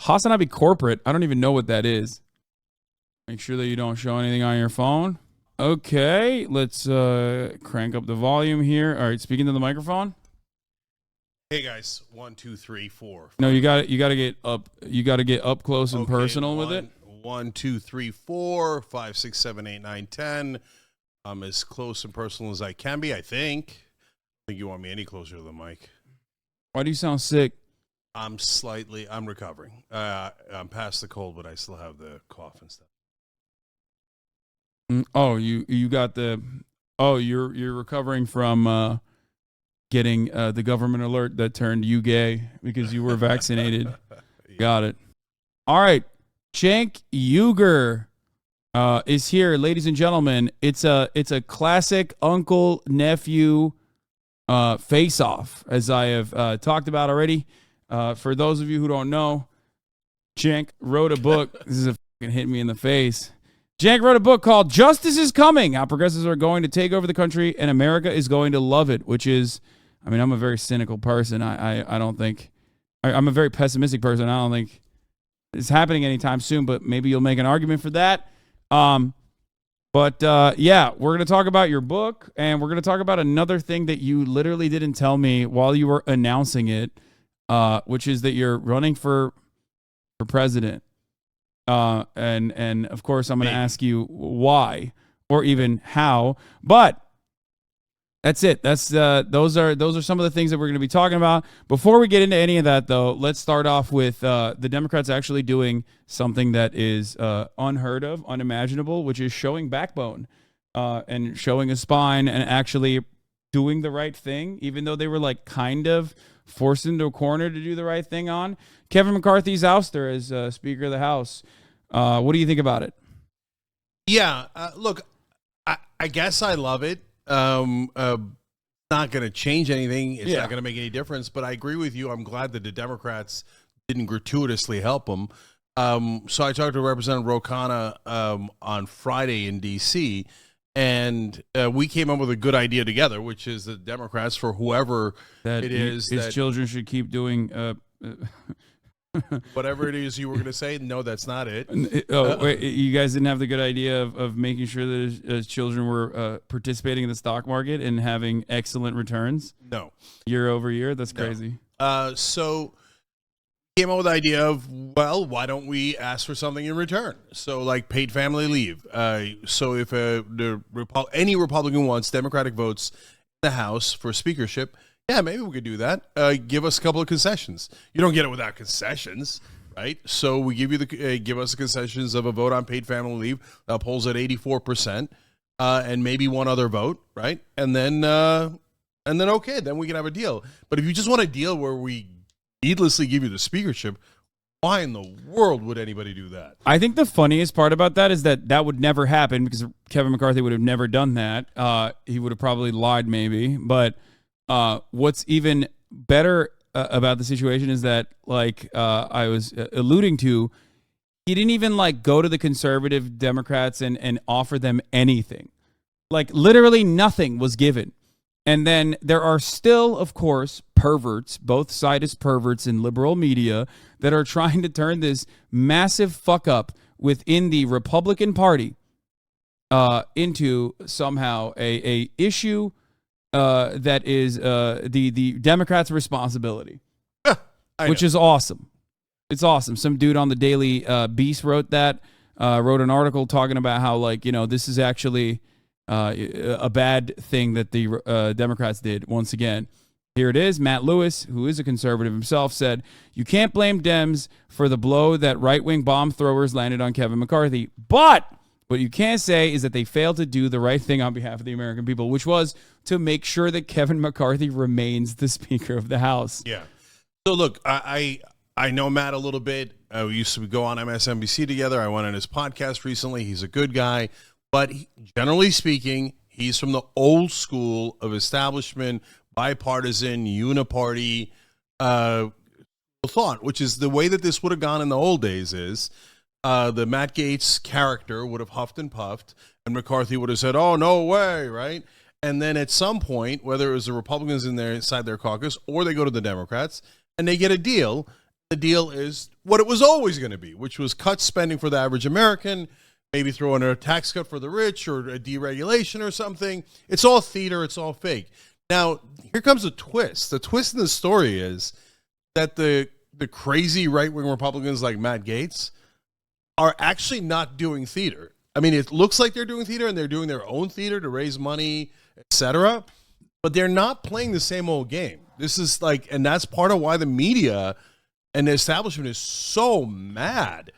HasanAbi corporate. I don't even know what that is. Make sure that you don't show anything on your phone. Okay, let's crank up the volume here. All right, speaking to the microphone. Hey guys, 1, 2, 3, 4. No, you got to get up. You got to get up close and personal with it. 1, 2, 3, 4, 5, 6, 7, 8, 9, 10. I'm as close and personal as I can be. I think you want me any closer to the mic. Why do you sound sick? I'm recovering. I'm past the cold, but I still have the cough and stuff. Oh, you got the. Oh, you're recovering from getting the government alert that turned you gay because you were vaccinated. Yeah. Got it. All right, Cenk Uygur is here, ladies and gentlemen. It's a classic uncle nephew face off, as I have talked about already. For those of you who don't know, Cenk wrote a book. This is a fucking hit me in the face. Cenk wrote a book called Justice is Coming, How Progressives Are Going to Take Over the Country and America is Going to Love It, which is, I mean, I'm a very cynical person. I don't think, I'm a very pessimistic person. I don't think it's happening anytime soon, but maybe you'll make an argument for that. Yeah, we're going to talk about your book, and we're going to talk about another thing that you literally didn't tell me while you were announcing it, which is that you're running for president. And of course, I'm going to ask you why or even how, but that's it. That's those are some of the things that we're going to be talking about. Before we get into any of that, though, let's start off with the Democrats actually doing something that is unheard of, unimaginable, which is showing backbone and showing a spine and actually doing the right thing, even though they were like kind of forced into a corner to do the right thing on Kevin McCarthy's ouster as Speaker of the House. What do you think about it? Yeah, look, I guess I love it. Not going to change anything. It's not going to make any difference. But I agree with you. I'm glad that the Democrats didn't gratuitously help him. So I talked to Representative Ro Khanna on Friday in D.C., and we came up with a good idea together, which is the Democrats, for whoever that it is, his children should keep doing whatever it is you were going to say. No, that's not it. Wait, you guys didn't have the good idea of making sure that his children were participating in the stock market and having excellent returns? No. Year over year? That's crazy. So came up with the idea of, well, why don't we ask for something in return? So like paid family leave. So if any Republican wants Democratic votes in the House for speakership, yeah, maybe we could do that. Give us a couple of concessions. You don't get it without concessions, right? So we give you give us the concessions of a vote on paid family leave that polls at 84%, and maybe one other vote, right? And then okay, then we can have a deal. But if you just want a deal where we needlessly give you the speakership, why in the world would anybody do that? I think the funniest part about that is that would never happen because Kevin McCarthy would have never done that. He would have probably lied, maybe, but. What's even better about the situation is that, like I was alluding to, he didn't even like go to the conservative Democrats and offer them anything. Like literally nothing was given. And then there are still, of course, perverts, both sides perverts in liberal media that are trying to turn this massive fuck up within the Republican Party into somehow a issue that is the Democrats' responsibility, which is awesome. It's awesome. Some dude on the Daily Beast wrote an article talking about how, like, you know, this is actually a bad thing that the Democrats did. Once again, here it is. Matt Lewis, who is a conservative himself, said, "You can't blame Dems for the blow that right-wing bomb throwers landed on Kevin McCarthy, but what you can't say is that they failed to do the right thing on behalf of the American people, which was to make sure that Kevin McCarthy remains the Speaker of the House." Yeah. So look, I know Matt a little bit. We used to go on MSNBC together. I went on his podcast recently. He's a good guy, but generally speaking, he's from the old school of establishment, bipartisan, uniparty thought, which is the way that this would have gone in the old days. Is the Matt Gaetz character would have huffed and puffed, and McCarthy would have said, "Oh, no way," right? And then at some point, whether it was the Republicans inside their caucus or they go to the Democrats and they get a deal, The deal is what it was always going to be, which was cut spending for the average American, maybe throw in a tax cut for the rich or a deregulation or something. It's all theater. It's all fake. Now, here comes a twist. The twist in the story is that the crazy right-wing Republicans like Matt Gaetz are actually not doing theater. I mean, it looks like they're doing theater and they're doing their own theater to raise money, etc. But they're not playing the same old game. This is like, and that's part of why the media and the establishment is so mad,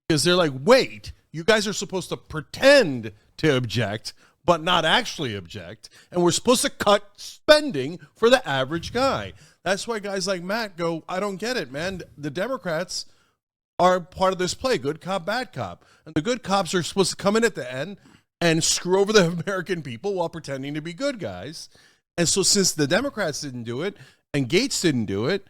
because they're like, wait, you guys are supposed to pretend to object, but not actually object. And we're supposed to cut spending for the average guy. That's why guys like Matt go, I don't get it, man. The Democrats are part of this play, good cop, bad cop. And the good cops are supposed to come in at the end and screw over the American people while pretending to be good guys. And so since the Democrats didn't do it and Gaetz didn't do it,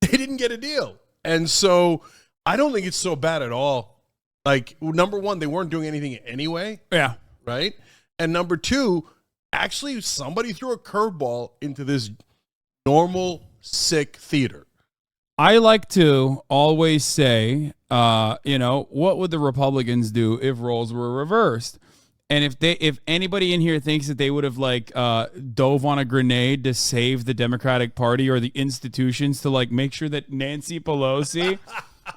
they didn't get a deal. And so I don't think it's so bad at all. Like, number one, they weren't doing anything anyway. Yeah. Right? And number two, actually somebody threw a curveball into this normal, sick theater. I like to always say, what would the Republicans do if roles were reversed? And if anybody in here thinks that they would have dove on a grenade to save the Democratic Party or the institutions to make sure that Nancy Pelosi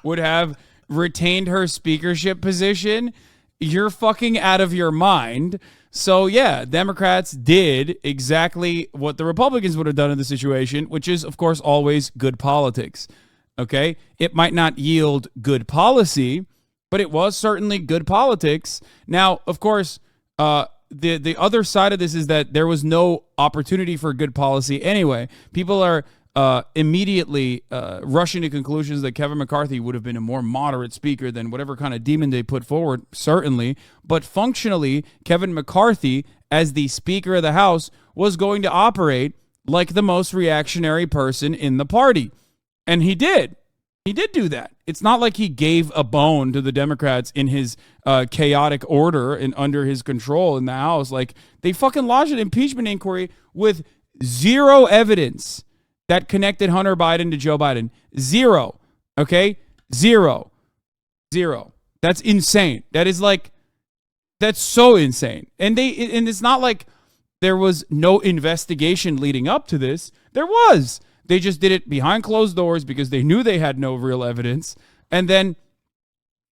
would have retained her speakership position, you're fucking out of your mind. So yeah, Democrats did exactly what the Republicans would have done in the situation, which is, of course, always good politics. Okay? It might not yield good policy, but it was certainly good politics. Now, of course, the other side of this is that there was no opportunity for good policy anyway. People are immediately rushing to conclusions that Kevin McCarthy would have been a more moderate speaker than whatever kind of demon they put forward, certainly. But functionally, Kevin McCarthy, as the Speaker of the House, was going to operate like the most reactionary person in the party. And he did. He did do that. It's not like he gave a bone to the Democrats in his chaotic order and under his control in the House. Like, they fucking lodged an impeachment inquiry with zero evidence that connected Hunter Biden to Joe Biden. Zero. Okay? Zero. That's insane. That's so insane. And it's not like there was no investigation leading up to this. There was. They just did it behind closed doors because they knew they had no real evidence. And then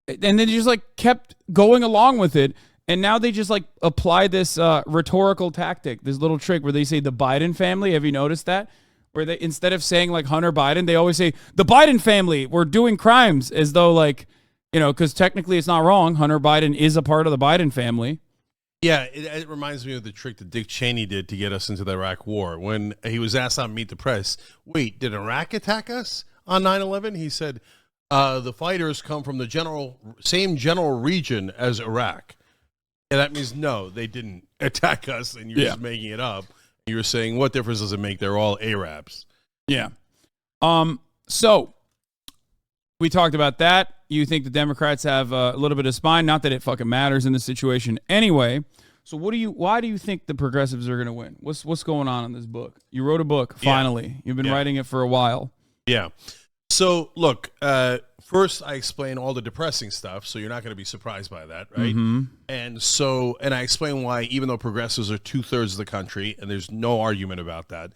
just kept going along with it. And now they just apply this rhetorical tactic, this little trick where they say the Biden family. Have you noticed that? Where they, instead of saying Hunter Biden, they always say the Biden family, we're doing crimes, as though because technically it's not wrong. Hunter Biden is a part of the Biden family. Yeah, it reminds me of the trick that Dick Cheney did to get us into the Iraq War. When he was asked on Meet the Press, wait, did Iraq attack us on 9/11? He said, the fighters come from the same general region as Iraq. And that means, no, they didn't attack us, and you're just making it up. You're saying, what difference does it make? They're all Arabs. Yeah. So we talked about that. You think the Democrats have a little bit of spine? Not that it fucking matters in this situation anyway. So why do you think the progressives are going to win? What's going on in this book? You wrote a book, finally. Yeah. You've been writing it for a while. Yeah. So look, first I explain all the depressing stuff, so you're not going to be surprised by that, right? Mm-hmm. And I explain why, even though progressives are 2/3 of the country, and there's no argument about that,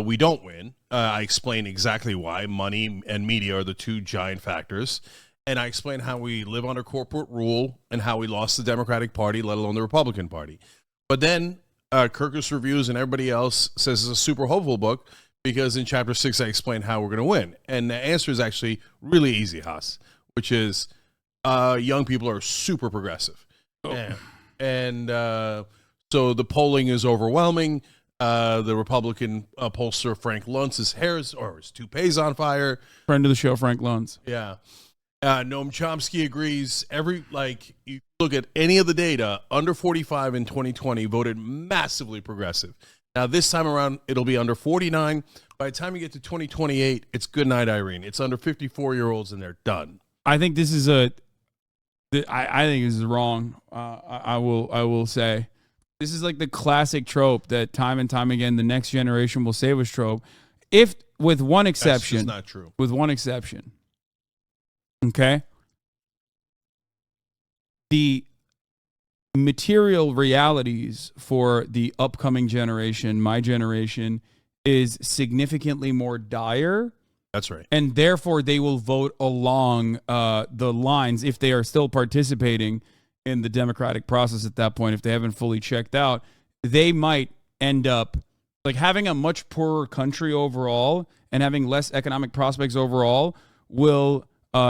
we don't win. I explain exactly why money and media are the two giant factors. And I explain how we live under corporate rule and how we lost the Democratic Party, let alone the Republican Party. But then Kirkus Reviews and everybody else says it's a super hopeful book because in chapter 6, I explain how we're going to win. And the answer is actually really easy, Haas, which is young people are super progressive. Oh. And so the polling is overwhelming. The Republican pollster Frank Luntz's his toupee's on fire. Friend of the show, Frank Luntz. Yeah. Noam Chomsky agrees. You look at any of the data, under 45 in 2020 voted massively progressive. Now, this time around, it'll be under 49. By the time you get to 2028, it's good night, Irene. It's under 54-year-olds, and they're done. I think this is I think this is wrong. I will say. This is like the classic trope that time and time again the next generation will save us trope. If with one That's exception. just not true. With one exception. Okay? The material realities for the upcoming generation, my generation, is significantly more dire. That's right. And therefore, they will vote along the lines if they are still participating in the democratic process at that point. If they haven't fully checked out, they might end up like having a much poorer country overall and having less economic prospects overall will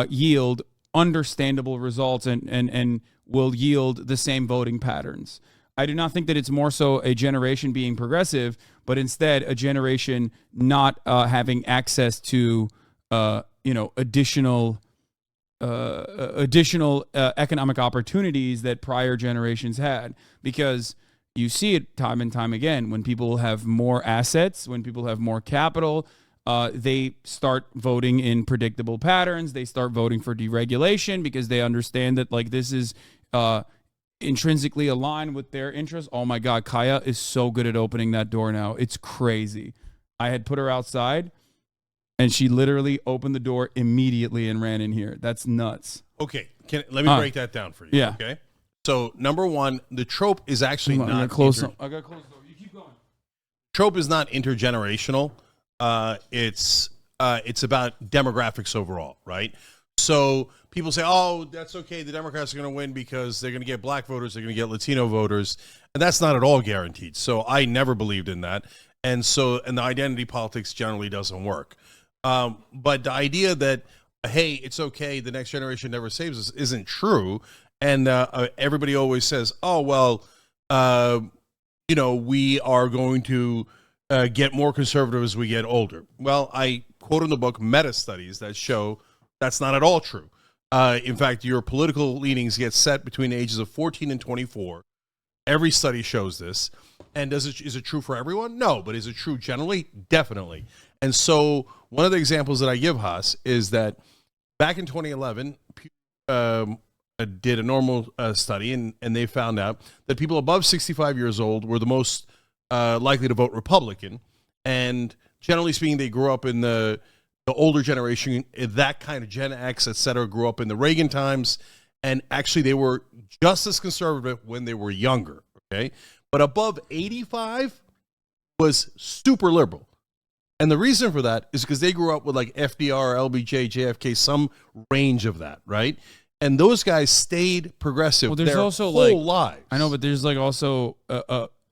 yield understandable results and will yield the same voting patterns. I do not think that it's more so a generation being progressive, but instead a generation not having access to additional economic opportunities that prior generations had. Because you see it time and time again when people have more assets, when people have more capital, they start voting in predictable patterns. They start voting for deregulation because they understand that like this is intrinsically aligned with their interests. Oh my God, Kaya is so good at opening that door now. It's crazy. I had put her outside and she literally opened the door immediately and ran in here. That's nuts. Okay, let me break that down for you. Yeah. Okay. So number one, the trope is actually not. I got to close the door. You keep going. Trope is not intergenerational. It's about demographics overall, right? So people say, "Oh, that's okay. The Democrats are going to win because they're going to get black voters, they're going to get Latino voters," and that's not at all guaranteed. So I never believed in that, and the identity politics generally doesn't work. But the idea that hey, it's okay, the next generation never saves us isn't true. And everybody always says, "Oh, well, we are going to get more conservative as we get older." Well, I quote in the book meta studies that show that's not at all true. In fact, your political leanings get set between the ages of 14 and 24. Every study shows this. And is it true for everyone? No, but is it true generally? Definitely. And so one of the examples that I give, Haas, is that back in 2011, did a normal study, and they found out that people above 65 years old were the most likely to vote Republican. And generally speaking, they grew up in the older generation, that kind of Gen X, et cetera, grew up in the Reagan times. And actually, they were just as conservative when they were younger. Okay. But above 85 was super liberal. And the reason for that is because they grew up with like FDR, LBJ, JFK, some range of that, right? And those guys stayed progressive their whole lives. I know, but there's like also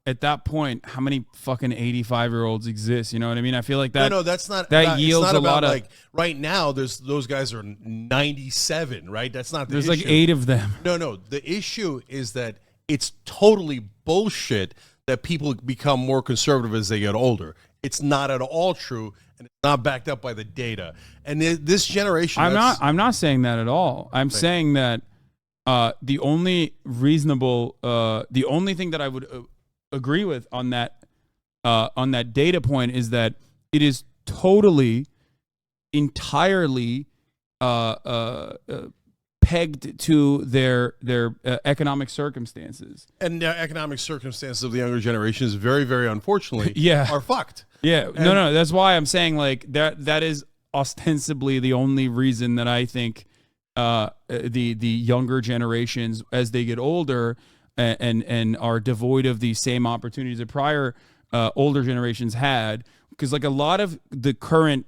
at that point, how many fucking 85-year-olds exist? You know what I mean? I feel like that. No, that's not. That yields a lot of. Like right now, those guys are 97, right? That's not the There's issue. like 8 of them. No. The issue is that it's totally bullshit that people become more conservative as they get older. It's not at all true, and it's not backed up by the data. And this generation, I'm not saying that at all. I'm saying that the only thing that I would agree with on that data point is that it is totally, entirely pegged to their economic circumstances. And the economic circumstances of the younger generation is very, very unfortunately are fucked. Yeah, no. That's why I'm saying like that is ostensibly the only reason that I think the younger generations, as they get older and are devoid of the same opportunities that prior older generations had, because like a lot of the current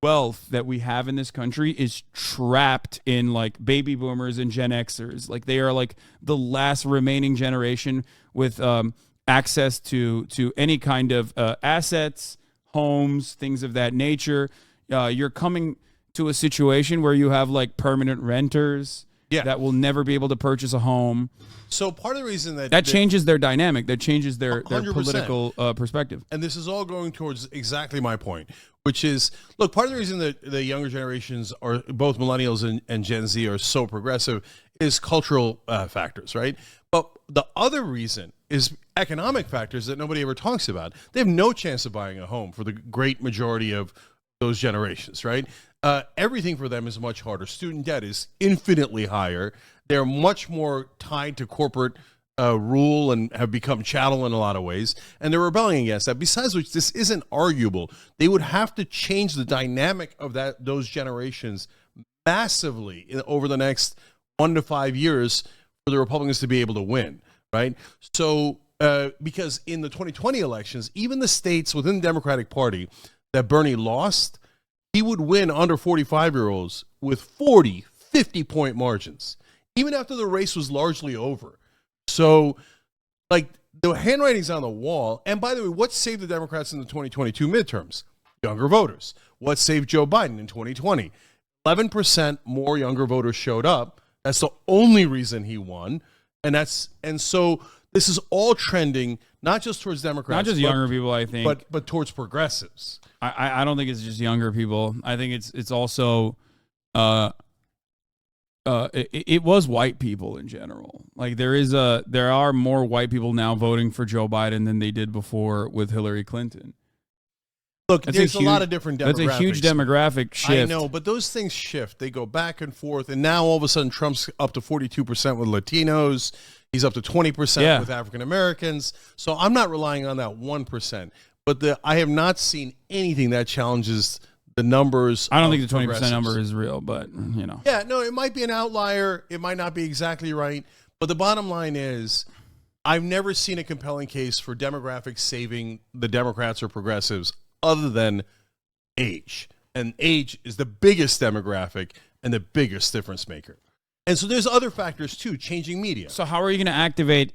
wealth that we have in this country is trapped in like baby boomers and Gen Xers. Like they are like the last remaining generation with access to any kind of assets, homes, things of that nature. You're coming to a situation where you have like permanent renters that will never be able to purchase a home. So part of the reason that changes their dynamic, that changes their political perspective. And this is all going towards exactly my point, which is, look, part of the reason that the younger generations, are both millennials and Gen Z, are so progressive is cultural factors, right? But the other reason is economic factors that nobody ever talks about. They have no chance of buying a home for the great majority of those generations, right? Everything for them is much harder. Student debt is infinitely higher. They're much more tied to corporate rule and have become chattel in a lot of ways, and they're rebelling against that. Besides which, this isn't arguable. They would have to change the dynamic of those generations massively over the next 1 to 5 years for the Republicans to be able to win, right? So, because in the 2020 elections, even the states within the Democratic Party that Bernie lost, he would win under 45-year-olds with 40, 50-point margins, even after the race was largely over. So, like, the handwriting's on the wall. And by the way, what saved the Democrats in the 2022 midterms? Younger voters. What saved Joe Biden in 2020? 11% more younger voters showed up. That's the only reason he won. And so this is all trending, not just towards Democrats. Not just younger people, I think. But towards progressives. I don't think it's just younger people. I think it's also it was white people in general. Like there are more white people now voting for Joe Biden than they did before with Hillary Clinton. Look, there's a lot of different demographics. That's a huge demographic shift. I know, but those things shift. They go back and forth, and now all of a sudden Trump's up to 42% with Latinos. He's up to 20% with African Americans. So I'm not relying on that 1%. But I have not seen anything that challenges the numbers. I don't think the 20% number is real, but you know. Yeah, no, it might be an outlier. It might not be exactly right. But the bottom line is, I've never seen a compelling case for demographics saving the Democrats or progressives other than age. And age is the biggest demographic and the biggest difference maker. And so there's other factors too, changing media. So how are you going to activate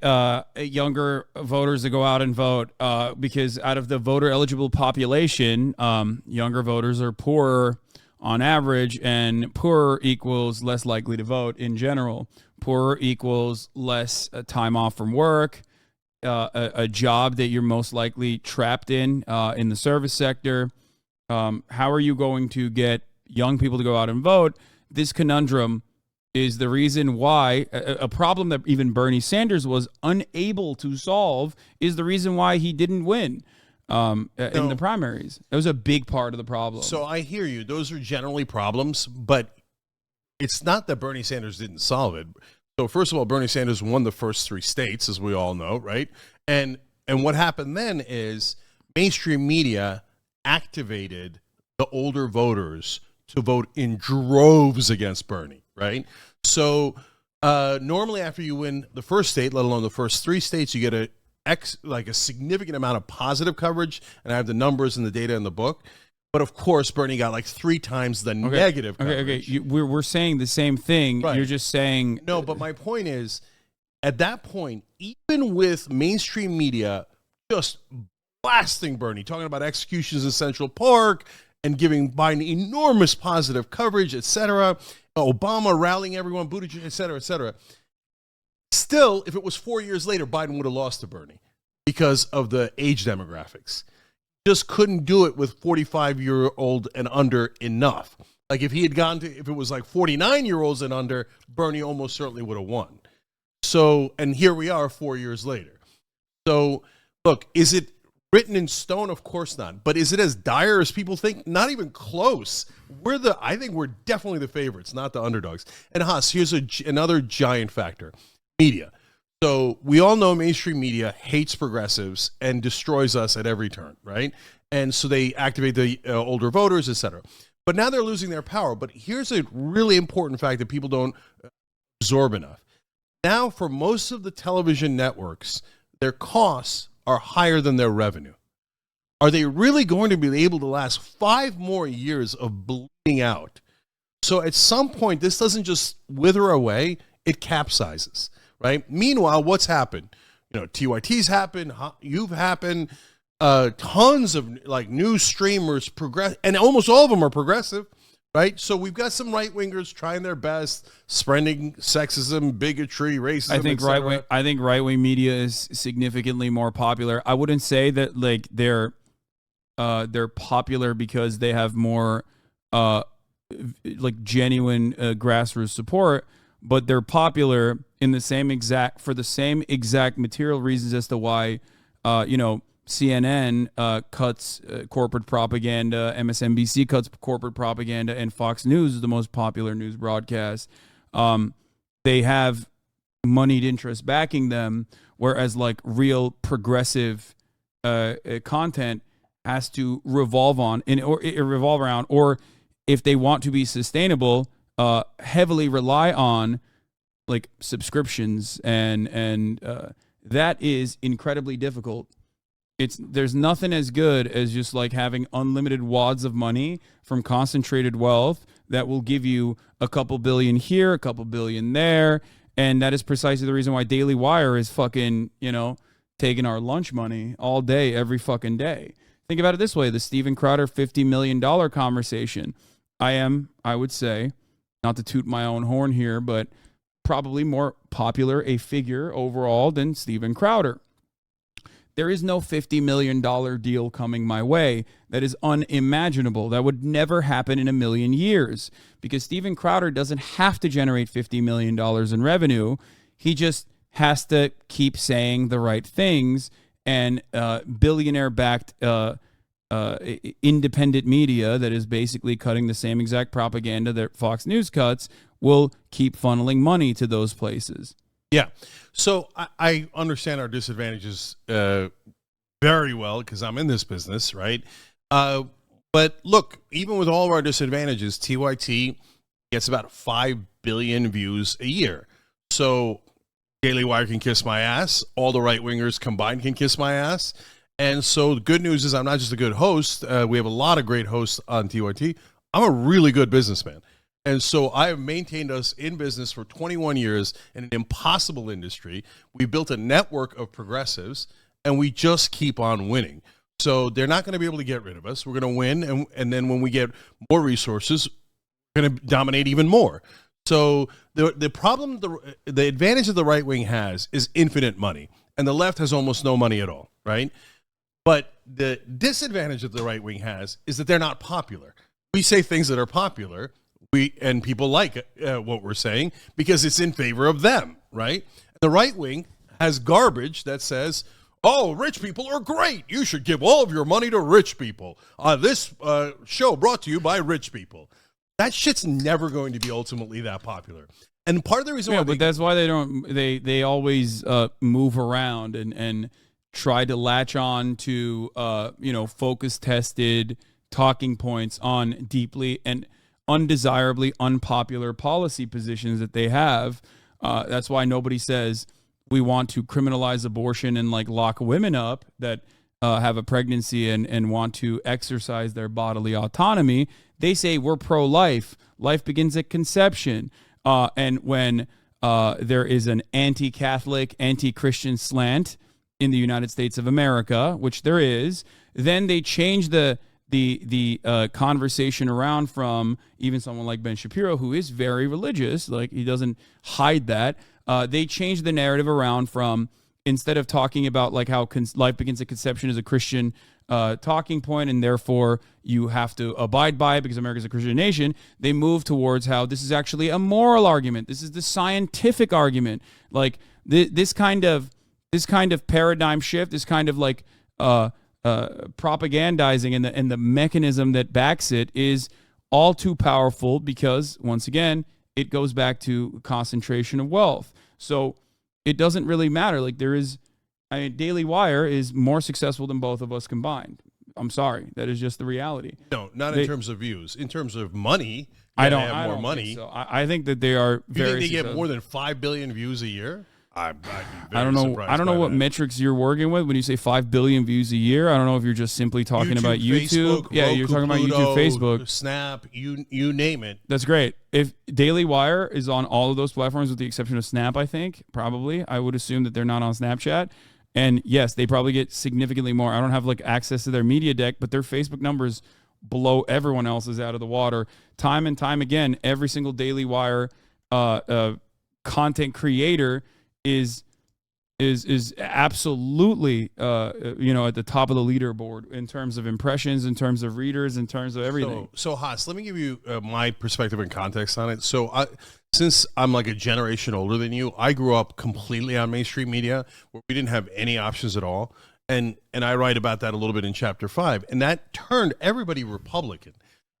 younger voters to go out and vote? Because out of the voter eligible population, younger voters are poorer on average, and poorer equals less likely to vote in general. Poorer equals less time off from work, a job that you're most likely trapped in the service sector. How are you going to get young people to go out and vote? This conundrum is the reason why a problem that even Bernie Sanders was unable to solve is the reason why he didn't win in the primaries. That was a big part of the problem. So I hear you. Those are generally problems, but it's not that Bernie Sanders didn't solve it. So first of all, Bernie Sanders won the first 3 states, as we all know, right? And what happened then is mainstream media activated the older voters to vote in droves against Bernie, right? So normally after you win the first state, let alone the first 3 states, you get a significant amount of positive coverage, and I have the numbers and the data in the book. But of course, Bernie got like 3 times the negative coverage. Okay. We're saying the same thing. Right. You're just saying no. But my point is, at that point, even with mainstream media just blasting Bernie, talking about executions in Central Park and giving Biden enormous positive coverage, etc., Obama rallying everyone, Buttigieg, et cetera. Still, if it was 4 years later, Biden would have lost to Bernie because of the age demographics. Just couldn't do it with 45-year-old and under enough. Like if it was like 49-year-olds and under, Bernie almost certainly would have won. So, and here we are 4 years later. So, look, is it written in stone? Of course not. But is it as dire as people think? Not even close. I think we're definitely the favorites, not the underdogs. And Haas, here's another giant factor: media. So we all know mainstream media hates progressives and destroys us at every turn, right? And so they activate the older voters, etc. But now they're losing their power. But here's a really important fact that people don't absorb enough. Now, for most of the television networks, their costs are higher than their revenue. Are they really going to be able to last 5 more years of bleeding out? So at some point, this doesn't just wither away, it capsizes, right? Meanwhile, what's happened? TYT's happened, you've happened, tons of like new streamers progress, and almost all of them are progressive, right? So we've got some right-wingers trying their best, spreading sexism, bigotry, racism. I think right-wing media is significantly more popular. I wouldn't say that like they're popular because they have more like genuine grassroots support, but they're popular in the same exact material reasons as to why CNN cuts corporate propaganda, MSNBC cuts corporate propaganda, and Fox News is the most popular news broadcast. They have moneyed interests backing them, whereas like real progressive content has to revolve around, or if they want to be sustainable, heavily rely on like subscriptions, and that is incredibly difficult. There's nothing as good as just like having unlimited wads of money from concentrated wealth that will give you a couple billion here, a couple billion there. And that is precisely the reason why Daily Wire is fucking, taking our lunch money all day, every fucking day. Think about it this way, the Steven Crowder $50 million conversation. I would say, not to toot my own horn here, but probably more popular a figure overall than Steven Crowder. There is no $50 million deal coming my way. That is unimaginable. That would never happen in a million years, because Steven Crowder doesn't have to generate $50 million in revenue. He just has to keep saying the right things, and billionaire-backed independent media that is basically cutting the same exact propaganda that Fox News cuts will keep funneling money to those places. Yeah. So I understand our disadvantages very well, because I'm in this business, right? But look, even with all of our disadvantages, TYT gets about 5 billion views a year. So Daily Wire can kiss my ass. All the right-wingers combined can kiss my ass. And so the good news is I'm not just a good host. We have a lot of great hosts on TYT. I'm a really good businessman. And so I have maintained us in business for 21 years in an impossible industry. We built a network of progressives, and we just keep on winning. So they're not going to be able to get rid of us. We're going to win, and then when we get more resources, we're going to dominate even more. So the problem, the advantage that the right wing has is infinite money, and the left has almost no money at all, right? But the disadvantage that the right wing has is that they're not popular. We say things that are popular, and people like what we're saying because it's in favor of them, right? The right wing has garbage that says, oh, rich people are great. You should give all of your money to rich people. This show brought to you by rich people. That shit's never going to be ultimately that popular. And part of the reason why... but that's why they always move around and try to latch on to, focus-tested talking points on deeply and undesirably unpopular policy positions that they have. That's why nobody says we want to criminalize abortion and like lock women up that have a pregnancy and want to exercise their bodily autonomy. They say we're pro-life. Life begins at conception. And when there is an anti-Catholic, anti-Christian slant in the United States of America, which there is, then they change the conversation around from even someone like Ben Shapiro, who is very religious, like he doesn't hide that. They change the narrative around from, instead of talking about like how life begins at conception is a Christian talking point and therefore you have to abide by it because America's a Christian nation, they move towards how this is actually a moral argument. This is the scientific argument. Like this kind of paradigm shift, this kind of like propagandizing and the mechanism that backs it is all too powerful because, once again, it goes back to concentration of wealth. So it doesn't really matter. Like Daily Wire is more successful than both of us combined. I'm sorry. That is just the reality. No, not in terms of views. In terms of money, I don't have more money. Think so. I think that they are very. You think they successful. get more than 5 billion views a year? I don't know. I don't know what metrics you're working with when you say 5 billion views a year. I don't know if you're just simply talking about YouTube. Facebook, Yeah, Roku, you're talking about Pluto, YouTube, Facebook, Snap. You name it. That's great. If Daily Wire is on all of those platforms, with the exception of Snap, I think probably I would assume that they're not on Snapchat. And yes, they probably get significantly more. I don't have like access to their media deck, but their Facebook numbers blow everyone else's out of the water. Time and time again, every single Daily Wire content creator is absolutely at the top of the leaderboard in terms of impressions, in terms of readers, in terms of everything. So Haas, let me give you my perspective and context on it. So since I'm like a generation older than you, I grew up completely on mainstream media where we didn't have any options at all. And I write about that a little bit in chapter 5. And that turned everybody Republican.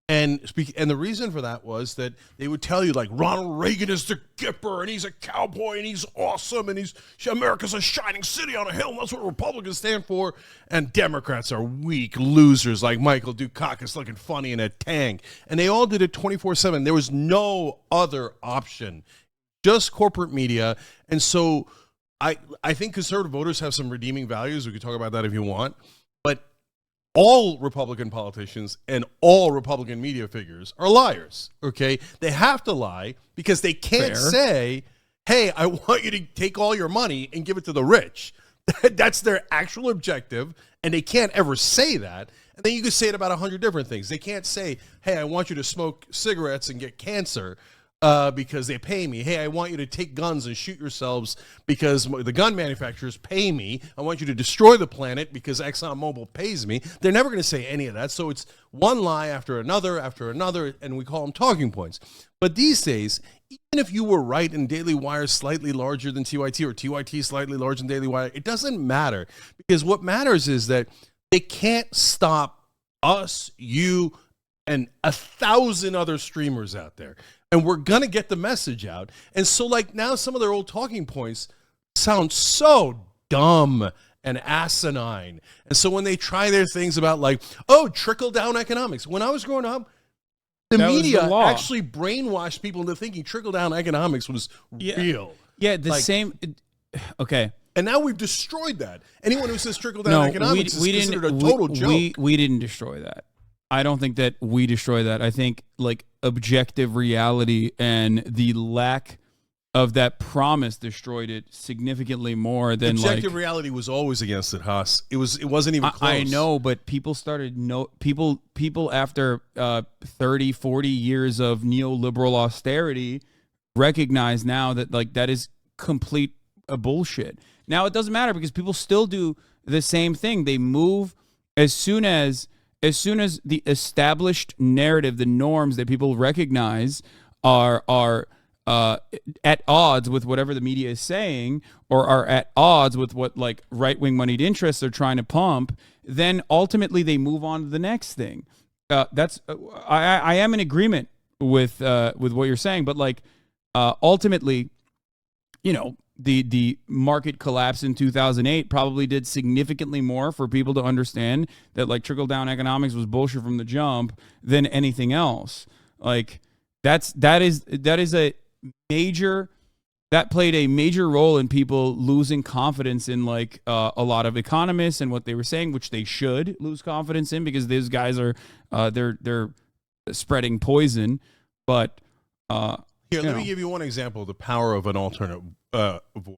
And the reason for that was that they would tell you, like, Ronald Reagan is the Gipper, and he's a cowboy, and he's awesome, and America's a shining city on a hill, and that's what Republicans stand for. And Democrats are weak losers like Michael Dukakis looking funny in a tank. And they all did it 24/7. There was no other option, just corporate media. And so I think conservative voters have some redeeming values. We could talk about that if you want. But all Republican politicians and all Republican media figures are liars, okay? They have to lie because they can't say, hey, I want you to take all your money and give it to the rich. That's their actual objective, and they can't ever say that. And then you can say it about 100 different things. They can't say, hey, I want you to smoke cigarettes and get cancer because they pay me. Hey, I want you to take guns and shoot yourselves because the gun manufacturers pay me. I want you to destroy the planet because ExxonMobil pays me. They're never going to say any of that. So it's one lie after another, and we call them talking points. But these days, even if you were right and Daily Wire is slightly larger than TYT or TYT slightly larger than Daily Wire, it doesn't matter, because what matters is that they can't stop us, you, and 1,000 other streamers out there. And we're going to get the message out. And so, like, now some of their old talking points sound so dumb and asinine. And so when they try their things about, like, oh, trickle-down economics. When I was growing up, the media actually brainwashed people into thinking trickle-down economics was real. Yeah, same. Okay. And now we've destroyed that. Anyone who says trickle-down economics is considered a total joke. We didn't destroy that. I don't think that we destroy that. I think, like, objective reality and the lack of that promise destroyed it significally more than objective reality was always against it, Haas. It wasn't even close. I know, but people started people after 30, 40 years of neoliberal austerity recognize now that, like, that is complete bullshit. Now it doesn't matter because people still do the same thing. They move as soon as the established narrative, the norms that people recognize are at odds with whatever the media is saying, or are at odds with what, like, right-wing moneyed interests are trying to pump, then ultimately they move on to the next thing. I am in agreement with what you're saying, but, like, ultimately, you know, the market collapse in 2008 probably did significantly more for people to understand that, like, trickle-down economics was bullshit from the jump than anything else. Like, that played a major role in people losing confidence in, like, a lot of economists and what they were saying, which they should lose confidence in, because these guys are they're spreading poison. But here, let me give you one example of the power of an alternate voice.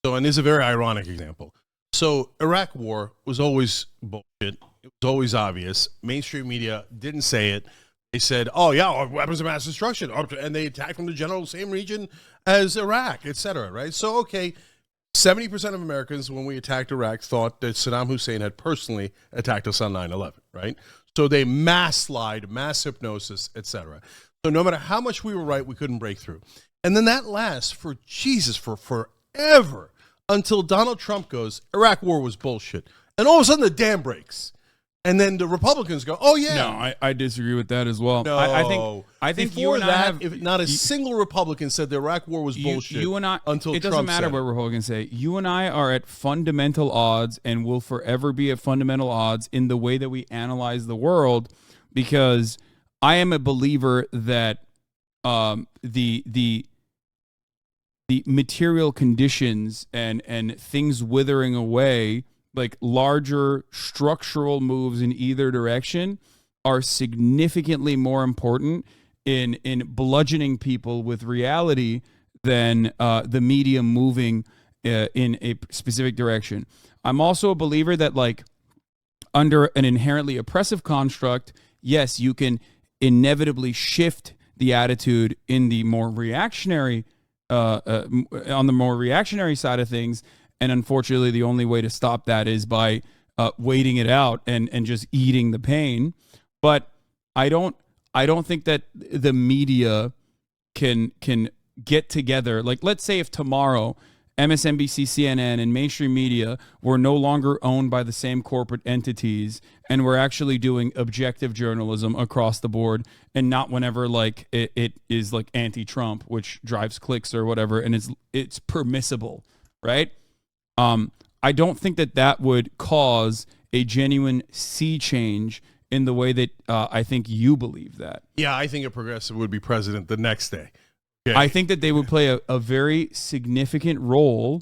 So, and this is a very ironic example. So, Iraq War was always bullshit. It was always obvious. Mainstream media didn't say it. They said, oh, yeah, weapons of mass destruction. And they attacked from the general same region as Iraq, etc., right? So, okay, 70% of Americans, when we attacked Iraq, thought that Saddam Hussein had personally attacked us on 9/11, right? So they mass lied, mass hypnosis, etc. So no matter how much we were right, we couldn't break through. And then that lasts for forever until Donald Trump goes, Iraq war was bullshit. And all of a sudden the dam breaks. And then the Republicans go, oh, yeah. No, I disagree with that as well. No. I think before you and that, I have, if not a single Republican said the Iraq war was bullshit. You and I, until it Trump doesn't matter said what Republicans say. You and I are at fundamental odds and will forever be at fundamental odds in the way that we analyze the world, because I am a believer that the material conditions and things withering away, like larger structural moves in either direction, are significantly more important in bludgeoning people with reality than the media moving in a specific direction. I'm also a believer that, like, under an inherently oppressive construct, yes, you can inevitably shift the attitude in the more reactionary on the more reactionary side of things. And unfortunately, the only way to stop that is by waiting it out and just eating the pain. But I don't think that the media can get together. Like, let's say if tomorrow MSNBC, CNN, and mainstream media were no longer owned by the same corporate entities, and we're actually doing objective journalism across the board, and not whenever like it is like anti-Trump, which drives clicks or whatever, and it's permissible, right? I don't think that would cause a genuine sea change in the way that I think you believe that. Yeah, I think a progressive would be president the next day. Okay. I think that they would play a very significant role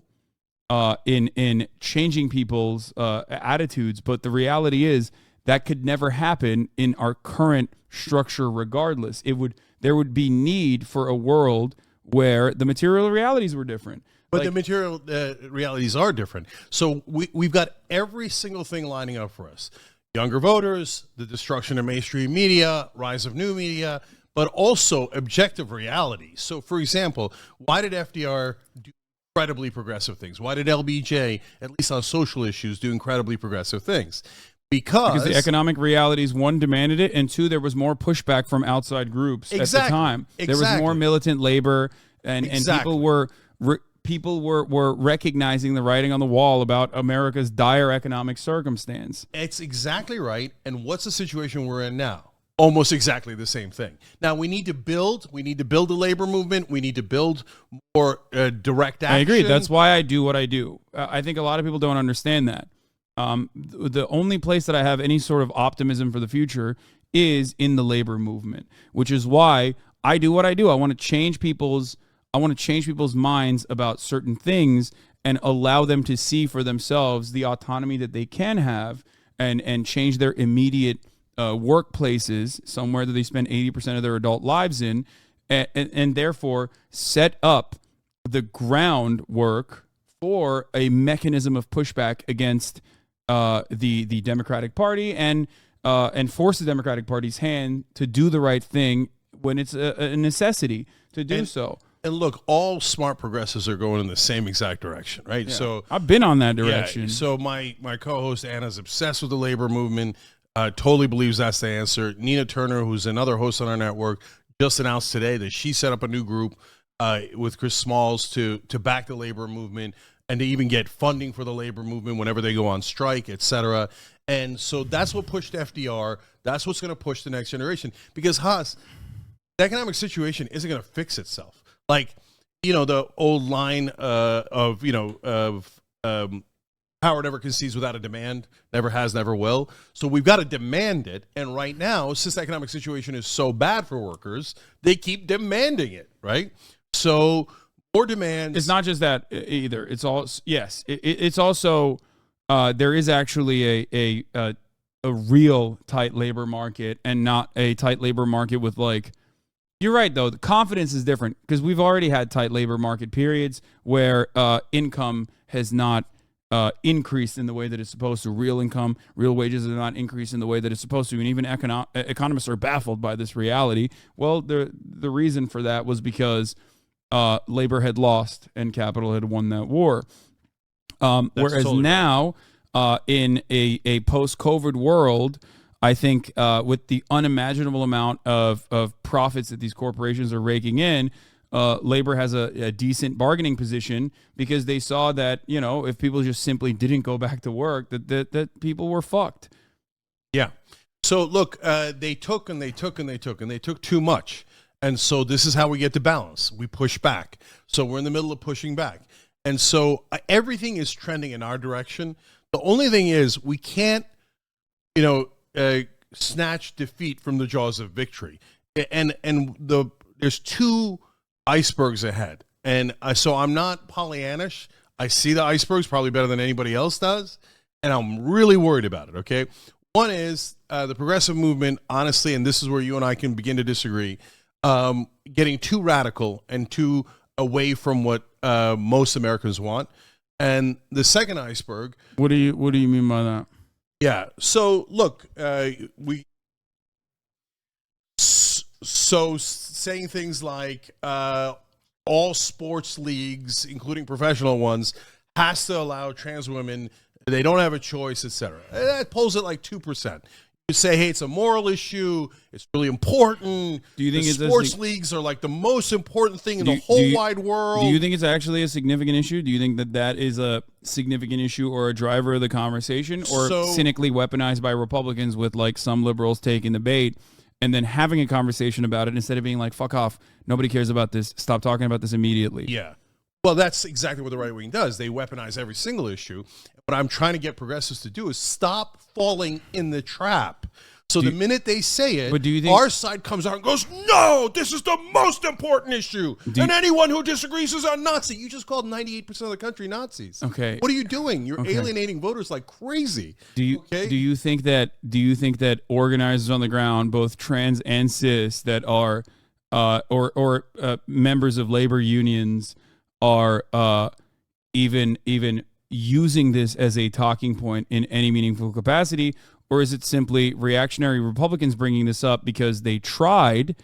in changing people's attitudes, but the reality is that could never happen in our current structure regardless. There would be need for a world where the material realities were different. But the material realities are different. So we've got every single thing lining up for us. Younger voters, the destruction of mainstream media, rise of new media, but also objective reality. So, for example, why did FDR do incredibly progressive things? Why did LBJ, at least on social issues, do incredibly progressive things? Because the economic realities, one, demanded it, and two, there was more pushback from outside groups at the time. There was more militant labor, and people were recognizing the writing on the wall about America's dire economic circumstance. It's exactly right. And what's the situation we're in now? Almost exactly the same thing. Now we need to build a labor movement. We need to build more direct action. I agree. That's why I do what I do. I think a lot of people don't understand that. The only place that I have any sort of optimism for the future is in the labor movement, which is why I do what I do. I want to change people's minds about certain things and allow them to see for themselves the autonomy that they can have and change their immediate workplaces, somewhere that they spend 80% of their adult lives in, and therefore set up the groundwork for a mechanism of pushback against the Democratic Party and force the Democratic Party's hand to do the right thing when it's a necessity to do so. And look, all smart progressives are going in the same exact direction, right? Yeah. So I've been on that direction. Yeah, so my co-host Anna's obsessed with the labor movement. Totally believes that's the answer. Nina Turner, who's another host on our network, just announced today that she set up a new group with Chris Smalls to back the labor movement and to even get funding for the labor movement whenever they go on strike, et cetera. And so that's what pushed FDR. That's what's going to push the next generation. Because, Haas, the economic situation isn't going to fix itself. Like, the old line of power never concedes without a demand, never has, never will. So we've got to demand it. And right now, since the economic situation is so bad for workers, they keep demanding it, right? So more demands. It's not just that either. It's all, yes. It's also, there is actually a real tight labor market and not a tight labor market with like, you're right, though. The confidence is different because we've already had tight labor market periods where income has not increased in the way that it's supposed to. Real income, real wages have not increased in the way that it's supposed to. And even economists are baffled by this reality. Well, the reason for that was because labor had lost and capital had won that war. Whereas totally now, in a post-COVID world, I think with the unimaginable amount of profits that these corporations are raking in, labor has a decent bargaining position because they saw that, if people just simply didn't go back to work, that people were fucked. Yeah. So look, they took and they took and they took and they took too much. And so this is how we get to balance. We push back. So we're in the middle of pushing back. And so everything is trending in our direction. The only thing is we can't, snatch defeat from the jaws of victory. And there's two icebergs ahead. And so I'm not Pollyannish. I see the icebergs probably better than anybody else does. And I'm really worried about it, okay? One is the progressive movement, honestly, and this is where you and I can begin to disagree, getting too radical and too away from what most Americans want. And the second iceberg. What do you mean by that? Yeah. So look, saying things like all sports leagues, including professional ones, has to allow trans women. They don't have a choice, etc. That pulls at like 2%. You say, hey, it's a moral issue. It's really important. Do you think sports leagues are like the most important thing in the whole wide world? Do you think it's actually a significant issue? Do you think that that is a significant issue or a driver of the conversation, or cynically weaponized by Republicans with like some liberals taking the bait and then having a conversation about it instead of being like, fuck off, nobody cares about this, stop talking about this immediately? Yeah. Well, that's exactly what the right wing does. They weaponize every single issue. What I'm trying to get progressives to do is stop falling in the trap. So the minute they say it, do you think, our side comes out and goes, no, this is the most important issue. And anyone who disagrees is a Nazi. You just called 98% of the country Nazis. Okay. What are you doing? You're alienating voters like crazy. Do you think that organizers on the ground, both trans and cis, that are or members of labor unions are even using this as a talking point in any meaningful capacity? Or is it simply reactionary Republicans bringing this up because they tried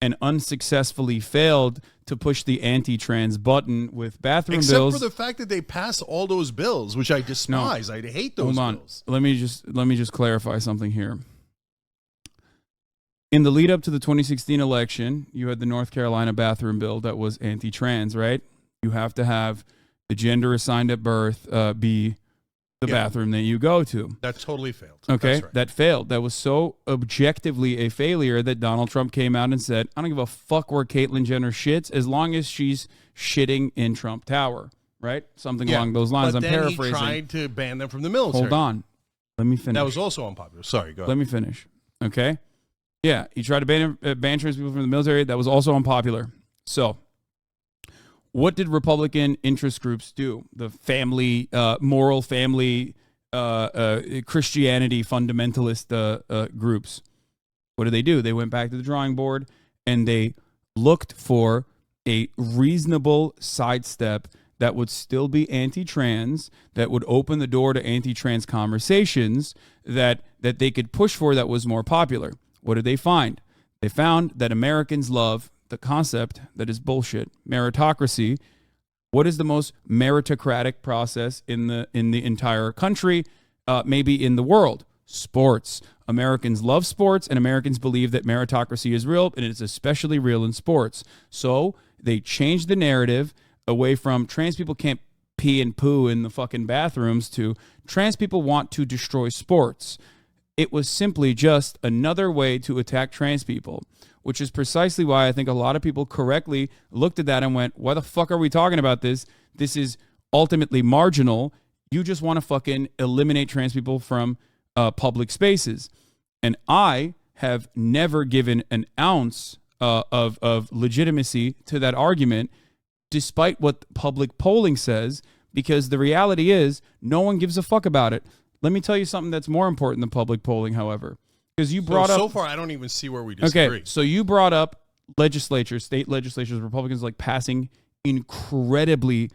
and unsuccessfully failed to push the anti-trans button with bathroom bills? Except for the fact that they passed all those bills, which I despise. I hate those bills. Let me just clarify something here. In the lead up to the 2016 election, you had the North Carolina bathroom bill that was anti-trans, right? You have to have the gender assigned at birth be the bathroom that you go to. That totally failed. Okay, right. That failed. That was so objectively a failure that Donald Trump came out and said, I don't give a fuck where Caitlyn Jenner shits as long as she's shitting in Trump Tower, right? Something along those lines. But I'm paraphrasing. He tried to ban them from the military. Hold on. Let me finish. That was also unpopular. Sorry, go ahead. Let me finish. Okay? Yeah, he tried to ban trans people from the military. That was also unpopular. So, what did Republican interest groups do? The family, moral family, Christianity fundamentalist groups. What did they do? They went back to the drawing board and they looked for a reasonable sidestep that would still be anti-trans, that would open the door to anti-trans conversations that they could push for that was more popular. What did they find? They found that Americans love the concept that is bullshit. Meritocracy. What is the most meritocratic process in the entire country, maybe in the world? Sports. Americans love sports, and Americans believe that meritocracy is real, and it's especially real in sports. So they changed the narrative away from trans people can't pee and poo in the fucking bathrooms to trans people want to destroy sports. It was simply just another way to attack trans people, which is precisely why I think a lot of people correctly looked at that and went, why the fuck are we talking about this? This is ultimately marginal. You just want to fucking eliminate trans people from public spaces. And I have never given an ounce of legitimacy to that argument, despite what public polling says, because the reality is no one gives a fuck about it. Let me tell you something that's more important than public polling, however. Because you brought up... So far, I don't even see where we disagree. Okay, so you brought up legislatures, state legislatures, Republicans like passing incredibly,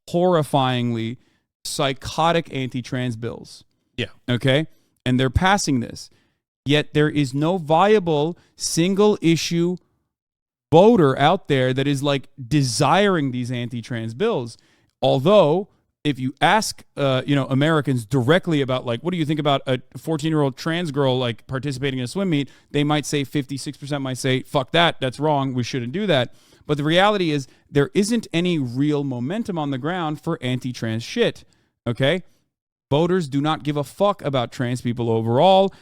horrifyingly psychotic anti-trans bills. Yeah. Okay? And they're passing this. Yet there is no viable single-issue voter out there that is like desiring these anti-trans bills. Although... if you ask, Americans directly about, like, what do you think about a 14-year-old trans girl, like, participating in a swim meet, they might say 56% might say, fuck that, that's wrong, we shouldn't do that. But the reality is there isn't any real momentum on the ground for anti-trans shit, okay? Voters do not give a fuck about trans people overall.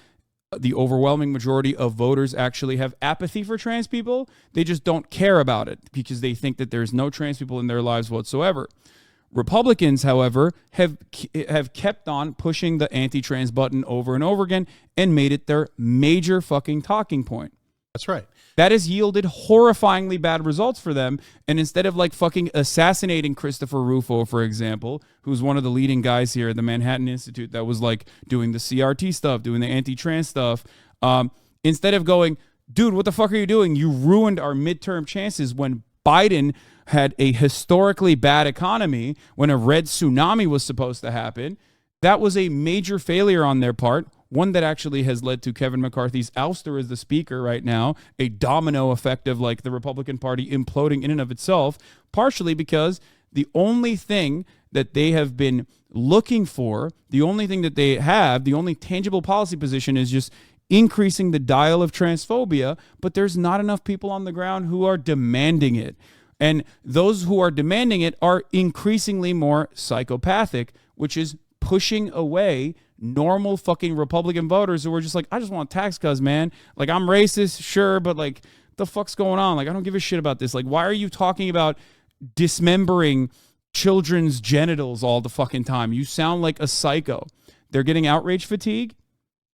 The overwhelming majority of voters actually have apathy for trans people. They just don't care about it because they think that there's no trans people in their lives whatsoever. Republicans, however, have kept on pushing the anti-trans button over and over again and made it their major fucking talking point. That's right. That has yielded horrifyingly bad results for them. And instead of like fucking assassinating Christopher Rufo, for example, who's one of the leading guys here at the Manhattan Institute that was like doing the CRT stuff, doing the anti-trans stuff, instead of going, dude, what the fuck are you doing? You ruined our midterm chances when Biden had a historically bad economy, when a red tsunami was supposed to happen. That was a major failure on their part, one that actually has led to Kevin McCarthy's ouster as the speaker right now, a domino effect of like the Republican Party imploding in and of itself, partially because the only thing that they have been looking for, the only thing that they have, the only tangible policy position is just increasing the dial of transphobia, but there's not enough people on the ground who are demanding it. And those who are demanding it are increasingly more psychopathic, which is pushing away normal fucking Republican voters who are just like, I just want tax cuts, man. Like, I'm racist, sure, but like, the fuck's going on? Like, I don't give a shit about this. Like, why are you talking about dismembering children's genitals all the fucking time? You sound like a psycho. They're getting outrage fatigue,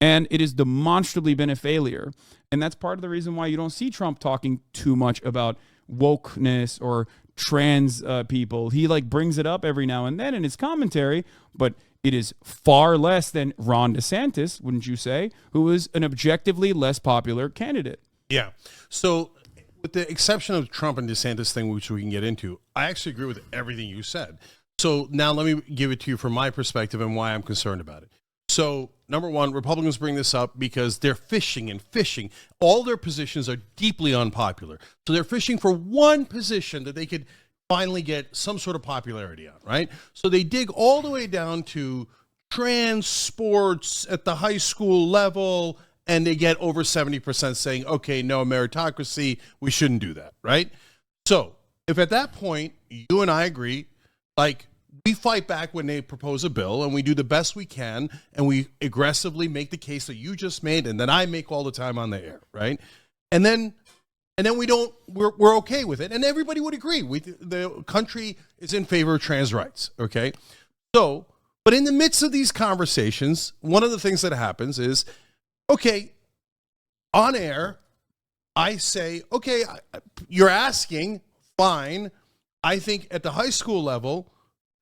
and it has demonstrably been a failure. And that's part of the reason why you don't see Trump talking too much about wokeness or trans people. He like brings it up every now and then in his commentary, but it is far less than Ron DeSantis, wouldn't you say, who is an objectively less popular candidate. Yeah. So with the exception of Trump and DeSantis thing, which we can get into, I actually agree with everything you said. So now let me give it to you from my perspective and why I'm concerned about it. So number one, Republicans bring this up because they're fishing and fishing. All their positions are deeply unpopular. So they're fishing for one position that they could finally get some sort of popularity on, right? So they dig all the way down to trans sports at the high school level, and they get over 70% saying, okay, no, meritocracy, we shouldn't do that, right? So if at that point you and I agree, like, we fight back when they propose a bill, and we do the best we can, and we aggressively make the case that you just made and that I make all the time on the air, right? And then we're okay with it, and everybody would agree. The country is in favor of trans rights, okay? So, but in the midst of these conversations, one of the things that happens is, okay, on air, I say, okay, you're asking, fine. I think at the high school level,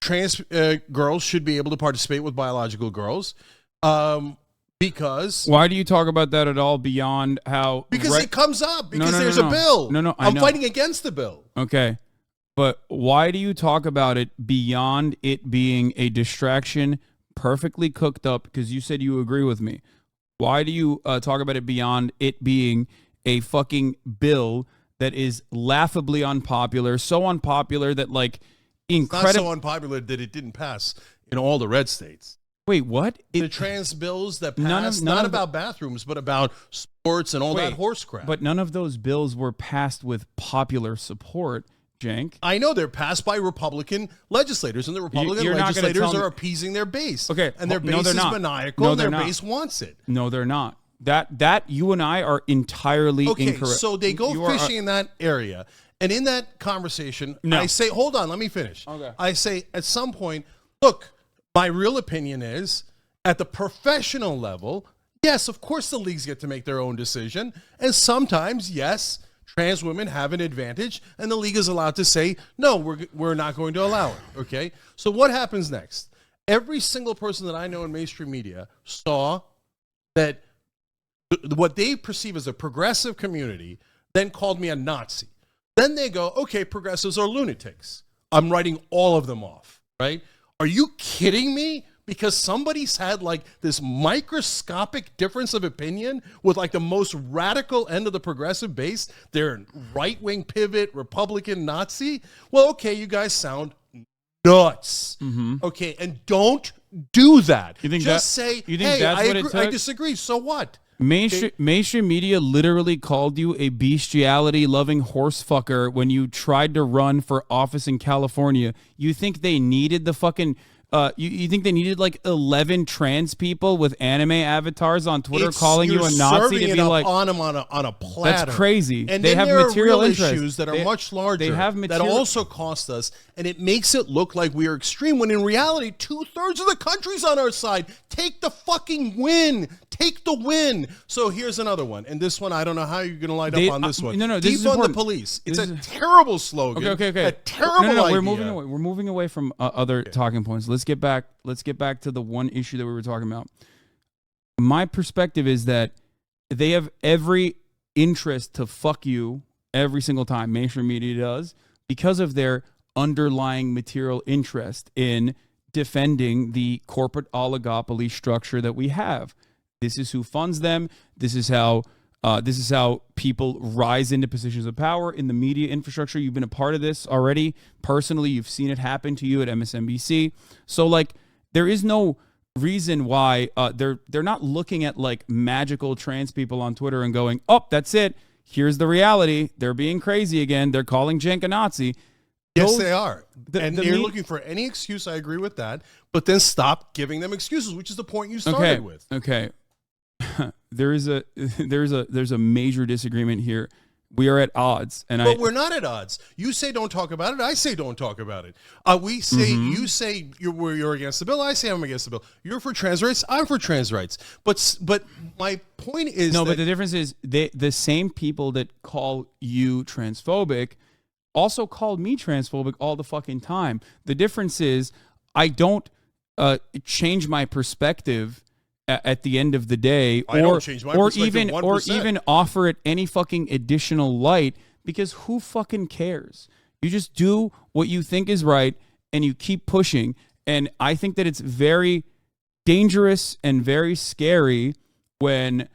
trans girls should be able to participate with biological girls, because... Why do you talk about that at all beyond how... Because it comes up, because there's a bill. No, I'm fighting against the bill. Okay, but why do you talk about it beyond it being a distraction, perfectly cooked up, because you said you agree with me? Why do you talk about it beyond it being a fucking bill that is laughably unpopular, so unpopular that, like, It's not so unpopular that it didn't pass in all the red states. Wait, what? The trans bills that passed, not about bathrooms, but about sports and all that horse crap. But none of those bills were passed with popular support, Cenk. I know they're passed by Republican legislators, and the Republican legislators are appeasing their base. Okay, and their base is maniacal, and their base wants it. No, they're not. That you and I are entirely incorrect. So they go fishing in that area. And in that conversation, I say, hold on, let me finish. Okay. I say, at some point, look, my real opinion is, at the professional level, yes, of course the leagues get to make their own decision. And sometimes, yes, trans women have an advantage, and the league is allowed to say, no, we're not going to allow it, okay? So what happens next? Every single person that I know in mainstream media saw that what they perceive as a progressive community then called me a Nazi. Then they go, okay, progressives are lunatics. I'm writing all of them off, right? Are you kidding me? Because somebody's had like this microscopic difference of opinion with like the most radical end of the progressive base. They're right-wing pivot, Republican, Nazi. Well, okay, you guys sound nuts. Mm-hmm. Okay, and don't do that. You think Just say, hey, I disagree. So what? Mainstream media literally called you a bestiality-loving horsefucker when you tried to run for office in California. You think they needed the fucking... you think they needed like 11 trans people with anime avatars on Twitter calling you a Nazi to be like on them on a platter? That's crazy. And they have material issues that are much larger. They have that also cost us, and it makes it look like we are extreme when in reality 2/3 of the country's on our side. Take the fucking win. Take the win. So here's another one, and this one I don't know how you're going to light up on this one. No, this defund is the police. It's a terrible slogan. Okay. A terrible idea. We're moving away from other talking points. Let's get back to the one issue that we were talking about. My perspective is that they have every interest to fuck you every single time. Mainstream media does, because of their underlying material interest in defending the corporate oligopoly structure that we have. This is who funds them. This is how people rise into positions of power in the media infrastructure. You've been a part of this already. Personally, you've seen it happen to you at MSNBC. So, like, there is no reason why they're not looking at like magical trans people on Twitter and going, oh, that's it. Here's the reality. They're being crazy again. They're calling Cenk a Nazi. Yes, they are. And they're looking for any excuse. I agree with that. But then stop giving them excuses, which is the point you started with. Okay. there's a major disagreement here. We are at odds, but we're not at odds. You say don't talk about it. I say don't talk about it. We say you say you're against the bill. I say I'm against the bill. You're for trans rights. I'm for trans rights. But my point is but the difference is the same people that call you transphobic also called me transphobic all the fucking time. The difference is I don't change my perspective at the end of the day, or even offer it any fucking additional light, because who fucking cares? You just do what you think is right and you keep pushing. And I think that it's very dangerous and very scary when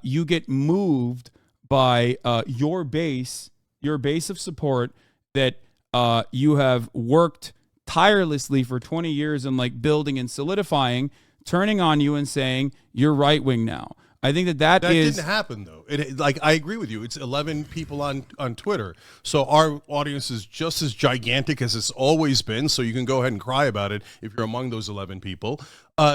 you get moved by your base of support that you have worked tirelessly for 20 years and like building and solidifying, turning on you and saying you're right wing now. I think that didn't happen though. I agree with you. It's 11 people on Twitter, so our audience is just as gigantic as it's always been. So you can go ahead and cry about it if you're among those 11 people.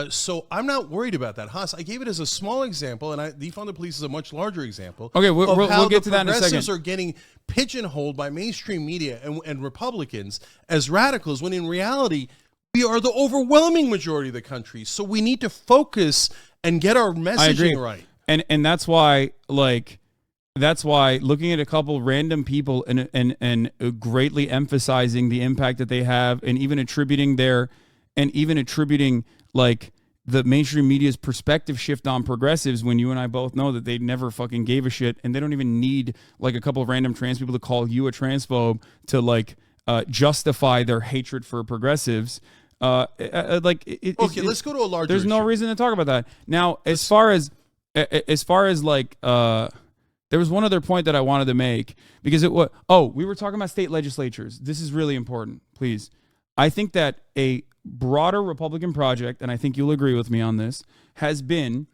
So I'm not worried about that. Haas, I gave it as a small example, and defund the police is a much larger example. Okay, we'll get to that in a second. Progressives are getting pigeonholed by mainstream media and Republicans as radicals, when in reality we are the overwhelming majority of the country. So we need to focus and get our messaging right. And that's why looking at a couple random people and greatly emphasizing the impact that they have, and even attributing like the mainstream media's perspective shift on progressives, when you and I both know that they never fucking gave a shit, and they don't even need like a couple of random trans people to call you a transphobe to like justify their hatred for progressives. Let's go to a larger There's no issue. reason to talk about that. Now, as far as like, there was one other point that I wanted to make, because we were talking about state legislatures. This is really important, please. I think that a broader Republican project, and I think you'll agree with me on this, has been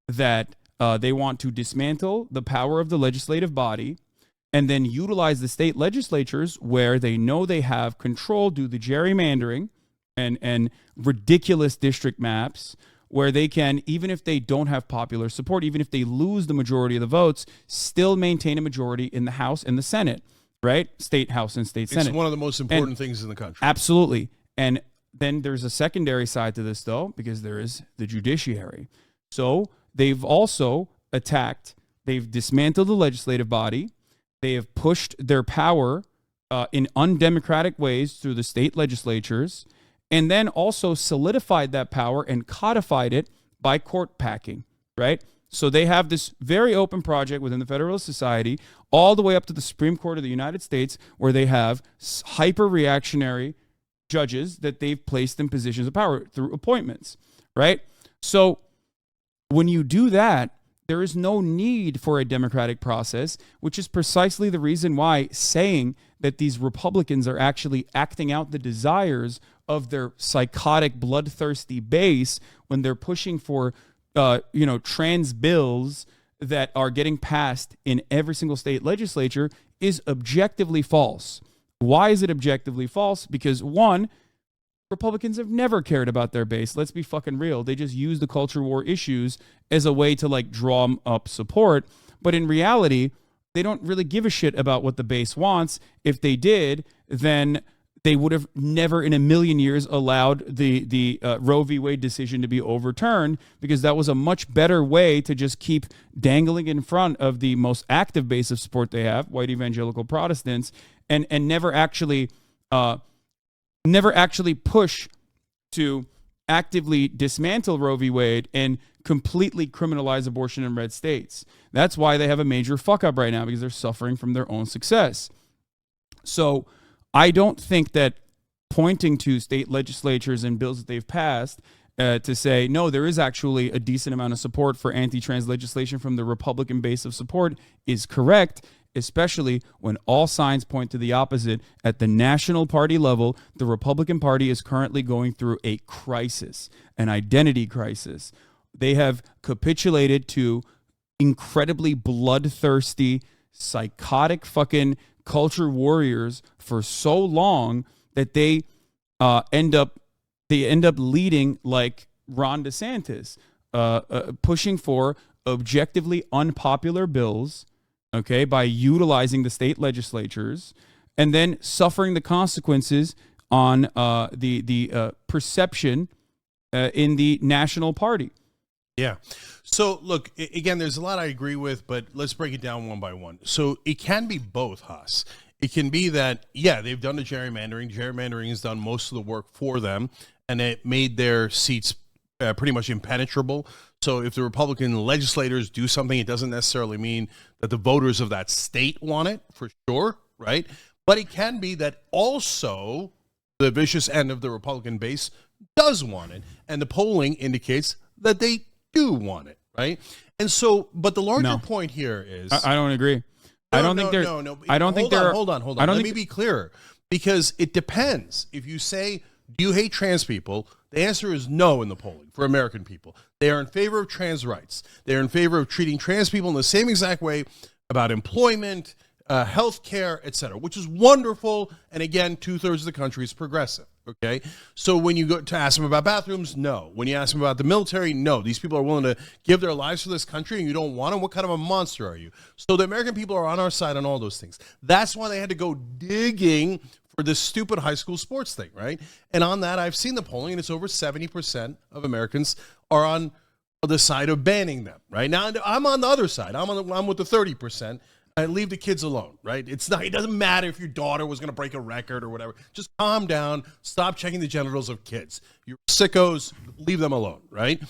that they want to dismantle the power of the legislative body and then utilize the state legislatures where they know they have control due to gerrymandering and ridiculous district maps, where they can, even if they don't have popular support, even if they lose the majority of the votes, still maintain a majority in the House and the Senate, right? State House and state Senate. It's one of the most important things in the country. Absolutely. And then there's a secondary side to this, though, because there is the judiciary. So they've also they've dismantled the legislative body. They have pushed their power in undemocratic ways through the state legislatures, and then also solidified that power and codified it by court packing, right? So they have this very open project within the Federalist Society, all the way up to the Supreme Court of the United States, where they have hyper-reactionary judges that they've placed in positions of power through appointments, right? So when you do that, there is no need for a democratic process, which is precisely the reason why saying that these Republicans are actually acting out the desires of their psychotic, bloodthirsty base when they're pushing for, trans bills that are getting passed in every single state legislature is objectively false. Why is it objectively false? Because one, Republicans have never cared about their base. Let's be fucking real. They just use the culture war issues as a way to like draw up support. But in reality, they don't really give a shit about what the base wants. If they did, then they would have never in a million years allowed the Roe v. Wade decision to be overturned, because that was a much better way to just keep dangling in front of the most active base of support they have, white evangelical Protestants, and never actually push to actively dismantle Roe v. Wade and completely criminalize abortion in red states. That's why they have a major fuck up right now, because they're suffering from their own success. So I don't think that pointing to state legislatures and bills that they've passed to say, no, there is actually a decent amount of support for anti-trans legislation from the Republican base of support is correct, especially when all signs point to the opposite. At the national party level, the Republican Party is currently going through a crisis, an identity crisis. They have capitulated to incredibly bloodthirsty, psychotic fucking culture warriors for so long that they end up leading like Ron DeSantis, pushing for objectively unpopular bills, okay, by utilizing the state legislatures, and then suffering the consequences on the perception in the national party. Yeah. So look, again, there's a lot I agree with, but let's break it down one by one. So it can be both, Haas. It can be that, yeah, they've done the gerrymandering. Gerrymandering has done most of the work for them, and it made their seats pretty much impenetrable. So if the Republican legislators do something, it doesn't necessarily mean that the voters of that state want it, for sure, right? But it can be that also the vicious end of the Republican base does want it, and the polling indicates that they do want it, right? And so, but the larger point here is, I don't agree. I don't think they're. I don't think they're. Hold on. Let me be clearer, because it depends. If you say, do you hate trans people? The answer is no in the polling for American people. They are in favor of trans rights. They are in favor of treating trans people in the same exact way about employment, health care, etc., which is wonderful. And again, 2/3 of the country is progressive. Okay, so when you go to ask them about bathrooms, no. When you ask them about the military, no. These people are willing to give their lives for this country, and you don't want them. What kind of a monster are you? So the American people are on our side on all those things. That's why they had to go digging for this stupid high school sports thing, right? And on that, I've seen the polling, and it's over 70% of Americans are on the side of banning them, right? Now, I'm on the other side. I'm with the 30%. Leave the kids alone, right? It doesn't matter if your daughter was going to break a record or whatever. Just calm down. Stop checking the genitals of kids. You're sickos. Leave them alone, right?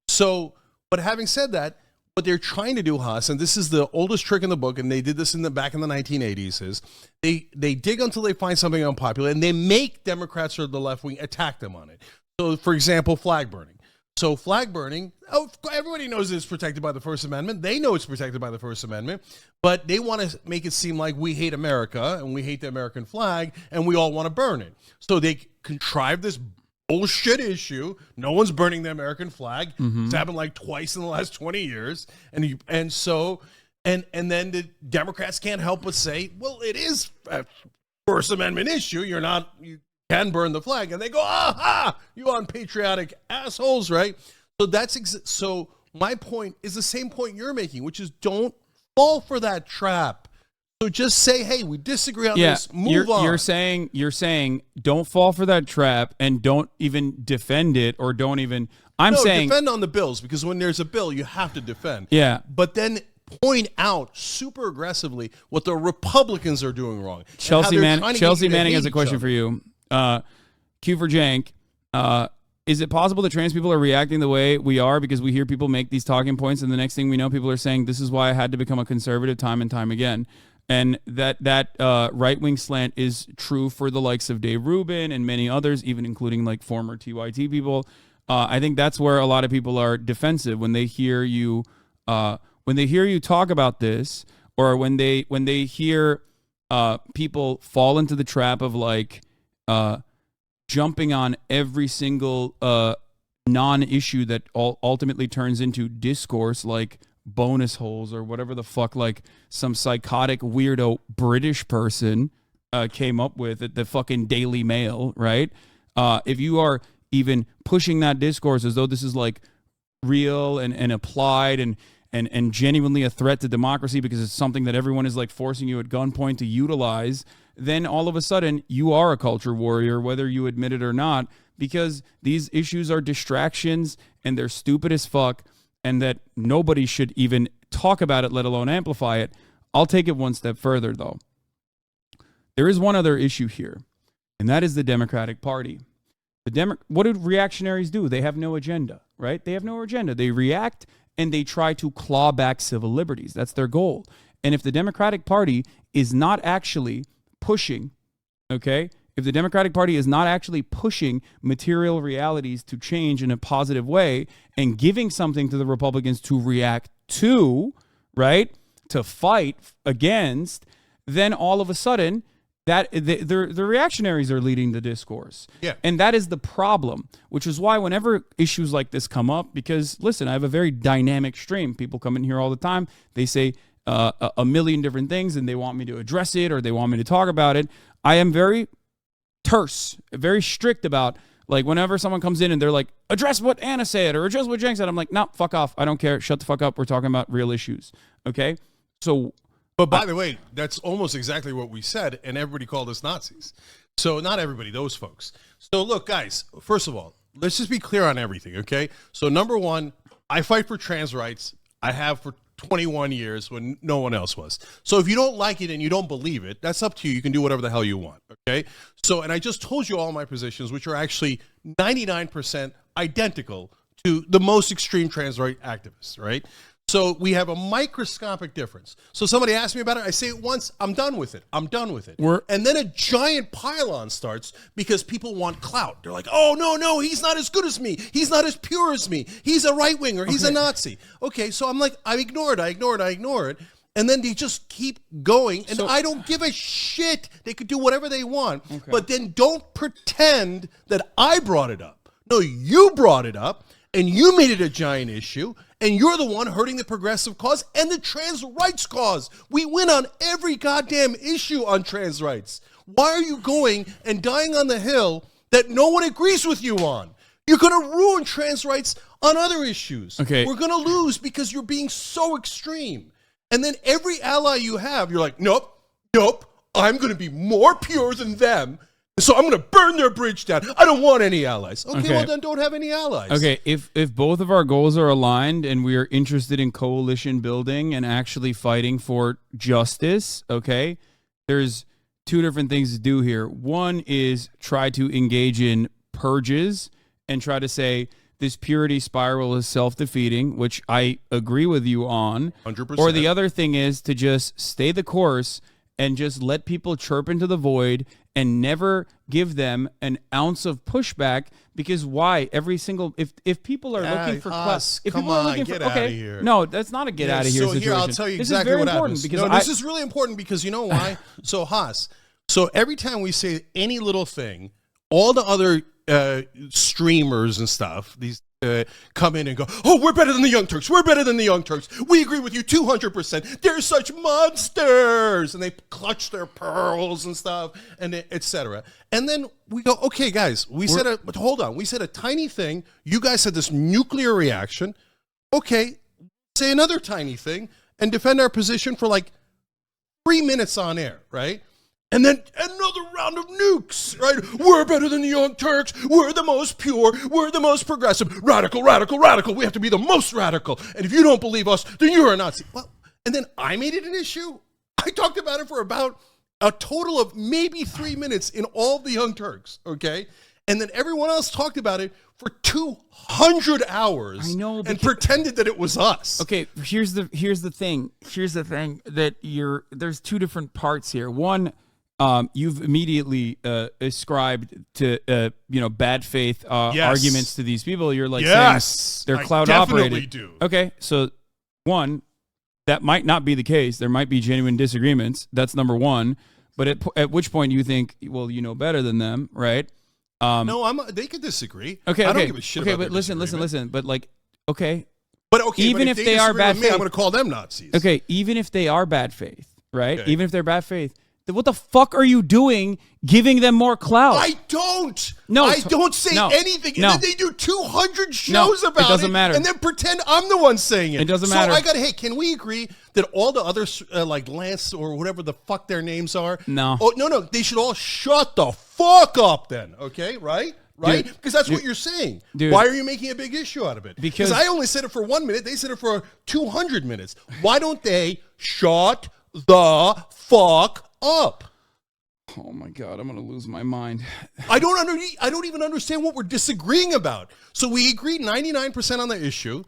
So, but having said that, what they're trying to do, Haas, and this is the oldest trick in the book, and they did this back in the 1980s, is they dig until they find something unpopular, and they make Democrats or the left wing attack them on it. So, for example, flag burning. So flag burning, everybody knows it's protected by the First Amendment. They know it's protected by the First Amendment, but they want to make it seem like we hate America and we hate the American flag and we all want to burn it. So they contrive this bullshit issue. No one's burning the American flag. It's happened like twice in the last 20 years. And then the Democrats can't help but say, well, it is a First Amendment issue. You can burn the flag, and they go, aha, you unpatriotic assholes, right? So so my point is the same point you're making, which is don't fall for that trap. So just say, hey, we disagree on this, move on. You're saying don't fall for that trap and don't even defend it, or don't even, saying defend on the bills, because when there's a bill, you have to defend. Yeah. But then point out super aggressively what the Republicans are doing wrong. Chelsea Manning has a question for you. Q for Cenk. Is it possible that trans people are reacting the way we are because we hear people make these talking points, and the next thing we know, people are saying, this is why I had to become a conservative time and time again? And that right-wing slant is true for the likes of Dave Rubin and many others, even including like former TYT people. I think that's where a lot of people are defensive when they hear you talk about this, or when they hear people fall into the trap of like jumping on every single non-issue that ultimately turns into discourse, like bonus holes or whatever the fuck, like some psychotic weirdo British person came up with at the fucking Daily Mail, right? If you are even pushing that discourse as though this is like real and applied and genuinely a threat to democracy because it's something that everyone is like forcing you at gunpoint to utilize, then all of a sudden you are a culture warrior, whether you admit it or not, because these issues are distractions and they're stupid as fuck, and that nobody should even talk about it, let alone amplify it. I'll take it one step further, though. There is one other issue here, and that is the Democratic Party. What do reactionaries do? They have no agenda, right? They have no agenda. They react and they try to claw back civil liberties. That's their goal. And if the Democratic Party is not actually pushing, okay, if the Democratic Party is not actually pushing material realities to change in a positive way and giving something to the Republicans to react to, right, to fight against, then all of a sudden that the reactionaries are leading the discourse. Yeah. And that is the problem, which is why whenever issues like this come up, because listen, I have a very dynamic stream. People come in here all the time. They say a million different things and they want me to address it or they want me to talk about it. I am very terse, very strict about, like, whenever someone comes in and they're like, address what Anna said or address what Cenk said, I'm like, no, fuck off. I don't care. Shut the fuck up. We're talking about real issues. Okay? So, but by the way, that's almost exactly what we said, and everybody called us Nazis. So not everybody, those folks. So look, guys, first of all, let's just be clear on everything, okay? So number one, I fight for trans rights. I have for 21 years when no one else was. So if you don't like it and you don't believe it, that's up to you. You can do whatever the hell you want, okay? So, and I just told you all my positions, which are actually 99% identical to the most extreme trans right activists, right? So we have a microscopic difference. So somebody asks me about it, I say it once, I'm done with it. I'm done with it. And then a giant pile-on starts because people want clout. They're like, oh, no, he's not as good as me. He's not as pure as me. He's a right-winger. He's a Nazi. Okay, so I'm like, I ignore it. And then they just keep going, and I don't give a shit. They could do whatever they want, but then don't pretend that I brought it up. No, you brought it up, and you made it a giant issue, and you're the one hurting the progressive cause and the trans rights cause. We win on every goddamn issue on trans rights. Why are you going and dying on the hill that no one agrees with you on? You're going to ruin trans rights on other issues. Okay. We're going to lose because you're being so extreme. And then every ally you have, you're like, nope, I'm going to be more pure than them. So I'm going to burn their bridge down. I don't want any allies. Okay, well then don't have any allies. Okay, if both of our goals are aligned and we are interested in coalition building and actually fighting for justice, okay, there's two different things to do here. One is try to engage in purges and try to say this purity spiral is self-defeating, which I agree with you on. 100%. Or the other thing is to just stay the course and just let people chirp into the void and never give them an ounce of pushback, because why? Every single if people are looking for class, if people are looking get for out of here. No, that's not a get out of here situation. Here I'll tell you this exactly is very what important happens. because No, this is really important because you know why? So Haas, so every time we say any little thing, all the other streamers and stuff, these come in and go, oh, we're better than the Young Turks. We're better than the Young Turks. We agree with you 200%. They're such monsters. And they clutch their pearls and stuff, and etc. And then we go, okay, guys, but hold on. We said a tiny thing. You guys had this nuclear reaction. Okay, say another tiny thing and defend our position for like 3 minutes on air, right? And then another round of nukes, right? We're better than the Young Turks. We're the most pure. We're the most progressive. Radical. We have to be the most radical. And if you don't believe us, then you're a Nazi. Well, and then I made it an issue. I talked about it for about a total of maybe 3 minutes in all the Young Turks, okay? And then everyone else talked about it for 200 hours. I know, and pretended that it was us. Okay, here's the thing. Here's the thing that there's two different parts here. One, you've immediately ascribed to bad faith arguments to these people. You're like saying they're cloud operated. Definitely do. Okay, so one, that might not be the case. There might be genuine disagreements. That's number one. But at which point you think, well, you know better than them, right? No, they could disagree. Okay, I don't give a shit about but listen. But like, okay. But okay, even if they are bad faith, I'm going to call them Nazis. Okay, even if they are bad faith, right? Okay. Even if they're bad faith, then what the fuck are you doing giving them more clout? I don't. No, I don't say anything. And then they do 200 shows about it. It doesn't matter. And then pretend I'm the one saying it. It doesn't matter. So hey, can we agree that all the others, like Lance or whatever the fuck their names are? No. Oh, no. They should all shut the fuck up then. Okay, right? Right? Because that's what you're saying. Dude, why are you making a big issue out of it? Because I only said it for 1 minute. They said it for 200 minutes. Why don't they shut the fuck up? Oh my God, I'm gonna lose my mind. I don't even understand what we're disagreeing about. So we agreed 99% on the issue,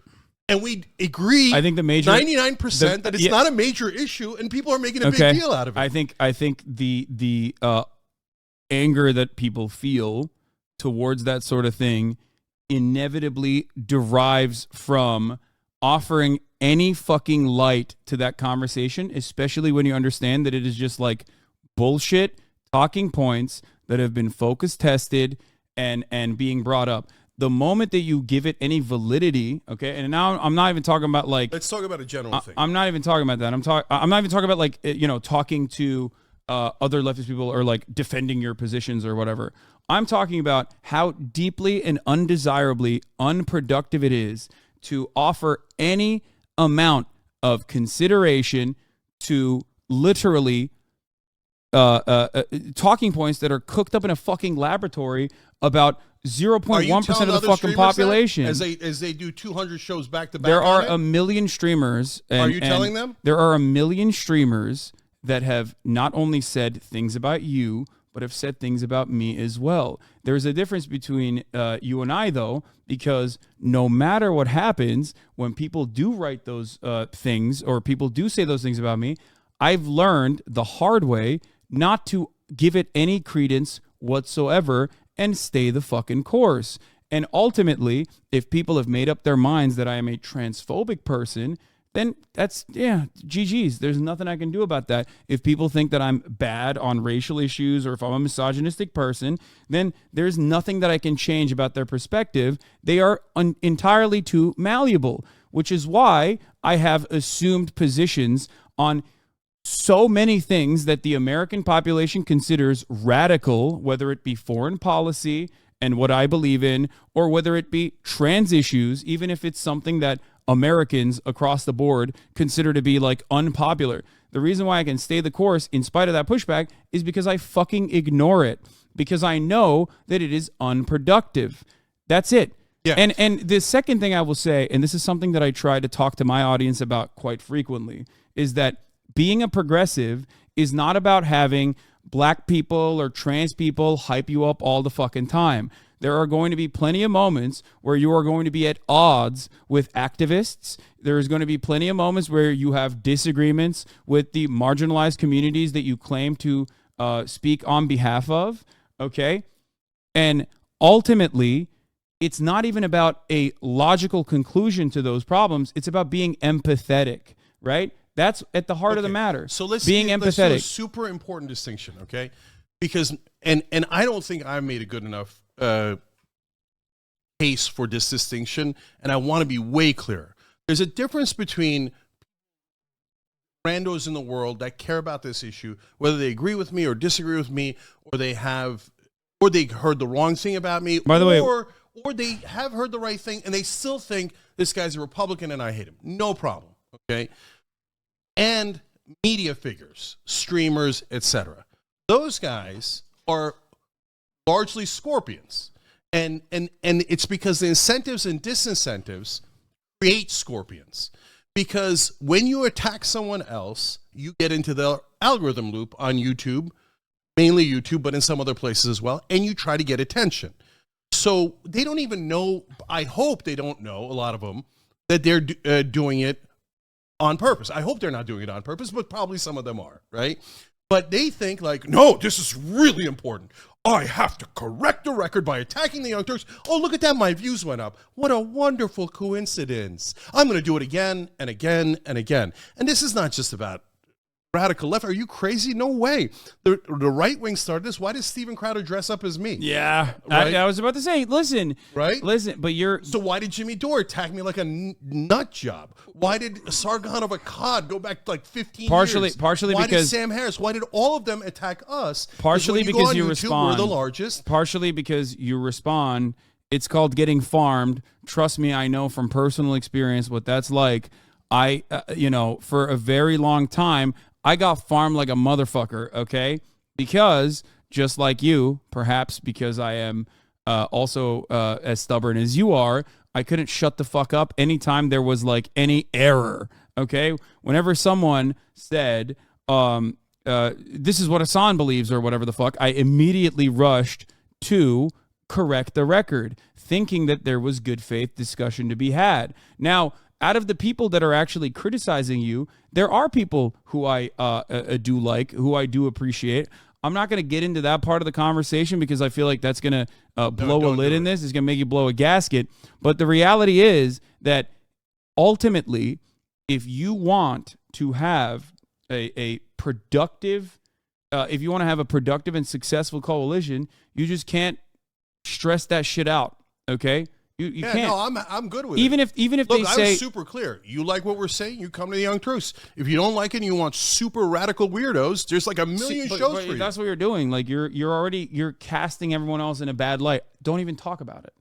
and we agree. I think the major 99% that it's not a major issue, and people are making a big deal out of it. I think the anger that people feel towards that sort of thing inevitably derives from offering any fucking light to that conversation, especially when you understand that it is just like bullshit talking points that have been focus tested and being brought up. The moment that you give it any validity, okay, and now I'm not even talking about like. Let's talk about a general thing. I'm not even talking about that. I'm not even talking about like talking to other leftist people or like defending your positions or whatever. I'm talking about how deeply and undesirably unproductive it is to offer any amount of consideration to literally talking points that are cooked up in a fucking laboratory about 0.1% of the fucking population. As they do 200 shows back to back. There are a million streamers. Are you telling them? There are a million streamers that have not only said things about you, but have said things about me as well. There's a difference between you and I, though, because no matter what happens, when people do write those things or people do say those things about me, I've learned the hard way not to give it any credence whatsoever and stay the fucking course. And ultimately, if people have made up their minds that I am a transphobic person, then that's, GG's. There's nothing I can do about that. If people think that I'm bad on racial issues or if I'm a misogynistic person, then there's nothing that I can change about their perspective. They are entirely too malleable, which is why I have assumed positions on so many things that the American population considers radical, whether it be foreign policy and what I believe in, or whether it be trans issues, even if it's something that Americans across the board consider to be like unpopular. The reason why I can stay the course in spite of that pushback is because I fucking ignore it, because I know that it is unproductive. That's it. Yeah. And the second thing I will say, and this is something that I try to talk to my audience about quite frequently, is that being a progressive is not about having black people or trans people hype you up all the fucking time. There are going to be plenty of moments where you are going to be at odds with activists. There is going to be plenty of moments where you have disagreements with the marginalized communities that you claim to speak on behalf of, okay? And ultimately, it's not even about a logical conclusion to those problems. It's about being empathetic, right? That's at the heart of the matter. So let's being empathetic. Let's do a super important distinction, okay? Because and I don't think I made a good enough case for this distinction, and I want to be way clearer. There's a difference between randos in the world that care about this issue, whether they agree with me or disagree with me, or they heard the wrong thing about me, by the way, or they have heard the right thing and they still think this guy's a Republican and I hate him. No problem, okay? And media figures, streamers, etc. Those guys are largely scorpions. And it's because the incentives and disincentives create scorpions. Because when you attack someone else, you get into the algorithm loop on YouTube, mainly YouTube, but in some other places as well, and you try to get attention. So they don't even know, I hope they don't know, a lot of them, that they're doing it on purpose. I hope they're not doing it on purpose, but probably some of them are, right? But they think like, no, this is really important. I have to correct the record by attacking the Young Turks. Oh, look at that. My views went up. What a wonderful coincidence. I'm going to do it again and again and again. And this is not just about radical left. Are you crazy? No way. The right wing started this. Why does Steven Crowder dress up as me? Yeah. Right? I was about to say, listen. Right? Listen, but So why did Jimmy Dore attack me like a nut job? Why did Sargon of Akkad go back like 15 years? Partially why because did Sam Harris? Why did all of them attack us? Partially because you respond. We're the largest. Partially because you respond. It's called getting farmed. Trust me, I know from personal experience what that's like. For a very long time, I got farmed like a motherfucker, okay? Because just like you, perhaps because I am also as stubborn as you are, I couldn't shut the fuck up anytime there was like any error, okay? Whenever someone said, this is what Hasan believes or whatever the fuck, I immediately rushed to correct the record, thinking that there was good faith discussion to be had. Now, out of the people that are actually criticizing you, there are people who I do like, who I do appreciate. I'm not going to get into that part of the conversation because I feel like that's going to blow a lid in this. It's going to make you blow a gasket. But the reality is that ultimately, if you want to have a productive, if you want to have a productive and successful coalition, you just can't stress that shit out. Okay. You can't. No, I'm good with even it. Even if Look, they I say was super clear. You like what we're saying, you come to the Young Truths. If you don't like it and you want super radical weirdos, there's like a million shows for you. That's what you're doing. Like you're casting everyone else in a bad light. Don't even talk about it.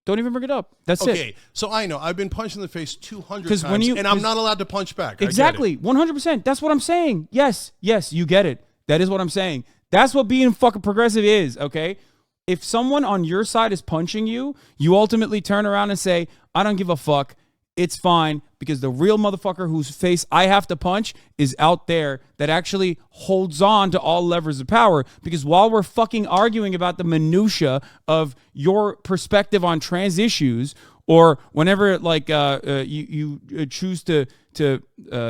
Don't even bring it up. That's it. Okay, so I know I've been punched in the face 200 times, and I'm not allowed to punch back. Exactly, 100%. That's what I'm saying. Yes, you get it. That is what I'm saying. That's what being fucking progressive is, okay? If someone on your side is punching you, you ultimately turn around and say, I don't give a fuck. It's fine, because the real motherfucker whose face I have to punch is out there that actually holds on to all levers of power. Because while we're fucking arguing about the minutia of your perspective on trans issues, or whenever like you choose to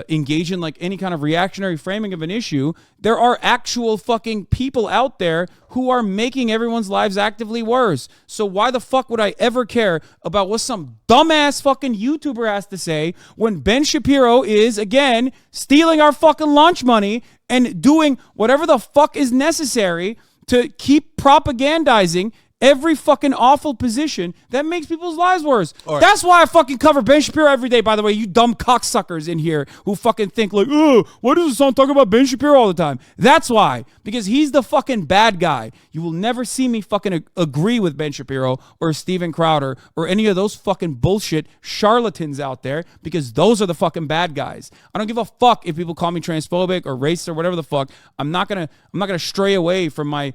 engage in like any kind of reactionary framing of an issue, there are actual fucking people out there who are making everyone's lives actively worse. So why the fuck would I ever care about what some dumbass fucking YouTuber has to say when Ben Shapiro is, again, stealing our fucking lunch money and doing whatever the fuck is necessary to keep propagandizing every fucking awful position that makes people's lives worse. Right. That's why I fucking cover Ben Shapiro every day, by the way, you dumb cocksuckers in here who fucking think like, oh, why does the song talk about Ben Shapiro all the time? That's why. Because he's the fucking bad guy. You will never see me fucking agree with Ben Shapiro or Steven Crowder or any of those fucking bullshit charlatans out there, because those are the fucking bad guys. I don't give a fuck if people call me transphobic or racist or whatever the fuck. I'm not gonna stray away from my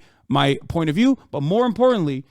point of view, but more importantly,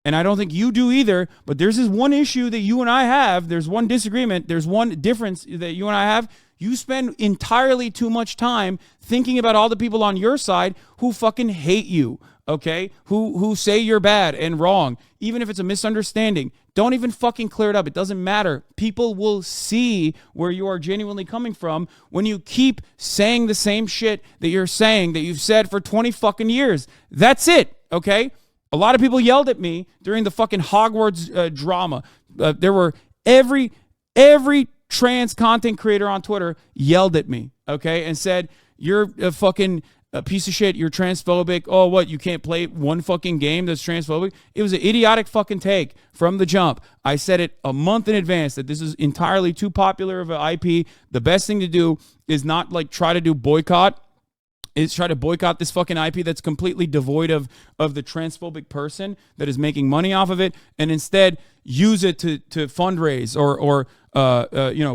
and I don't think you do either, but there's this one issue that you and I have, there's one disagreement, there's one difference that you and I have. You spend entirely too much time thinking about all the people on your side who fucking hate you, okay? Who say you're bad and wrong, even if it's a misunderstanding. Don't even fucking clear it up. It doesn't matter. People will see where you are genuinely coming from when you keep saying the same shit that you're saying that you've said for 20 fucking years. That's it, okay? A lot of people yelled at me during the fucking Hogwarts drama. There were every trans content creator on Twitter yelled at me, okay, and said, you're a fucking piece of shit, you're transphobic. Oh, what, you can't play one fucking game that's transphobic? It was an idiotic fucking take from the jump. I said it a month in advance that this is entirely too popular of an IP. The best thing to do is not like try to do boycott. Is try to boycott this fucking IP that's completely devoid of the transphobic person that is making money off of it, and instead use it to fundraise or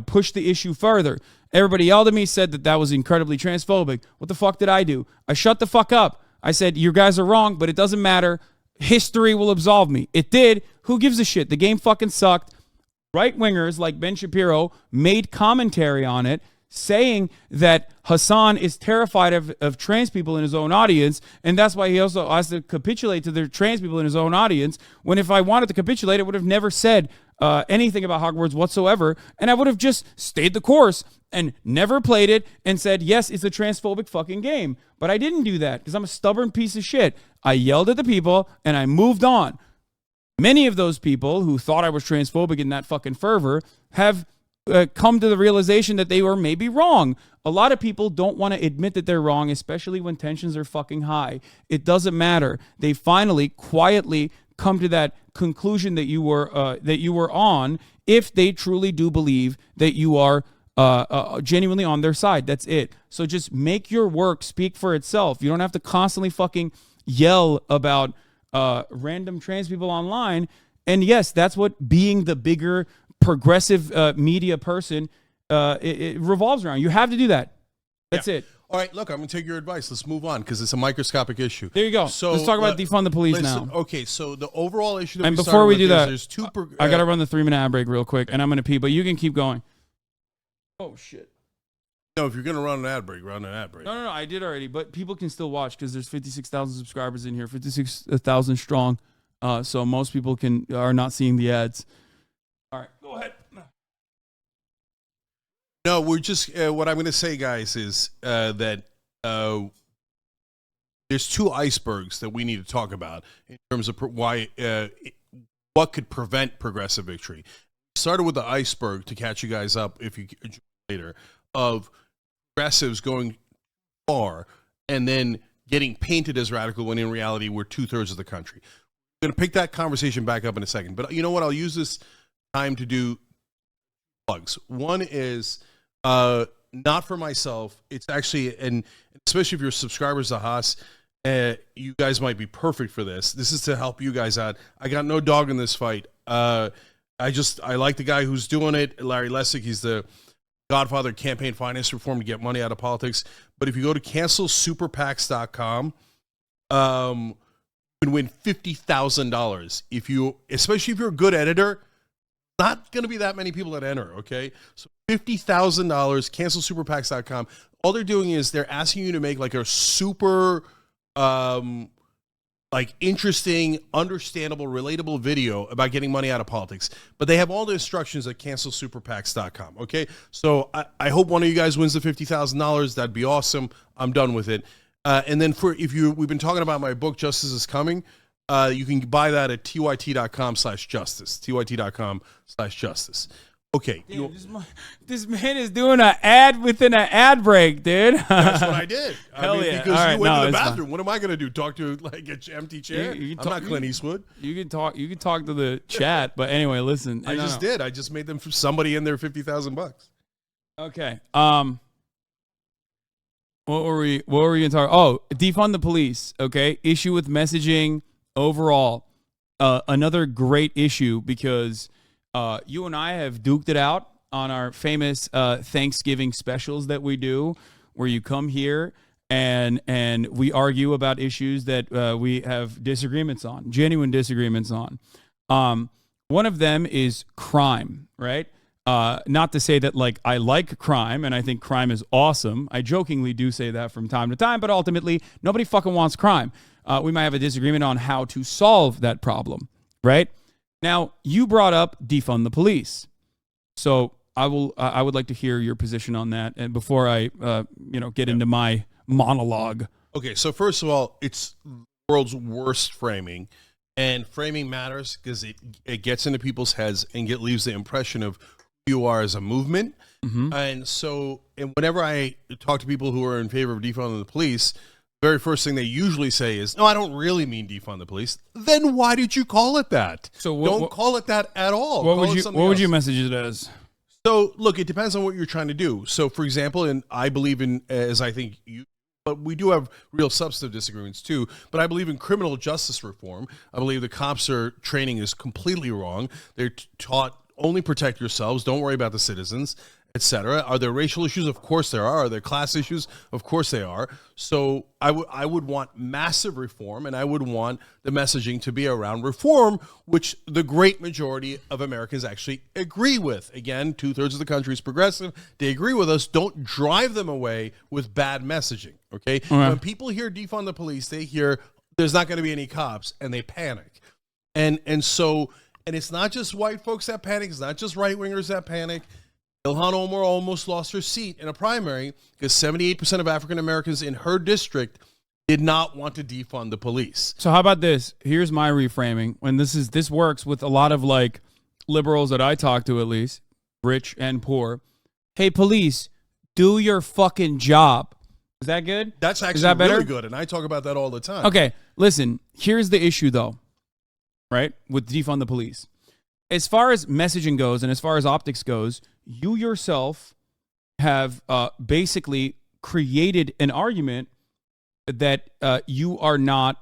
push the issue further. Everybody yelled at me, said that was incredibly transphobic. What the fuck did I do? I shut the fuck up. I said, you guys are wrong, but it doesn't matter. History will absolve me. It did. Who gives a shit? The game fucking sucked. Right-wingers like Ben Shapiro made commentary on it, saying that Hasan is terrified of trans people in his own audience, and that's why he also has to capitulate to the trans people in his own audience, when if I wanted to capitulate, I would have never said anything about Hogwarts whatsoever, and I would have just stayed the course and never played it and said, yes, it's a transphobic fucking game. But I didn't do that because I'm a stubborn piece of shit. I yelled at the people and I moved on. Many of those people who thought I was transphobic in that fucking fervor have come to the realization that they were maybe wrong. A lot of people don't want to admit that they're wrong, especially when tensions are fucking high. It doesn't matter. They finally quietly come to that conclusion that you were on, if they truly do believe that you are genuinely on their side. That's it. So just make your work speak for itself. You don't have to constantly fucking yell about random trans people online. And yes, that's what being the bigger progressive media person it revolves around. You have to do that. That's it. All right, look, I'm going to take your advice. Let's move on because it's a microscopic issue. There you go. So let's talk about defund the police now. Okay, so the overall issue that and before we do that, I got to run the 3-minute ad break real quick, and I'm going to pee, but you can keep going. Oh, shit. No, if you're going to run an ad break, run an ad break. No, I did already, but people can still watch because there's 56,000 subscribers in here, 56,000 strong, so most people are not seeing the ads. All right, go ahead. No, we're just, what I'm going to say, guys, is that there's two icebergs that we need to talk about in terms of why what could prevent progressive victory. Started with the iceberg to catch you guys up if you later of progressives going far and then getting painted as radical when in reality we're 2/3 of the country. I'm going to pick that conversation back up in a second, but you know what? I'll use this time to do plugs. One is not for myself. It's actually, and especially if you're subscribers to Haas, you guys might be perfect for this. This is to help you guys out. I got no dog in this fight. I like the guy who's doing it, Larry Lessig. He's the godfather of campaign finance reform to get money out of politics. But if you go to cancelsuperpacs.com, you can win $50,000 especially if you're a good editor. Not going to be that many people that enter, okay? So $50,000, cancelsuperpacs.com. All they're doing is they're asking you to make like a super interesting, understandable, relatable video about getting money out of politics. But they have all the instructions at cancelsuperpacs.com, okay? So I hope one of you guys wins the $50,000. That'd be awesome. I'm done with it. And then we've been talking about my book, Justice is Coming. You can buy that at tyt.com/justice, tyt.com/justice. Okay. Dude, this man is doing an ad within an ad break, dude. That's what I did. Hell yeah. Because you went to the bathroom. Fine. What am I going to do? Talk to like an empty chair? I'm not Clint Eastwood. You can talk to the chat, but anyway, listen. I did. I just made them for somebody in there $50,000. Okay. What were we going to talk? Oh, defund the police. Okay. Issue with messaging overall. Another great issue because you and I have duked it out on our famous Thanksgiving specials that we do, where you come here and we argue about issues that we have disagreements on, genuine disagreements on. One of them is crime, right? Not to say that like I like crime and I think crime is awesome. I jokingly do say that from time to time, but ultimately nobody fucking wants crime. We might have a disagreement on how to solve that problem, right? Now, you brought up defund the police. So I would like to hear your position on that and before I get into my monologue. Okay, so first of all, it's the world's worst framing. And framing matters because it gets into people's heads and leaves the impression of who you are as a movement. Mm-hmm. And whenever I talk to people who are in favor of defunding the police, the very first thing they usually say is, no, I don't really mean defund the police. Then why did you call it that? So don't call it that at all. What would you message it as? So, look, it depends on what you're trying to do. So, for example, and I believe in, as I think you, but we do have real substantive disagreements too, but I believe in criminal justice reform. I believe the cops' training is completely wrong. They're taught only protect yourselves, don't worry about the citizens, etc. Are there racial issues? Of course there are. Are there class issues? Of course they are. So I would want massive reform, and I would want the messaging to be around reform, which the great majority of Americans actually agree with. Again, 2/3 of the country is progressive. They agree with us. Don't drive them away with bad messaging, okay? When people hear defund the police, they hear there's not going to be any cops, and they panic. And it's not just white folks that panic. It's not just right-wingers that panic. Ilhan Omar almost lost her seat in a primary because 78% of African Americans in her district did not want to defund the police. So how about this? Here's my reframing. When this works with a lot of like liberals that I talk to, at least rich and poor. Hey, police, do your fucking job. Is that good? That's actually really good, and I talk about that all the time. Okay, listen. Here's the issue, though. Right, with defund the police. As far as messaging goes and as far as optics goes, you yourself have basically created an argument that you are not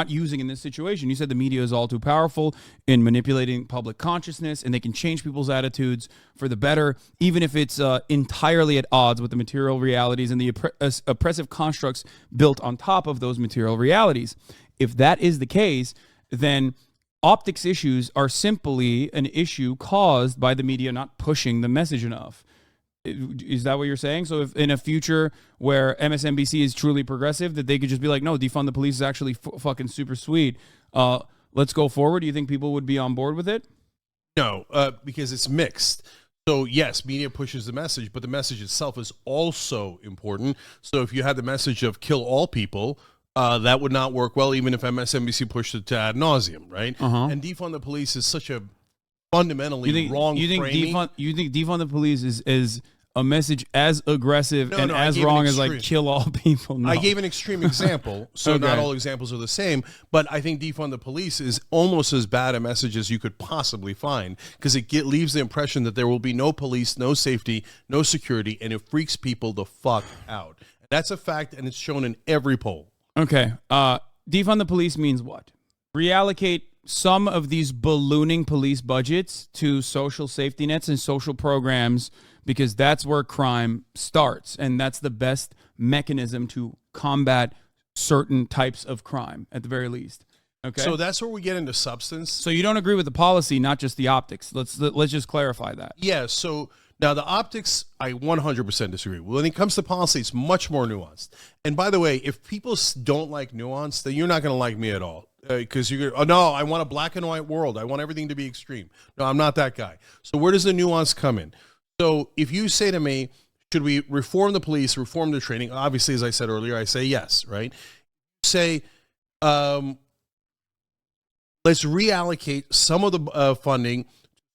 using in this situation. You said the media is all too powerful in manipulating public consciousness, and they can change people's attitudes for the better, even if it's entirely at odds with the material realities and the oppressive constructs built on top of those material realities. If that is the case, then optics issues are simply an issue caused by the media not pushing the message enough. Is that what you're saying? So if in a future where MSNBC is truly progressive, that they could just be like, no, defund the police is actually fucking super sweet. Let's go forward. Do you think people would be on board with it? No, because it's mixed. So yes, media pushes the message, but the message itself is also important. So if you had the message of kill all people, that would not work well, even if MSNBC pushed it to ad nauseum, right? And defund the police is such a fundamentally wrong framing. You think defund the police is a message as aggressive and as wrong as like kill all people? No. I gave an extreme example, so not all examples are the same, but I think defund the police is almost as bad a message as you could possibly find, because it leaves the impression that there will be no police, no safety, no security, and it freaks people the fuck out. That's a fact, and it's shown in every poll. Okay. Defund the police means what? Reallocate some of these ballooning police budgets to social safety nets and social programs, because that's where crime starts, and that's the best mechanism to combat certain types of crime, at the very least. Okay. So that's where we get into substance. So you don't agree with the policy, not just the optics. Let's just clarify that. Yeah. So now the optics, I 100% disagree. When it comes to policy, it's much more nuanced. And by the way, if people don't like nuance, then you're not going to like me at all. Because you're going to, no, I want a black and white world. I want everything to be extreme. No, I'm not that guy. So where does the nuance come in? So if you say to me, should we reform the police, reform the training? Obviously, as I said earlier, I say yes, right? Say, let's reallocate some of the funding to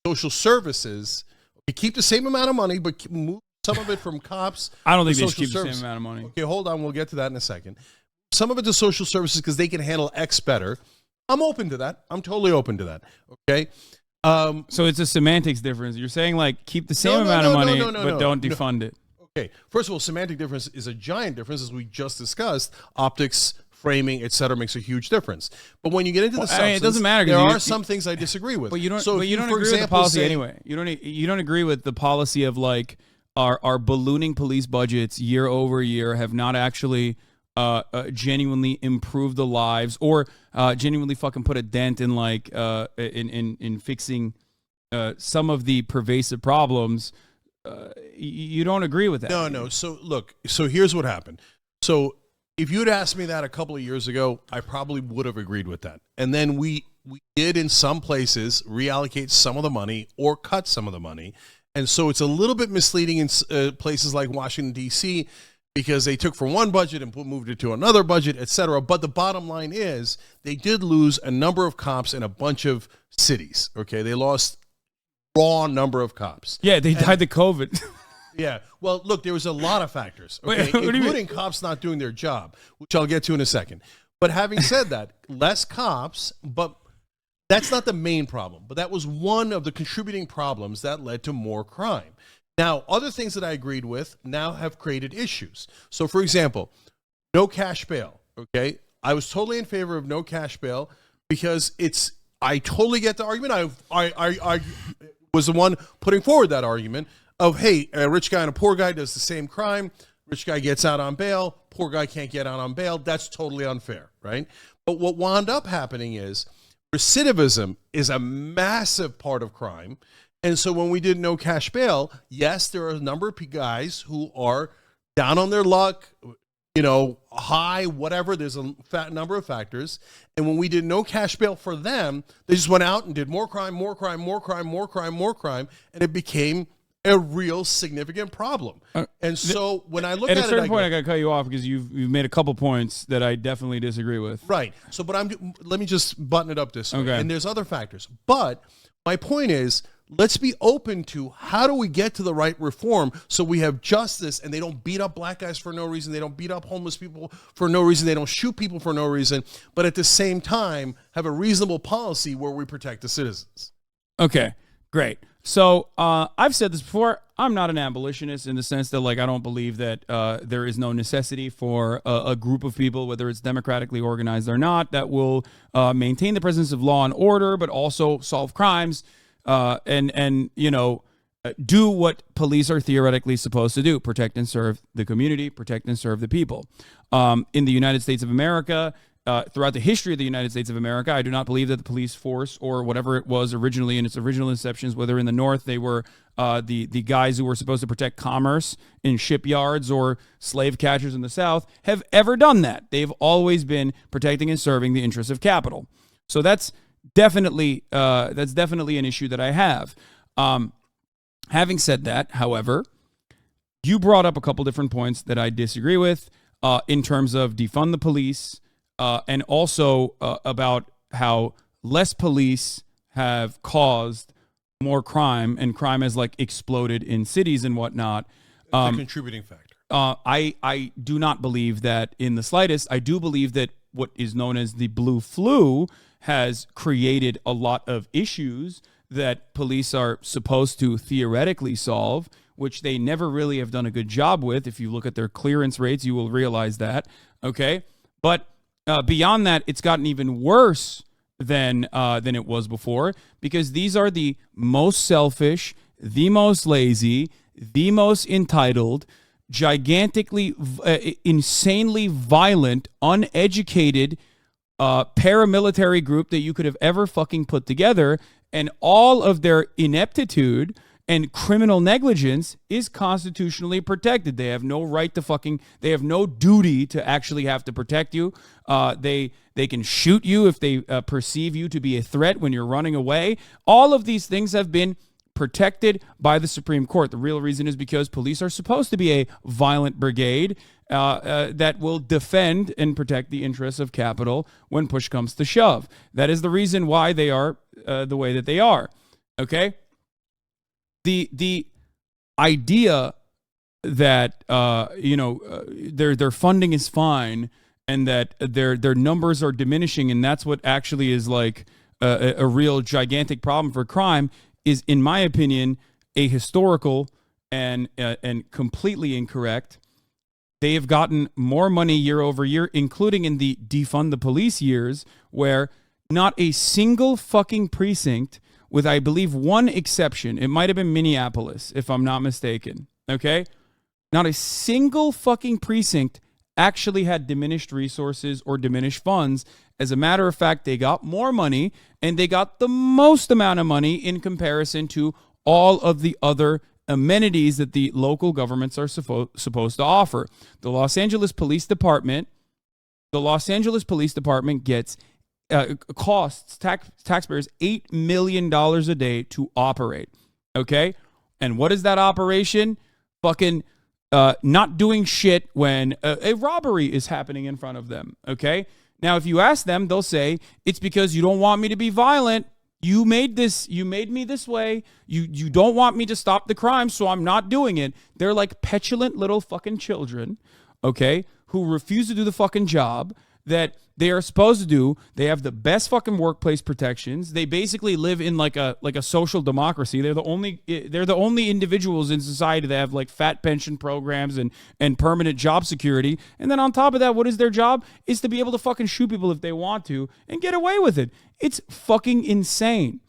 social services. We keep the same amount of money, but move some of it from cops. I don't think they should keep the same amount of money. Okay, hold on. We'll get to that in a second. Some of it to social services because they can handle X better. I'm open to that. I'm totally open to that. Okay. So it's a semantics difference. You're saying like keep the same amount of money, but don't defund it. Okay. First of all, semantic difference is a giant difference, as we just discussed. Optics, framing, etc., makes a huge difference. But when you get into the substance, it doesn't matter. There are some things I disagree with. But you don't. So but you don't agree with the policy anyway. You don't agree with the policy of like our ballooning police budgets year over year have not actually genuinely improved the lives or genuinely fucking put a dent in like in fixing some of the pervasive problems. You don't agree with that? No. So look. So here's what happened. So if you had asked me that a couple of years ago, I probably would have agreed with that. And then we did in some places reallocate some of the money or cut some of the money. And so it's a little bit misleading in places like Washington, D.C., because they took from one budget and moved it to another budget, et cetera. But the bottom line is they did lose a number of cops in a bunch of cities. Okay, they lost raw number of cops. Yeah, they died to COVID. Yeah. Well, look, there was a lot of factors, okay, including cops not doing their job, which I'll get to in a second. But having said that, less cops, but that's not the main problem. But that was one of the contributing problems that led to more crime. Now, other things that I agreed with now have created issues. So, for example, no cash bail, okay? I was totally in favor of no cash bail because I totally get the argument. I was the one putting forward that argument of, hey, a rich guy and a poor guy does the same crime. Rich guy gets out on bail. Poor guy can't get out on bail. That's totally unfair, right? But what wound up happening is recidivism is a massive part of crime. And so when we did no cash bail, yes, there are a number of guys who are down on their luck, high, whatever. There's a fat number of factors. And when we did no cash bail for them, they just went out and did more crime. And it became a real significant problem. And so when I look at it, a certain point, I got to cut you off because you've made a couple points that I definitely disagree with. Right. So, let me just button it up this way. Okay. And there's other factors. But my point is, let's be open to how do we get to the right reform so we have justice and they don't beat up black guys for no reason. They don't beat up homeless people for no reason. They don't shoot people for no reason. But at the same time, have a reasonable policy where we protect the citizens. Okay, great. So I've said this before. I'm not an abolitionist in the sense that like I don't believe that there is no necessity for a group of people, whether it's democratically organized or not, that will maintain the presence of law and order, but also solve crimes. And do what police are theoretically supposed to do: protect and serve the community, protect and serve the people. In the United States of America, throughout the history of the United States of America, I do not believe that the police force or whatever it was originally in its original inceptions, whether in the North they were the guys who were supposed to protect commerce in shipyards or slave catchers in the South, have ever done that. They've always been protecting and serving the interests of capital. So that's definitely an issue that I have. Having said that, however, you brought up a couple different points that I disagree with in terms of defund the police and also about how less police have caused more crime, and crime has like exploded in cities and whatnot. The contributing factor. I do not believe that in the slightest. I do believe that what is known as the blue flu has created a lot of issues that police are supposed to theoretically solve, which they never really have done a good job with. If you look at their clearance rates, you will realize that. Okay. But beyond that, it's gotten even worse than it was before, because these are the most selfish, the most lazy, the most entitled, gigantically, insanely violent, uneducated paramilitary group that you could have ever fucking put together. And all of their ineptitude and criminal negligence is constitutionally protected. They have no right to they have no duty to actually have to protect you. They can shoot you if they perceive you to be a threat when you're running away. All of these things have been protected by the Supreme Court. The real reason is because police are supposed to be a violent brigade that will defend and protect the interests of capital when push comes to shove. That is the reason why they are the way that they are. Okay? The idea that their funding is fine and that their numbers are diminishing, and that's what actually is like a real gigantic problem for crime, is, in my opinion, a historical and completely incorrect. They have gotten more money year over year, including in the defund the police years, where not a single fucking precinct, with I believe one exception, it might have been Minneapolis, if I'm not mistaken, okay? Not a single fucking precinct actually had diminished resources or diminished funds. As a matter of fact, they got more money, and they got the most amount of money in comparison to all of the other amenities that the local governments are supposed to offer. The Los Angeles Police Department gets costs taxpayers $8 million a day to operate. Okay, and what is that operation? Fucking not doing shit when a robbery is happening in front of them. Okay, now if you ask them, they'll say it's because you don't want me to be violent. You made me this way. You don't want me to stop the crime, so I'm not doing it. They're like petulant little fucking children, okay, who refuse to do the fucking job that they are supposed to do. They have the best fucking workplace protections. They basically live in like a social democracy. They're the only individuals in society that have like fat pension programs and permanent job security. And then on top of that, what is their job? Is to be able to fucking shoot people if they want to and get away with it. It's fucking insane.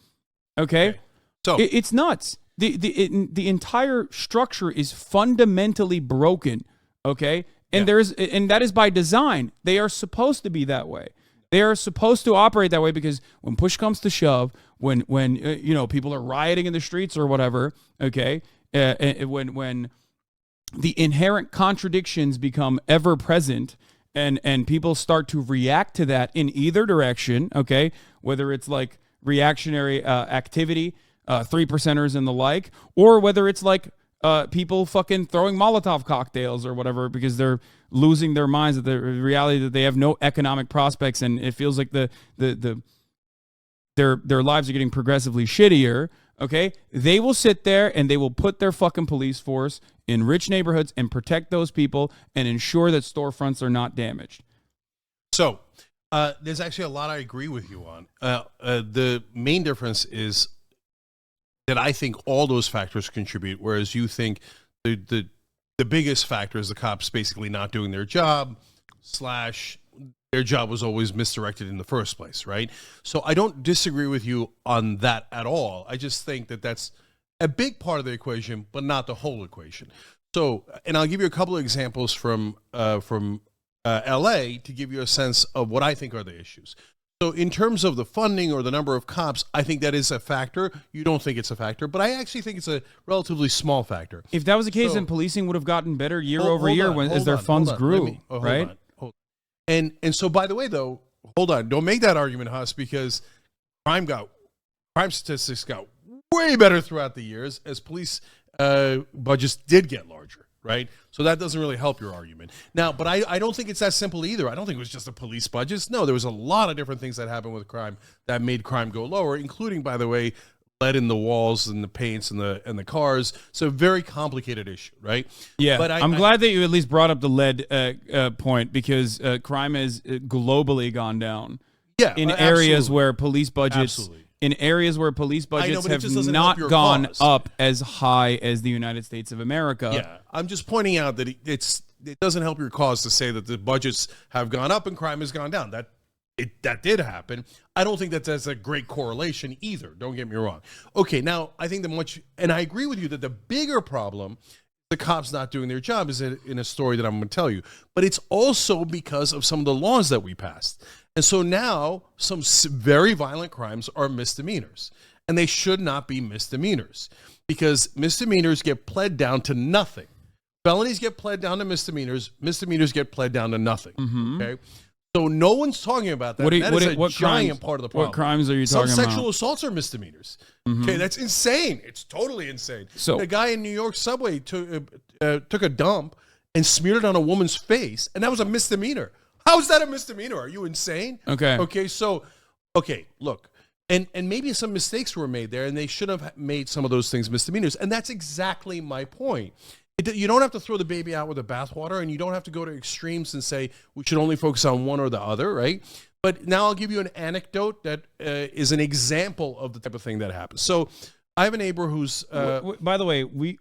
Okay? So it's nuts. The entire structure is fundamentally broken. Okay? And and that is by design. They are supposed to be that way. They are supposed to operate that way because when push comes to shove, when people are rioting in the streets or whatever, okay, when the inherent contradictions become ever present, and people start to react to that in either direction, okay, whether it's like reactionary activity, 3%ers and the like, or whether it's like people fucking throwing Molotov cocktails or whatever because they're losing their minds at the reality that they have no economic prospects, and it feels like their lives are getting progressively shittier. Okay, they will sit there and they will put their fucking police force in rich neighborhoods and protect those people and ensure that storefronts are not damaged. So there's actually a lot I agree with you on. The main difference is that I think all those factors contribute, whereas you think the biggest factor is the cops basically not doing their job / their job was always misdirected in the first place, right? So I don't disagree with you on that at all. I just think that that's a big part of the equation, but not the whole equation. So, and I'll give you a couple of examples from LA to give you a sense of what I think are the issues. So in terms of the funding or the number of cops, I think that is a factor. You don't think it's a factor, but I actually think it's a relatively small factor. If that was the case, then policing would have gotten better year over year as their funds grew, right? Hold on. And so, by the way, though, hold on. Don't make that argument, Huss, because crime statistics got way better throughout the years as police budgets did get larger, right? So that doesn't really help your argument. Now, but I don't think it's that simple either. I don't think it was just the police budgets. No, there was a lot of different things that happened with crime that made crime go lower, including, by the way, lead in the walls and the paints and the cars. So very complicated issue, right? Yeah, but I'm glad that you at least brought up the lead point, because crime has globally gone down. Yeah, in areas absolutely. where police budgets, Absolutely. in areas where police I know, budgets but it just have doesn't not help your gone cause. up as high as the United States of America. Yeah, I'm just pointing out that it doesn't help your cause to say that the budgets have gone up and crime has gone down. That did happen. I don't think that's a great correlation either. Don't get me wrong. Okay, now I think and I agree with you that the bigger problem, the cops not doing their job, is in a story that I'm going to tell you. But it's also because of some of the laws that we passed. And so now some very violent crimes are misdemeanors, and they should not be misdemeanors, because misdemeanors get pled down to nothing. Felonies get pled down to misdemeanors. Misdemeanors get pled down to nothing. Mm-hmm. Okay. So no one's talking about that. That is a giant part of the problem. What crimes are you talking Some about? sexual assaults are misdemeanors. Mm-hmm. Okay, that's insane. It's totally insane. So a guy in New York subway took a dump and smeared it on a woman's face, and that was a misdemeanor. How is that a misdemeanor? Are you insane? Okay. Okay. So, look, and maybe some mistakes were made there, and they should have made some of those things misdemeanors. And that's exactly my point. You don't have to throw the baby out with the bathwater, and you don't have to go to extremes and say we should only focus on one or the other, right? But now I'll give you an anecdote that is an example of the type of thing that happens. So I have a neighbor who's... by the way,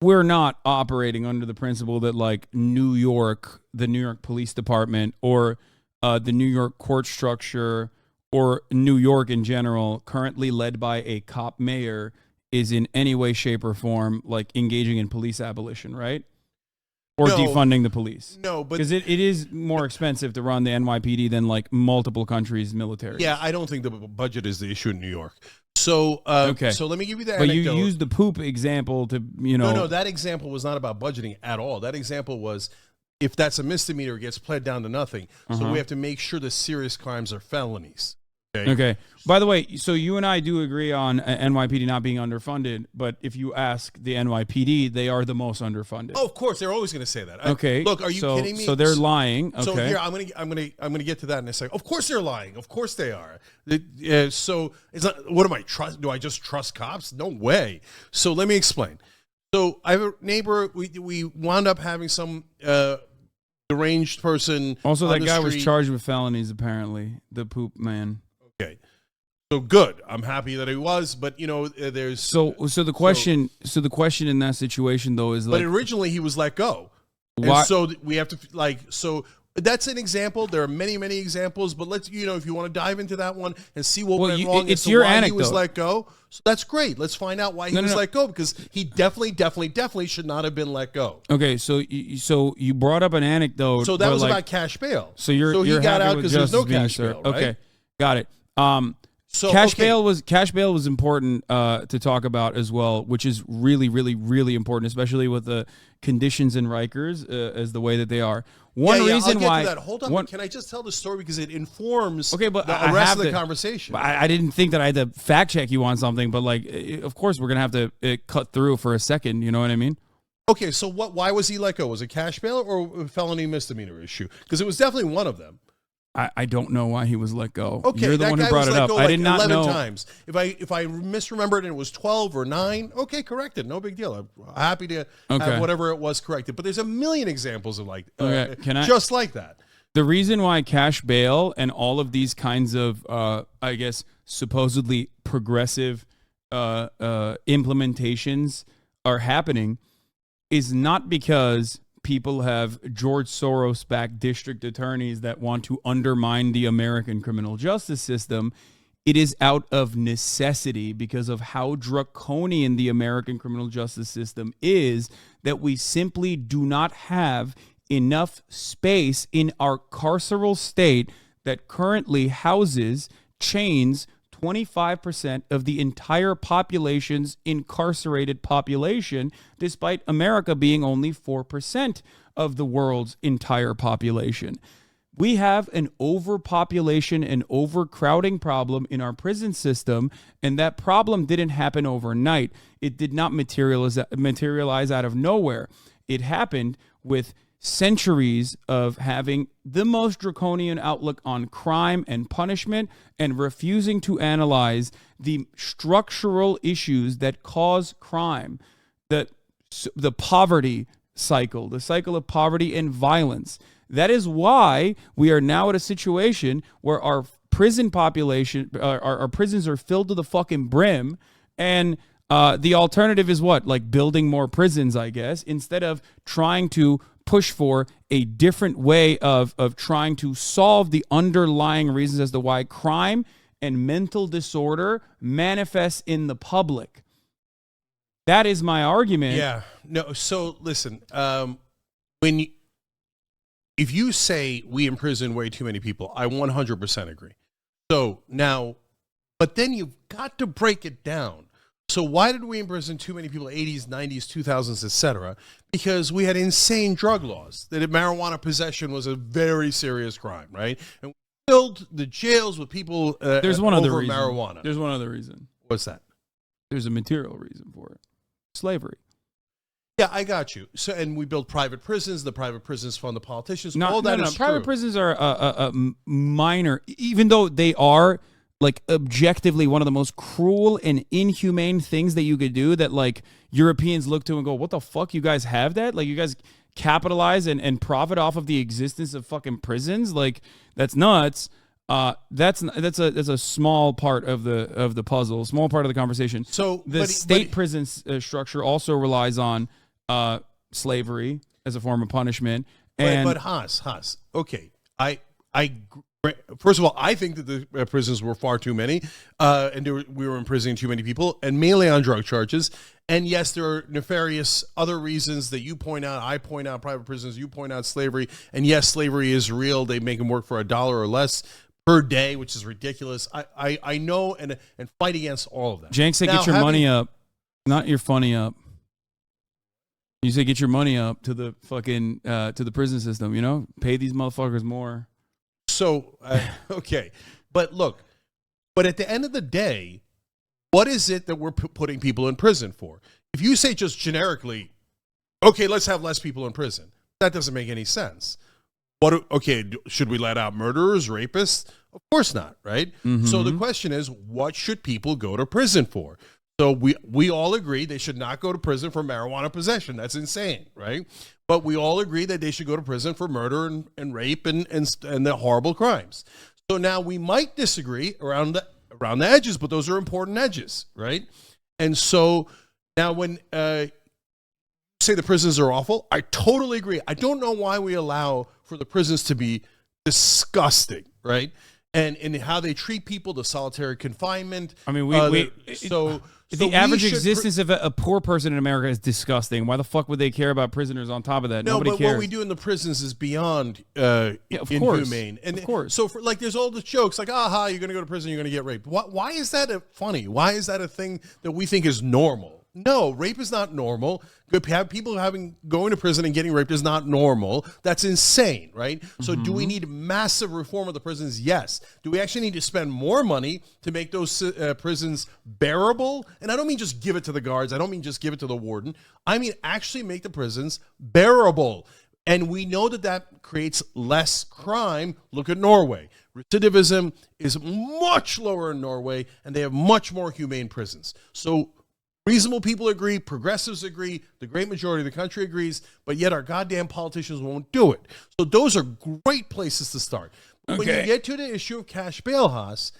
we're not operating under the principle that, like, the New York Police Department, or the New York court structure, or New York in general, currently led by a cop mayor, is in any way, shape, or form like engaging in police abolition, right? Or defunding the police. No, but... Because it is more expensive to run the NYPD than like multiple countries' military. Yeah, I don't think the budget is the issue in New York. So, okay. So let me give you the But anecdote. you used the poop example to, No, that example was not about budgeting at all. That example was, if that's a misdemeanor, it gets pled down to nothing. So we have to make sure the serious crimes are felonies. Okay. By the way, so you and I do agree on NYPD not being underfunded, but if you ask the NYPD, they are the most underfunded. Oh, of course, they're always going to say that. Okay. Look, are you kidding me? So they're lying. Okay. So here, I'm gonna get to that in a second. Of course, they're lying. Of course, they are. So it's not. What am I trust? Do I just trust cops? No way. So let me explain. So I have a neighbor. We wound up having some deranged person. Also, that guy was street. charged with felonies. Apparently, the poop man. Okay. So good. I'm happy that he was, but there's so the question in that situation though is like, but originally he was let go. Why? And so we have to so that's an example. There are many examples, but let's if you want to dive into that one and see what went wrong it's as to your why anecdote. he was let go. So that's great. Let's find out why he was let go, because he definitely should not have been let go. Okay, so you brought up an anecdote. So that was about cash bail. So he got out because there's no cash bail, right? Okay, got it. So cash bail was important to talk about as well, which is really, really, really important, especially with the conditions in Rikers as the way that they are. One reason I'll get why. To that. Hold on, can I just tell the story because it informs but the rest of the conversation? I didn't think that I had to fact check you on something, but of course we're gonna have to cut through for a second. You know what I mean? Okay, so why was he let go? Was it cash bail or a felony misdemeanor issue? Because it was definitely one of them. I don't know why he was let go. Okay, you're the that one guy who brought was it let up. go I did not 11 know. times. If I misremembered and it was 12 or 9, okay, corrected. No big deal. I'm happy to have whatever it was corrected. But there's a million examples of just like that. The reason why cash bail and all of these kinds of, I guess, supposedly progressive implementations are happening is not because people have George Soros-backed district attorneys that want to undermine the American criminal justice system. It is out of necessity because of how draconian the American criminal justice system is, that we simply do not have enough space in our carceral state that currently houses, chains 25% of the entire population's incarcerated population, despite America being only 4% of the world's entire population. We have an overpopulation and overcrowding problem in our prison system, and that problem didn't happen overnight. It did not materialize out of nowhere. It happened with centuries of having the most draconian outlook on crime and punishment and refusing to analyze the structural issues that cause crime, the poverty cycle, the cycle of poverty and violence. That is why we are now at a situation where our prison population, our prisons are filled to the fucking brim, and the alternative is what? Like building more prisons, I guess, instead of trying to push for a different way of trying to solve the underlying reasons as to why crime and mental disorder manifests in the public. That is my argument. Yeah. No. So listen, if you say we imprison way too many people, I 100% agree. So now, but then you've got to break it down. So why did we imprison too many people, 80s, 90s, 2000s, etc.? Because we had insane drug laws, that marijuana possession was a very serious crime, right? And we filled the jails with people There's one other over reason. marijuana. There's one other reason. What's that? There's a material reason for it. Slavery. Yeah, I got you. So, and we build private prisons. The private prisons fund the politicians. All that is Private true. prisons are a minor, even though they are like objectively one of the most cruel and inhumane things that you could do. That like Europeans look to and go, "What the fuck? You guys have that? Like you guys capitalize and profit off of the existence of fucking prisons? Like that's nuts." That's a small part of the puzzle, small part of the conversation. So the state prison structure also relies on slavery as a form of punishment. And but Haas, okay, I first of all, I think that the prisons were far too many, and we were imprisoning too many people, and mainly on drug charges. And yes, there are nefarious other reasons that you point out. I point out private prisons. You point out slavery. And yes, slavery is real. They make them work for $1 or less per day, which is ridiculous. I know and fight against all of that. Cenk said, "Get your money up, not your funny up." You say, "Get your money up to the fucking to the prison system." You know, pay these motherfuckers more. So okay, but look, but at the end of the day, what is it that we're putting people in prison for? If you say just generically, okay, let's have less people in prison, that doesn't make any sense. Should we let out murderers, rapists? Of course not, right? Mm-hmm. So the question is, what should people go to prison for? So we all agree they should not go to prison for marijuana possession. That's insane, right? But we all agree that they should go to prison for murder and rape and the horrible crimes. So now we might disagree around the edges, but those are important edges, right? And so now when say the prisons are awful, I totally agree. I don't know why we allow for the prisons to be disgusting, right? And in how they treat people, the solitary confinement. I mean, the average existence of a poor person in America is disgusting. Why the fuck would they care about prisoners on top of that? No, Nobody but cares. What we do in the prisons is beyond of inhumane. Course. And of course. So there's all the jokes like, aha, you're going to go to prison, you're going to get raped. Why is that funny? Why is that a thing that we think is normal? No, rape is not normal. People going to prison and getting raped is not normal. That's insane, right? So do we need massive reform of the prisons? Yes. Do we actually need to spend more money to make those prisons bearable? And I don't mean just give it to the guards. I don't mean just give it to the warden. I mean actually make the prisons bearable. And we know that creates less crime. Look at Norway. Recidivism is much lower in Norway, and they have much more humane prisons. So reasonable people agree, progressives agree, the great majority of the country agrees, but yet our goddamn politicians won't do it. So those are great places to start. Okay. When you get to the issue of cash bail, Haas,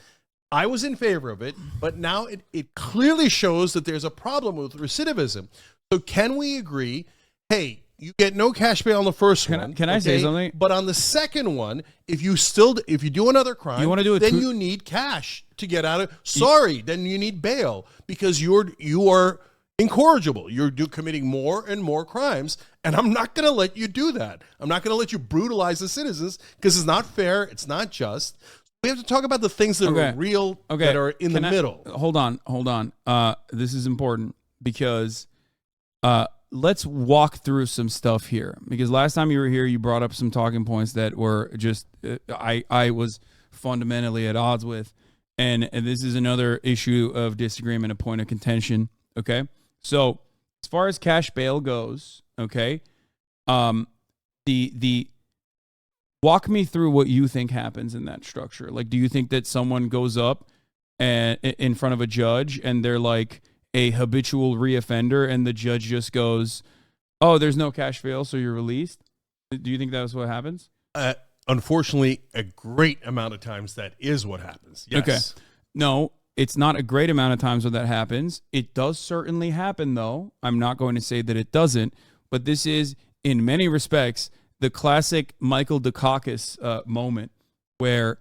I was in favor of it, but now it clearly shows that there's a problem with recidivism. So can we agree, hey, you get no cash bail on the first one. Can I say something? But on the second one, if you do another crime, you want to do it then you need cash to get out of. Then you need bail because you are incorrigible. You're committing more and more crimes, and I'm not going to let you do that. I'm not going to let you brutalize the citizens because it's not fair. It's not just. We have to talk about the things that are real, that are in the middle. Hold on. This is important because let's walk through some stuff here, because last time you were here, you brought up some talking points that were just I was fundamentally at odds with, and this is another issue of disagreement, a point of contention. Okay, so as far as cash bail goes, okay, the walk me through what you think happens in that structure. Like, do you think that someone goes up and in front of a judge and they're like a habitual reoffender, and the judge just goes, "Oh, there's no cash bail, so you're released"? Do you think that's what happens? Unfortunately, a great amount of times that is what happens. Yes. Okay. No, it's not a great amount of times when that happens. It does certainly happen, though. I'm not going to say that it doesn't, but this is, in many respects, the classic Michael Dukakis moment where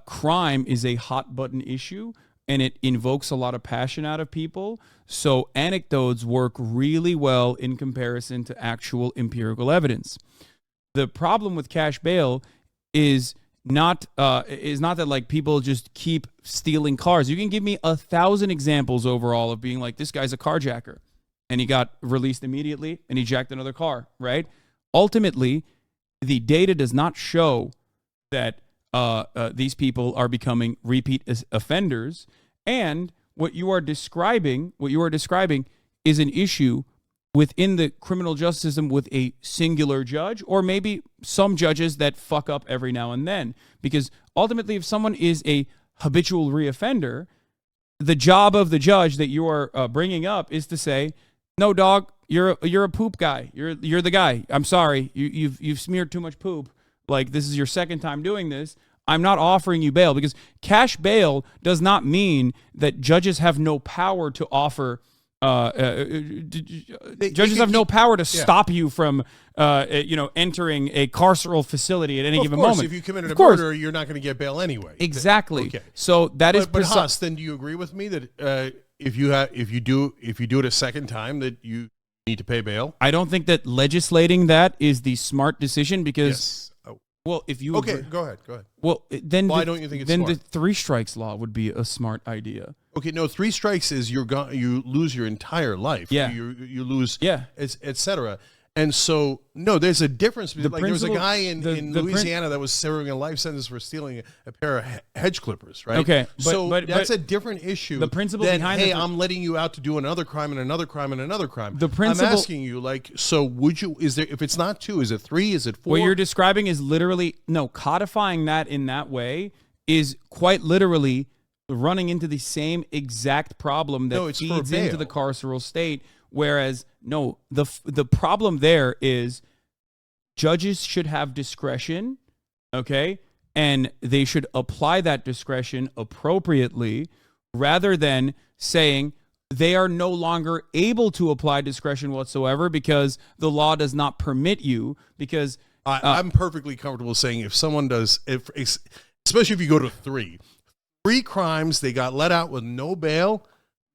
crime is a hot button issue and it invokes a lot of passion out of people. So anecdotes work really well in comparison to actual empirical evidence. The problem with cash bail is not that like people just keep stealing cars. You can give me 1,000 examples overall of being like, this guy's a carjacker and he got released immediately and he jacked another car, right? Ultimately, the data does not show that these people are becoming repeat offenders, and what you are describing is an issue within the criminal justice system with a singular judge, or maybe some judges that fuck up every now and then. Because ultimately, if someone is a habitual reoffender, the job of the judge that you are bringing up is to say, "No, dog, you're a poop guy. You're the guy. I'm sorry. You've smeared too much poop. Like, this is your second time doing this. I'm not offering you bail." Because cash bail does not mean that judges have no power to offer. Judges have no power to stop you from, entering a carceral facility at any given moment. If you committed a murder, you're not going to get bail anyway. Exactly. Okay. So that is. But Haas, then do you agree with me that if you do it a second time, that you need to pay bail? I don't think that legislating that is the smart decision, because. Yes. Well, if you okay, agree, go ahead. Well, then why don't you think it's then smart? The 3 strikes law would be a smart idea. Okay, no, 3 strikes is you lose your entire life. Yeah, you lose. Yeah, etc. And so, no, there's a difference. Like, there was a guy in Louisiana that was serving a life sentence for stealing a pair of hedge clippers, right? Okay. But that's a different issue. The principle than, behind hey, I'm letting you out to do another crime and another crime and another crime. The principle, I'm asking you, like, so would you, if it's not 2, is it 3, is it 4? What you're describing is literally, codifying that in that way is quite literally running into the same exact problem that feeds into the carceral state. Whereas, no, the problem there is judges should have discretion, okay? And they should apply that discretion appropriately, rather than saying they are no longer able to apply discretion whatsoever because the law does not permit you. Because I'm perfectly comfortable saying if someone does, especially if you go to 3 crimes, they got let out with no bail.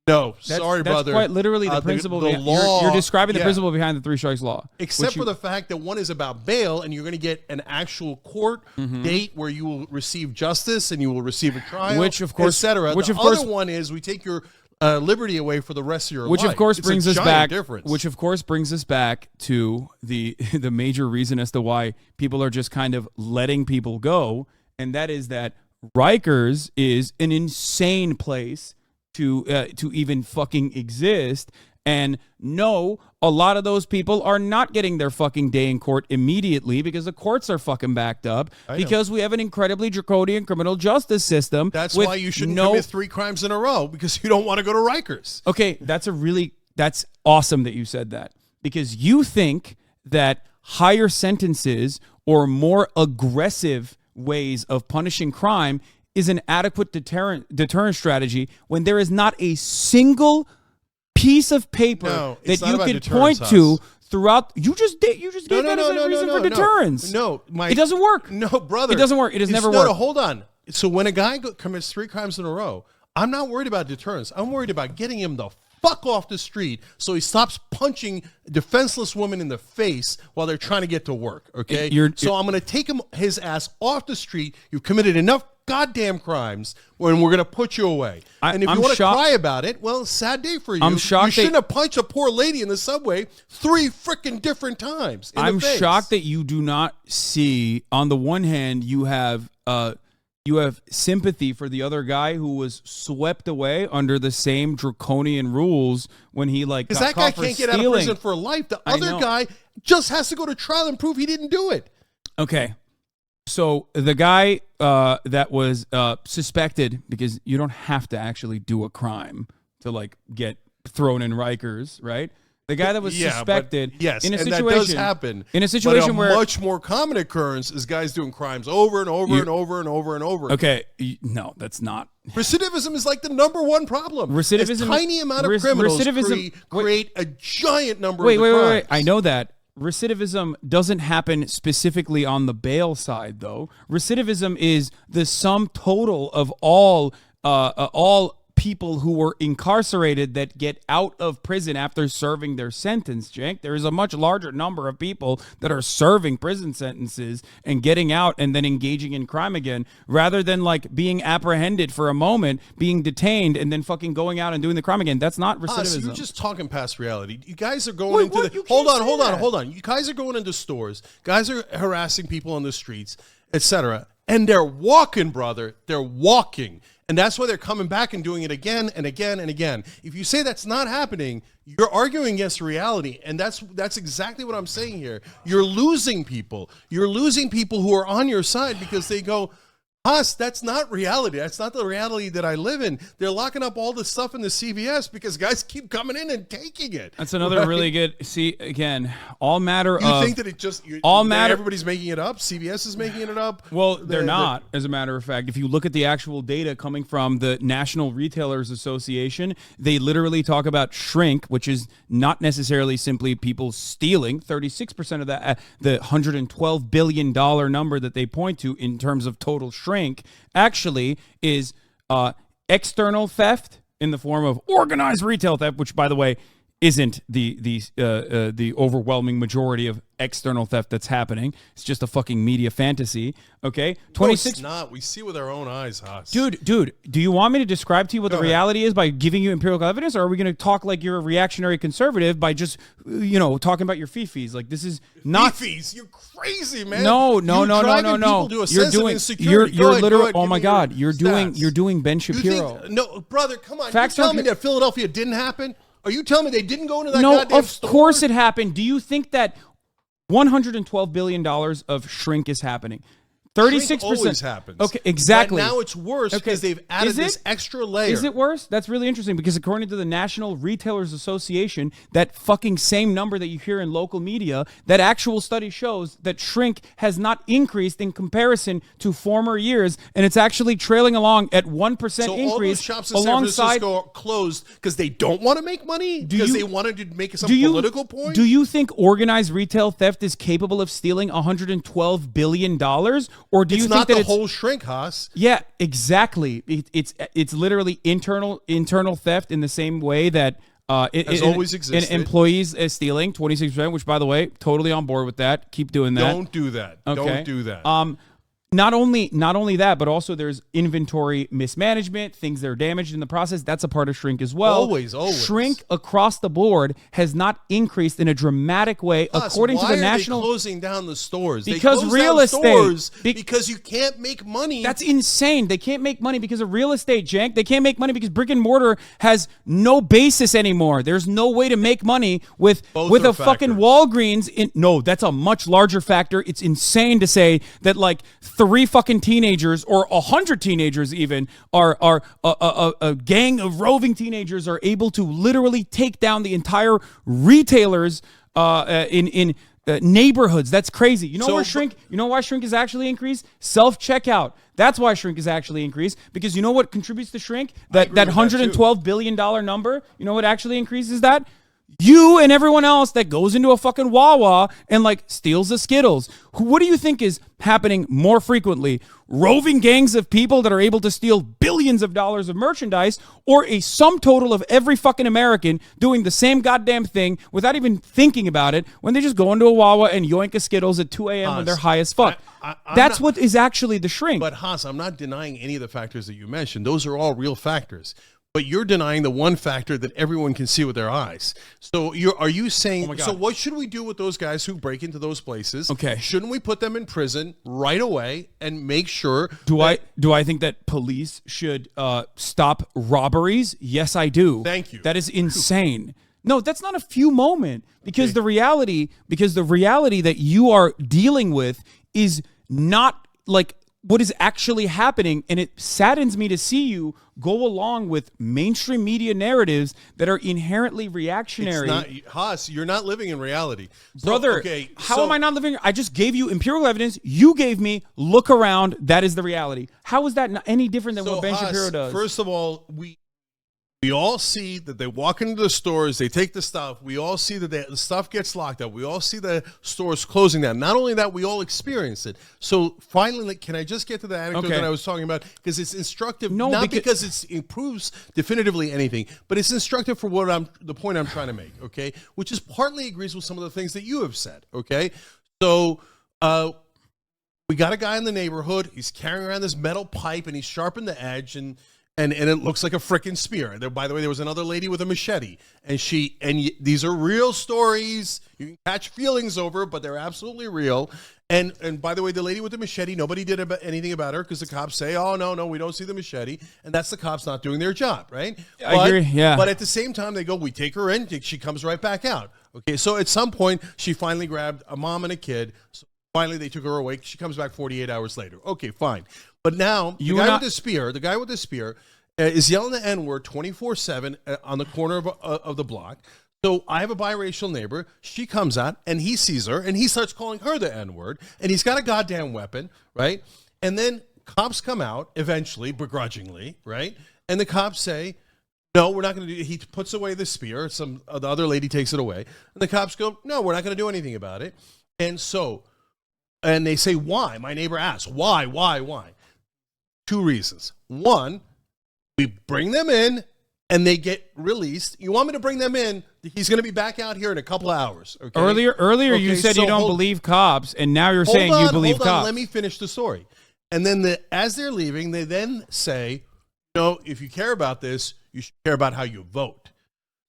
No, sorry, brother. That's quite literally the principle. The law, you're describing the principle behind the 3 strikes law. Except for the fact that one is about bail, and you're going to get an actual court date where you will receive justice and you will receive a trial, which of course, etc. The other one is we take your liberty away for the rest of your life. Which of course brings us back. Difference. Which of course brings us back to the major reason as to why people are just kind of letting people go, and that is that Rikers is an insane place to even fucking exist. And no, a lot of those people are not getting their fucking day in court immediately because the courts are fucking backed up, because we have an incredibly draconian criminal justice system. That's why you shouldn't commit 3 crimes in a row, because you don't want to go to Rikers. Okay, that's awesome that you said that, because you think that higher sentences or more aggressive ways of punishing crime is an adequate deterrent strategy, when there is not a single piece of paper that you can point to throughout. You just gave that as a reason for deterrence. No, it doesn't work. No, brother, it doesn't work. It has never worked. No, hold on. So when a guy commits 3 crimes in a row, I'm not worried about deterrence. I'm worried about getting him the fuck off the street so he stops punching defenseless women in the face while they're trying to get to work. Okay, so I'm going to take his ass off the street. You've committed enough goddamn crimes when we're going to put you away. And if you want to cry about it, well, sad day for you. I'm shocked. You shouldn't have punched a poor lady in the subway 3 freaking different times. I'm shocked that you do not see, on the one hand, you have sympathy for the other guy who was swept away under the same draconian rules when he because that guy can't get out of prison for life. The other guy just has to go to trial and prove he didn't do it. Okay. So the guy that was suspected, because you don't have to actually do a crime to like get thrown in Rikers, right? The guy that was suspected, yes, in a and situation, that does happen. In a situation where much more common occurrence is guys doing crimes over and over and over and over and over. Okay, no, that's not. Recidivism is like the #1 problem. Recidivism, a tiny amount of criminals create a giant number of crimes. Wait. I know that. Recidivism doesn't happen specifically on the bail side, though. Recidivism is the sum total of all people who were incarcerated that get out of prison after serving their sentence, Cenk. There is a much larger number of people that are serving prison sentences and getting out and then engaging in crime again, rather than like being apprehended for a moment, being detained, and then fucking going out and doing the crime again. That's not recidivism. So you're just talking past reality. You guys are going into the... Hold on. You guys are going into stores. Guys are harassing people on the streets, etc. And they're walking, brother. They're walking. And that's why they're coming back and doing it again and again and again. If you say that's not happening, you're arguing against reality. And that's exactly what I'm saying here. You're losing people. You're losing people who are on your side because they go, Haas, that's not reality. That's not the reality that I live in. They're locking up all the stuff in the CVS because guys keep coming in and taking it. That's another really good. See, again, all matter of. You think that it just all matter? Everybody's making it up. CVS is making it up. Well, they're not. As a matter of fact, if you look at the actual data coming from the National Retailers Association, they literally talk about shrink, which is not necessarily simply people stealing. 36% of that, the $112 billion number that they point to in terms of total shrink, actually is external theft in the form of organized retail theft, which, by the way, isn't the overwhelming majority of external theft that's happening. It's just a fucking media fantasy. Okay, 26. No, it's not. We see with our own eyes, Haas. Dude, do you want me to describe to you what the reality is by giving you empirical evidence, or are we going to talk like you're a reactionary conservative by just talking about your fifis? Like, this is not fifis. You're crazy, man. No. You're literally. Oh my God, you're doing Ben Shapiro. No, brother, come on. You're telling me that Philadelphia didn't happen? Are you telling me they didn't go into that goddamn store? No, of course it happened. Do you think that $112 billion of shrink is happening? 36% always happens. Okay, exactly. But now it's worse because they've added this extra layer. Is it worse? That's really interesting because according to the National Retailers Association, that fucking same number that you hear in local media, that actual study shows that shrink has not increased in comparison to former years, and it's actually trailing along at 1% increase. So all those shops in San Francisco are closed because they don't want to make money? Because they wanted to make some political point? Do you think organized retail theft is capable of stealing $112 billion? Or do you think that it's not the whole shrink, Haas? Yeah, exactly. It's literally internal theft in the same way that has always existed. Employees stealing 26%, which, by the way, totally on board with that. Keep doing that. Don't do that. Okay. Don't do that. Not only that, but also there's inventory mismanagement, things that are damaged in the process. That's a part of shrink as well. Always. Shrink across the board has not increased in a dramatic way, according to the national. Why are they closing down the stores? Because real estate. Because you can't make money. That's insane. They can't make money because of real estate, Cenk. They can't make money because brick and mortar has no basis anymore. There's no way to make money with a fucking Walgreens. No, that's a much larger factor. It's insane to say that like 3 fucking teenagers or 100 teenagers even are a gang of roving teenagers are able to literally take down the entire retailers in neighborhoods. That's crazy. You know why shrink is actually increased? Self-checkout. That's why shrink is actually increased, because you know what contributes to shrink? That $112 billion number. You know what actually increases that? You and everyone else that goes into a fucking Wawa and like steals the Skittles. What do you think is happening more frequently? Roving gangs of people that are able to steal billions of dollars of merchandise, or a sum total of every fucking American doing the same goddamn thing without even thinking about it when they just go into a Wawa and yoink a Skittles at 2 a.m. when they're high as fuck? That's what is actually the shrink. But Haas, I'm not denying any of the factors that you mentioned. Those are all real factors. But you're denying the one factor that everyone can see with their eyes. So are you saying, so what should we do with those guys who break into those places? Okay. Shouldn't we put them in prison right away and make sure? Do I think that police should stop robberies? Yes, I do. Thank you. That is insane. No, that's not a few moment, because the reality that you are dealing with is not like what is actually happening, and it saddens me to see you go along with mainstream media narratives that are inherently reactionary. It's not, Haas, you're not living in reality. Brother, how am I not living? I just gave you empirical evidence. You gave me look around. That is the reality. How is that not any different than what Ben Shapiro does? First of all, we all see that they walk into the stores, they take the stuff. We all see that the stuff gets locked up. We all see the stores closing down. Not only that, we all experience it. So finally, can I just get to the anecdote that I was talking about? Because it's instructive, not because it improves definitively anything, but it's instructive for the point I'm trying to make, okay? Which is partly agrees with some of the things that you have said, okay? So we got a guy in the neighborhood. He's carrying around this metal pipe, and he's sharpened the edge, and it looks like a frickin' spear. There, by the way, there was another lady with a machete, and these are real stories. You can catch feelings over, but they're absolutely real. And by the way, the lady with the machete, nobody did anything about her because the cops say, "Oh no, we don't see the machete," and that's the cops not doing their job, right? I agree. Yeah. But at the same time, they go, "We take her in, she comes right back out." Okay, so at some point, she finally grabbed a mom and a kid. So finally, they took her away. She comes back 48 hours later. Okay, fine. But now, the guy with the spear is yelling the N-word 24/7 on the corner of the block. So I have a biracial neighbor. She comes out, and he sees her, and he starts calling her the N-word, and he's got a goddamn weapon, right? And then cops come out, eventually, begrudgingly, right? And the cops say, no, we're not going to do it. He puts away the spear. The other lady takes it away. And the cops go, no, we're not going to do anything about it. And they say, why? My neighbor asks, why? Two reasons. One, we bring them in and they get released. You want me to bring them in? He's going to be back out here in a couple of hours. Okay? Earlier you said you don't believe cops, and now you're saying you believe cops. Let me finish the story. And then as they're leaving, they then say, if you care about this, you should care about how you vote.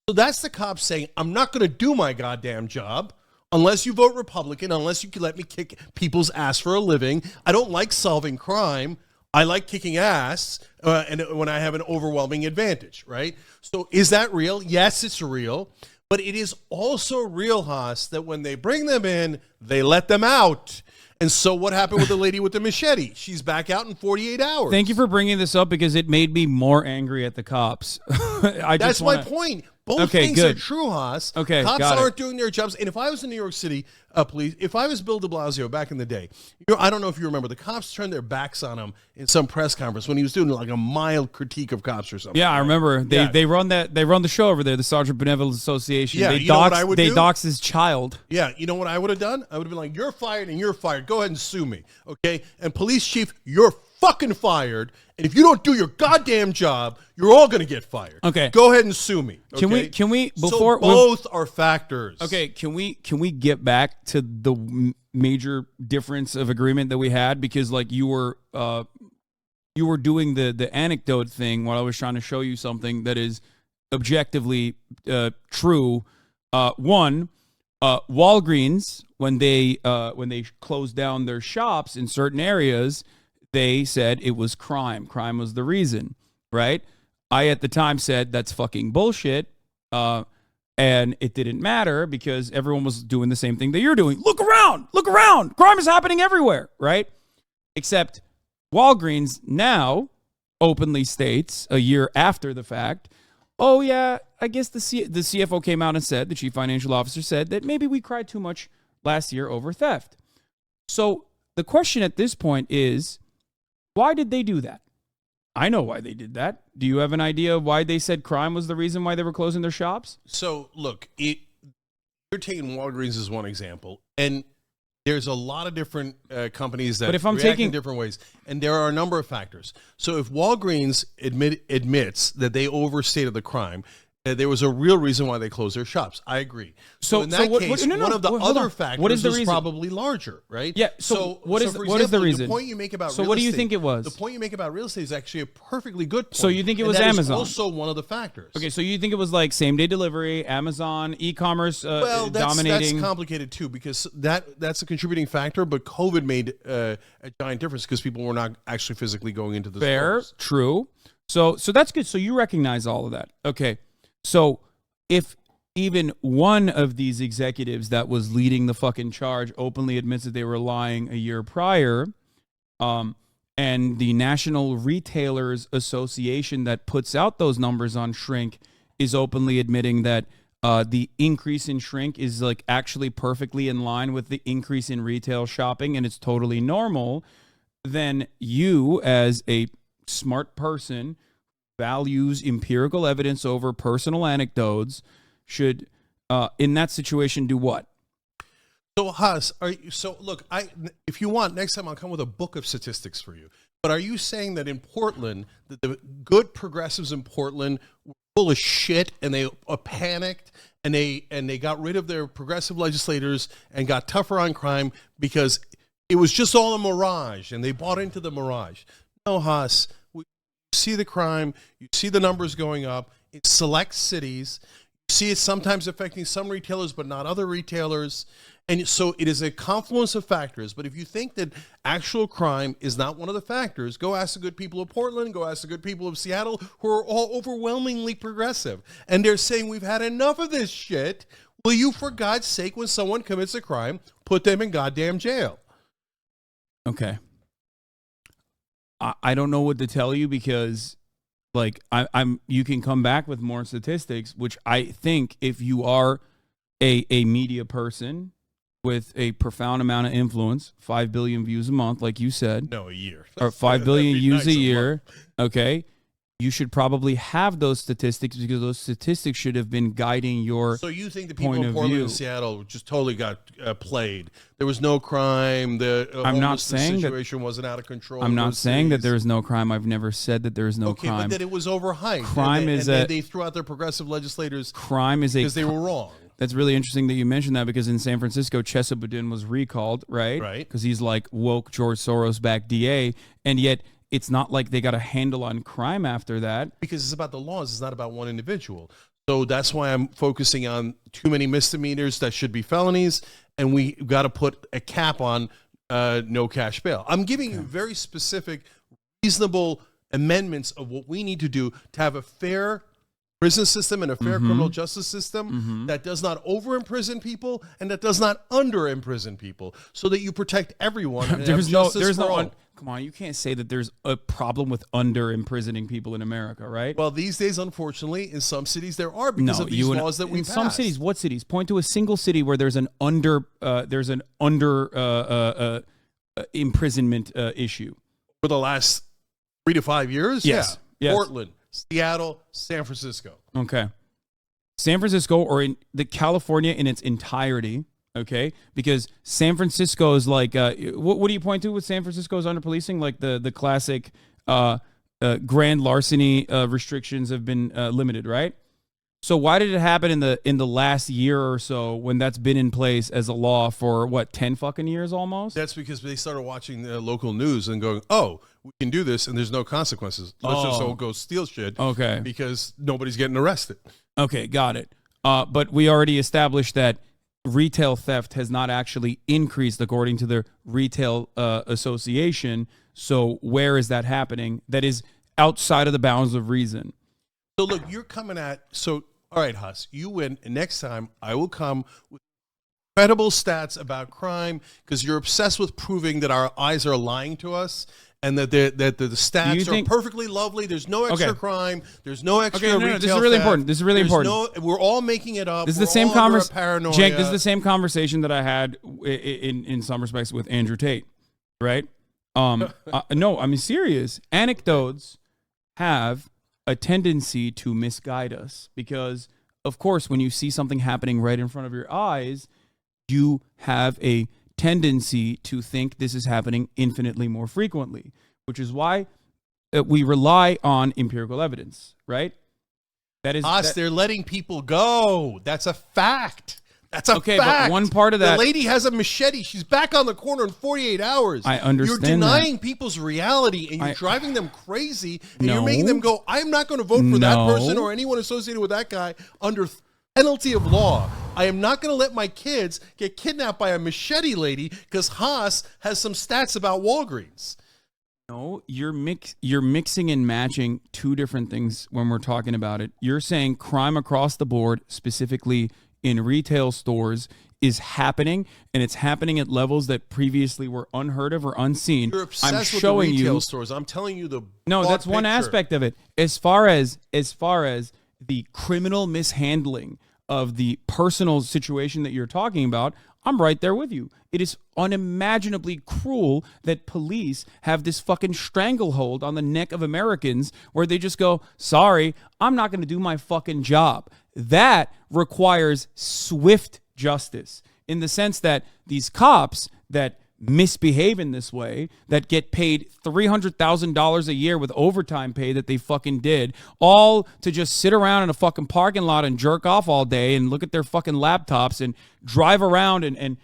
So that's the cops saying, I'm not going to do my goddamn job unless you vote Republican, unless you can let me kick people's ass for a living. I don't like solving crime. I like kicking ass and when I have an overwhelming advantage, right? So is that real? Yes, it's real. But it is also real, Haas, that when they bring them in, they let them out. And so what happened with the lady with the machete? She's back out in 48 hours. Thank you for bringing this up because it made me more angry at the cops. That's my point. Both things are true, Haas. Okay, cops aren't doing their jobs. And if I was in New York City police, if I was Bill de Blasio back in the day, I don't know if you remember, the cops turned their backs on him in some press conference when he was doing like a mild critique of cops or something. Yeah, I remember. They run the show over there, the Sergeant Benevolent Association. Yeah, they dox his child. Yeah, you know what I would have done? I would have been like, you're fired and you're fired. Go ahead and sue me, okay? And police chief, you're fucking fired. And if you don't do your goddamn job, you're all going to get fired. Okay. Go ahead and sue me. Okay? Can we before both are factors. Okay, can we get back to the major difference of agreement that we had, because like you were doing the anecdote thing while I was trying to show you something that is objectively true. Walgreens, when they closed down their shops in certain areas, they said it was crime. Crime was the reason, right? I, at the time, said that's fucking bullshit. And it didn't matter because everyone was doing the same thing that you're doing. Look around. Crime is happening everywhere, right? Except Walgreens now openly states, a year after the fact, oh, yeah, I guess the CFO came out and said, the chief financial officer said, that maybe we cried too much last year over theft. So the question at this point is, why did they do that? I know why they did that. Do you have an idea why they said crime was the reason why they were closing their shops? So, look, you're taking Walgreens as one example, and there's a lot of different companies that react in different ways, and there are a number of factors. So if Walgreens admits that they overstated the crime, there was a real reason why they closed their shops. I agree. So in that case, one of the other factors is probably larger, right? Yeah. So what is the reason? The point you make about so what do you think it was? The point you make about real estate is actually a perfectly good point. So you think it was Amazon? Also one of the factors. Okay. So you think it was like same day delivery, Amazon, e-commerce dominating? That's complicated too, because that's a contributing factor. But COVID made a giant difference because people were not actually physically going into the stores. True. So that's good. So you recognize all of that. Okay. So if even one of these executives that was leading the fucking charge openly admits that they were lying a year prior, and the National Retailers Association that puts out those numbers on shrink is openly admitting that the increase in shrink is like actually perfectly in line with the increase in retail shopping and it's totally normal, then you as a smart person values empirical evidence over personal anecdotes should, in that situation, do what? So, Haas, look, if you want, next time I'll come with a book of statistics for you. But are you saying that in Portland, that the good progressives in Portland were full of shit and they panicked and they got rid of their progressive legislators and got tougher on crime because it was just all a mirage and they bought into the mirage? No, Haas. See the crime, you see the numbers going up in select cities, you see it sometimes affecting some retailers but not other retailers, and so it is a confluence of factors. But if you think that actual crime is not one of the factors, go ask the good people of Portland, go ask the good people of Seattle, who are all overwhelmingly progressive, and they're saying we've had enough of this shit. Will you, for God's sake, when someone commits a crime, put them in goddamn jail? Okay. I don't know what to tell you because, like, I'm. You can come back with more statistics, which I think if you are a media person with a profound amount of influence, 5 billion views a month, like you said, no, a year, or 5 billion views a year, okay, you should probably have those statistics because those statistics should have been guiding your. So you think the people in Portland and Seattle just totally got played? There was no crime. The I'm not saying situation wasn't out of control. I'm not saying that there is no crime. I've never said that there is no crime. Okay, but that it was overhyped. Crime they threw out their progressive legislators. Crime is because they were wrong. That's really interesting that you mentioned that because in San Francisco, Chesa Boudin was recalled, right? Right. Because he's like woke George Soros backed DA, and yet it's not like they got a handle on crime after that. Because it's about the laws. It's not about one individual. So that's why I'm focusing on too many misdemeanors that should be felonies, and we got to put a cap on no cash bail. I'm giving you very specific, reasonable amendments of what we need to do to have a fair prison system and a fair criminal justice system that does not over-imprison people and that does not under-imprison people, so that you protect everyone. And there's no come on, you can't say that there's a problem with under-imprisoning people in America, right? Well, these days, unfortunately, in some cities there are because of these laws that we passed. In some cities, what cities? Point to a single city where there's an imprisonment issue. For the last 3 to 5 years? Yes. Yeah. Portland, Seattle, San Francisco. Okay. San Francisco or in the California in its entirety, okay? Because San Francisco is like, what do you point to with San Francisco's under policing? Like the classic grand larceny restrictions have been limited, right? So why did it happen in the last year or so when that's been in place as a law for what 10 fucking years almost? That's because they started watching the local news and going, "Oh, we can do this and there's no consequences. Let's just all go steal shit." Okay. Because nobody's getting arrested. Okay, got it. But we already established that retail theft has not actually increased according to the Retail Association. So where is that happening? That is outside of the bounds of reason. So look, you're coming at all right, Hus, you win. And next time I will come with credible stats about crime because you're obsessed with proving that our eyes are lying to us and that the stats are perfectly lovely. There's no extra crime. There's no extra retail this is really theft. important. This is really important. We're all making it up. This is the same conversation. Cenk, this is the same conversation that I had in some respects with Andrew Tate, right? No, I mean serious anecdotes have a tendency to misguide us because, of course, when you see something happening right in front of your eyes, you have a tendency to think this is happening infinitely more frequently, which is why we rely on empirical evidence, right? That is, they're letting people go. That's a fact. That's a okay, fact. but one part of that, the lady has a machete. She's back on the corner in 48 hours. I understand. You're denying people's reality, and you're driving them crazy, and you're making them go, I'm not going to vote for that person or anyone associated with that guy under penalty of law. I am not going to let my kids get kidnapped by a machete lady because Haas has some stats about Walgreens. No, you're mixing and matching two different things when we're talking about it. You're saying crime across the board, specifically in retail stores, is happening, and it's happening at levels that previously were unheard of or unseen. You're obsessed I'm with showing the retail you stores. I'm telling you that's one aspect of it. As far as the criminal mishandling of the personal situation that you're talking about, I'm right there with you. It is unimaginably cruel that police have this fucking stranglehold on the neck of Americans where they just go, sorry, I'm not going to do my fucking job. That requires swift justice in the sense that these cops that misbehave in this way, that get paid $300,000 a year with overtime pay that they fucking did, all to just sit around in a fucking parking lot and jerk off all day and look at their fucking laptops and drive around and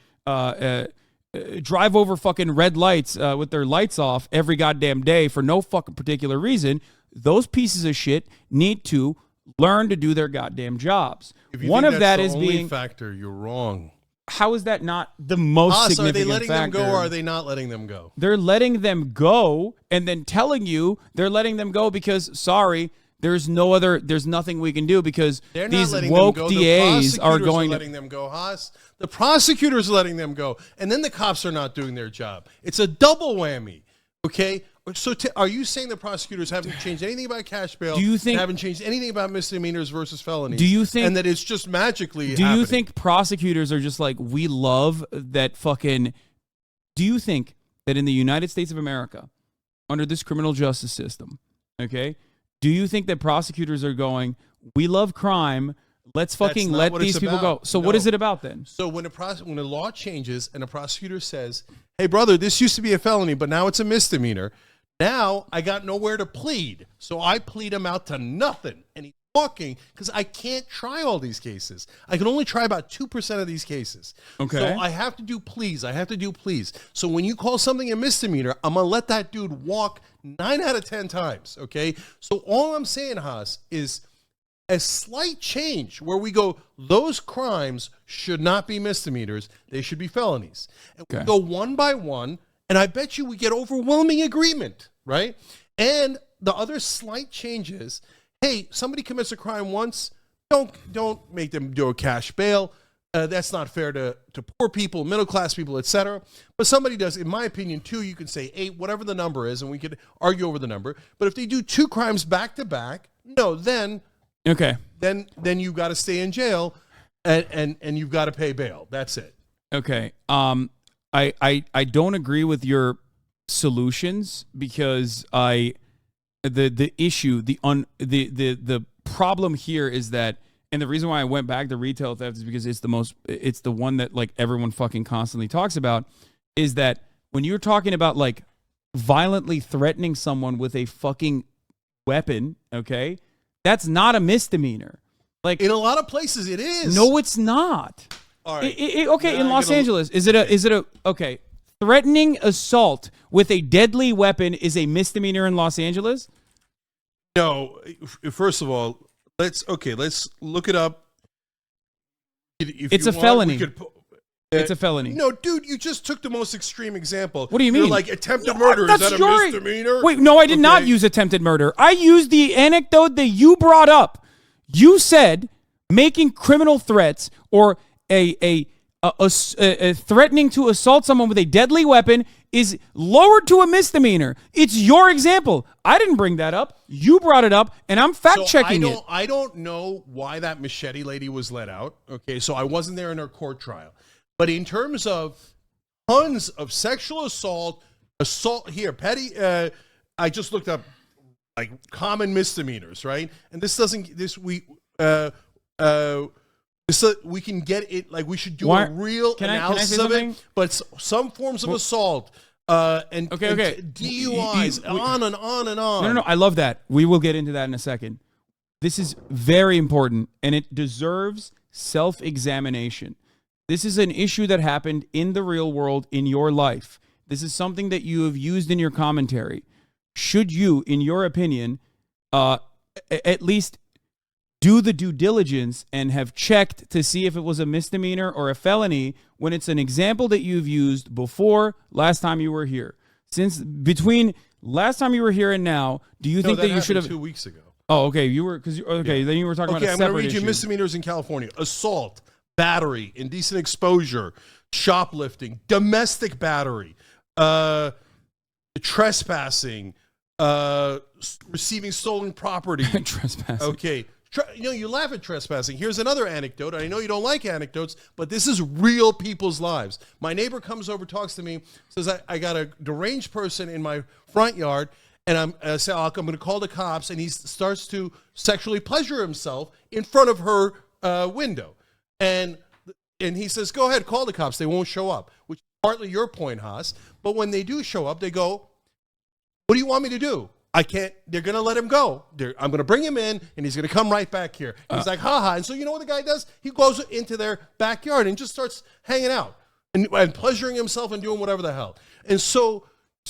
drive over fucking red lights with their lights off every goddamn day for no fucking particular reason. Those pieces of shit need to learn to do their goddamn jobs. One of that is being factor. You're wrong. How is that not the most significant are they letting factor? them go, or are they not letting them go? They're letting them go and then telling you they're letting them go because, sorry, there's nothing we can do because these woke DAs are going letting them go, Haas. The prosecutors are letting them go, and then the cops are not doing their job. It's a double whammy, okay? So are you saying the prosecutors haven't changed anything about cash bail? Do you think haven't changed anything about misdemeanors versus felonies? Do you think, and that it's just magically Do happening? you think prosecutors are just like, we love that fucking... Do you think that in the United States of America, under this criminal justice system, okay, do you think that prosecutors are going, we love crime, let's fucking let these people go? So what is it about then? So when a law changes and a prosecutor says, hey, brother, this used to be a felony, but now it's a misdemeanor, now I got nowhere to plead, so I plead him out to nothing. And he's walking because I can't try all these cases. I can only try about 2% of these cases. Okay. So I have to do pleas. So when you call something a misdemeanor, I'm going to let that dude walk 9 out of 10 times, okay? So all I'm saying, Haas, is a slight change where we go, those crimes should not be misdemeanors. They should be felonies. And we go one by one, and I bet you we get overwhelming agreement, right? And the other slight changes, hey, somebody commits a crime once, don't make them do a cash bail. That's not fair to poor people, middle class people, etc. But somebody does, in my opinion, 2, you can say 8, whatever the number is, and we could argue over the number. But if they do 2 crimes back to back, no, then you've got to stay in jail, and you've got to pay bail. That's it. Okay. I don't agree with your solutions because the issue, the problem here is that, and the reason why I went back to retail theft is because it's the one that like everyone fucking constantly talks about, is that when you're talking about like violently threatening someone with a fucking weapon, okay, that's not a misdemeanor. Like in a lot of places it is. No, it's not. All right. Okay, in Los Angeles, is it a okay? Threatening assault with a deadly weapon is a misdemeanor in Los Angeles? No. First of all, let's look it up. It's a felony. It's a felony. No, dude, you just took the most extreme example. What do you mean? You're like attempted murder. Is that a misdemeanor? Wait, no, I did not use attempted murder. I used the anecdote that you brought up. You said making criminal threats or a threatening to assault someone with a deadly weapon is lowered to a misdemeanor. It's your example. I didn't bring that up. You brought it up, and I'm fact-checking it. I don't know why that machete lady was let out. Okay, so I wasn't there in her court trial. But in terms of tons of sexual assault here, petty, I just looked up like common misdemeanors, right? And this doesn't we can get it, like we should do a real analysis of it, but some forms of assault and DUIs, on and on and on. No, I love that. We will get into that in a second. This is very important, and it deserves self-examination. This is an issue that happened in the real world in your life. This is something that you have used in your commentary. Should you, in your opinion, at least do the due diligence and have checked to see if it was a misdemeanor or a felony when it's an example that you've used before last time you were here? Since between last time you were here and now, do you think that you should have 2 weeks ago? Oh, okay. You were then you were talking about a separate issue. Okay, I'm going to read you misdemeanors in California: assault, battery, indecent exposure, shoplifting, domestic battery, trespassing, receiving stolen property. Trespassing. Okay. You laugh at trespassing. Here's another anecdote. I know you don't like anecdotes, but this is real people's lives. My neighbor comes over, talks to me, says, I got a deranged person in my front yard, and I'm going to call the cops, and he starts to sexually pleasure himself in front of her window. And he says, go ahead, call the cops. They won't show up, which is partly your point, Haas. But when they do show up, they go, what do you want me to do? I can't, they're going to let him go. I'm going to bring him in, and he's going to come right back here. He's like, haha. And so you know what the guy does? He goes into their backyard and just starts hanging out and pleasuring himself and doing whatever the hell. And so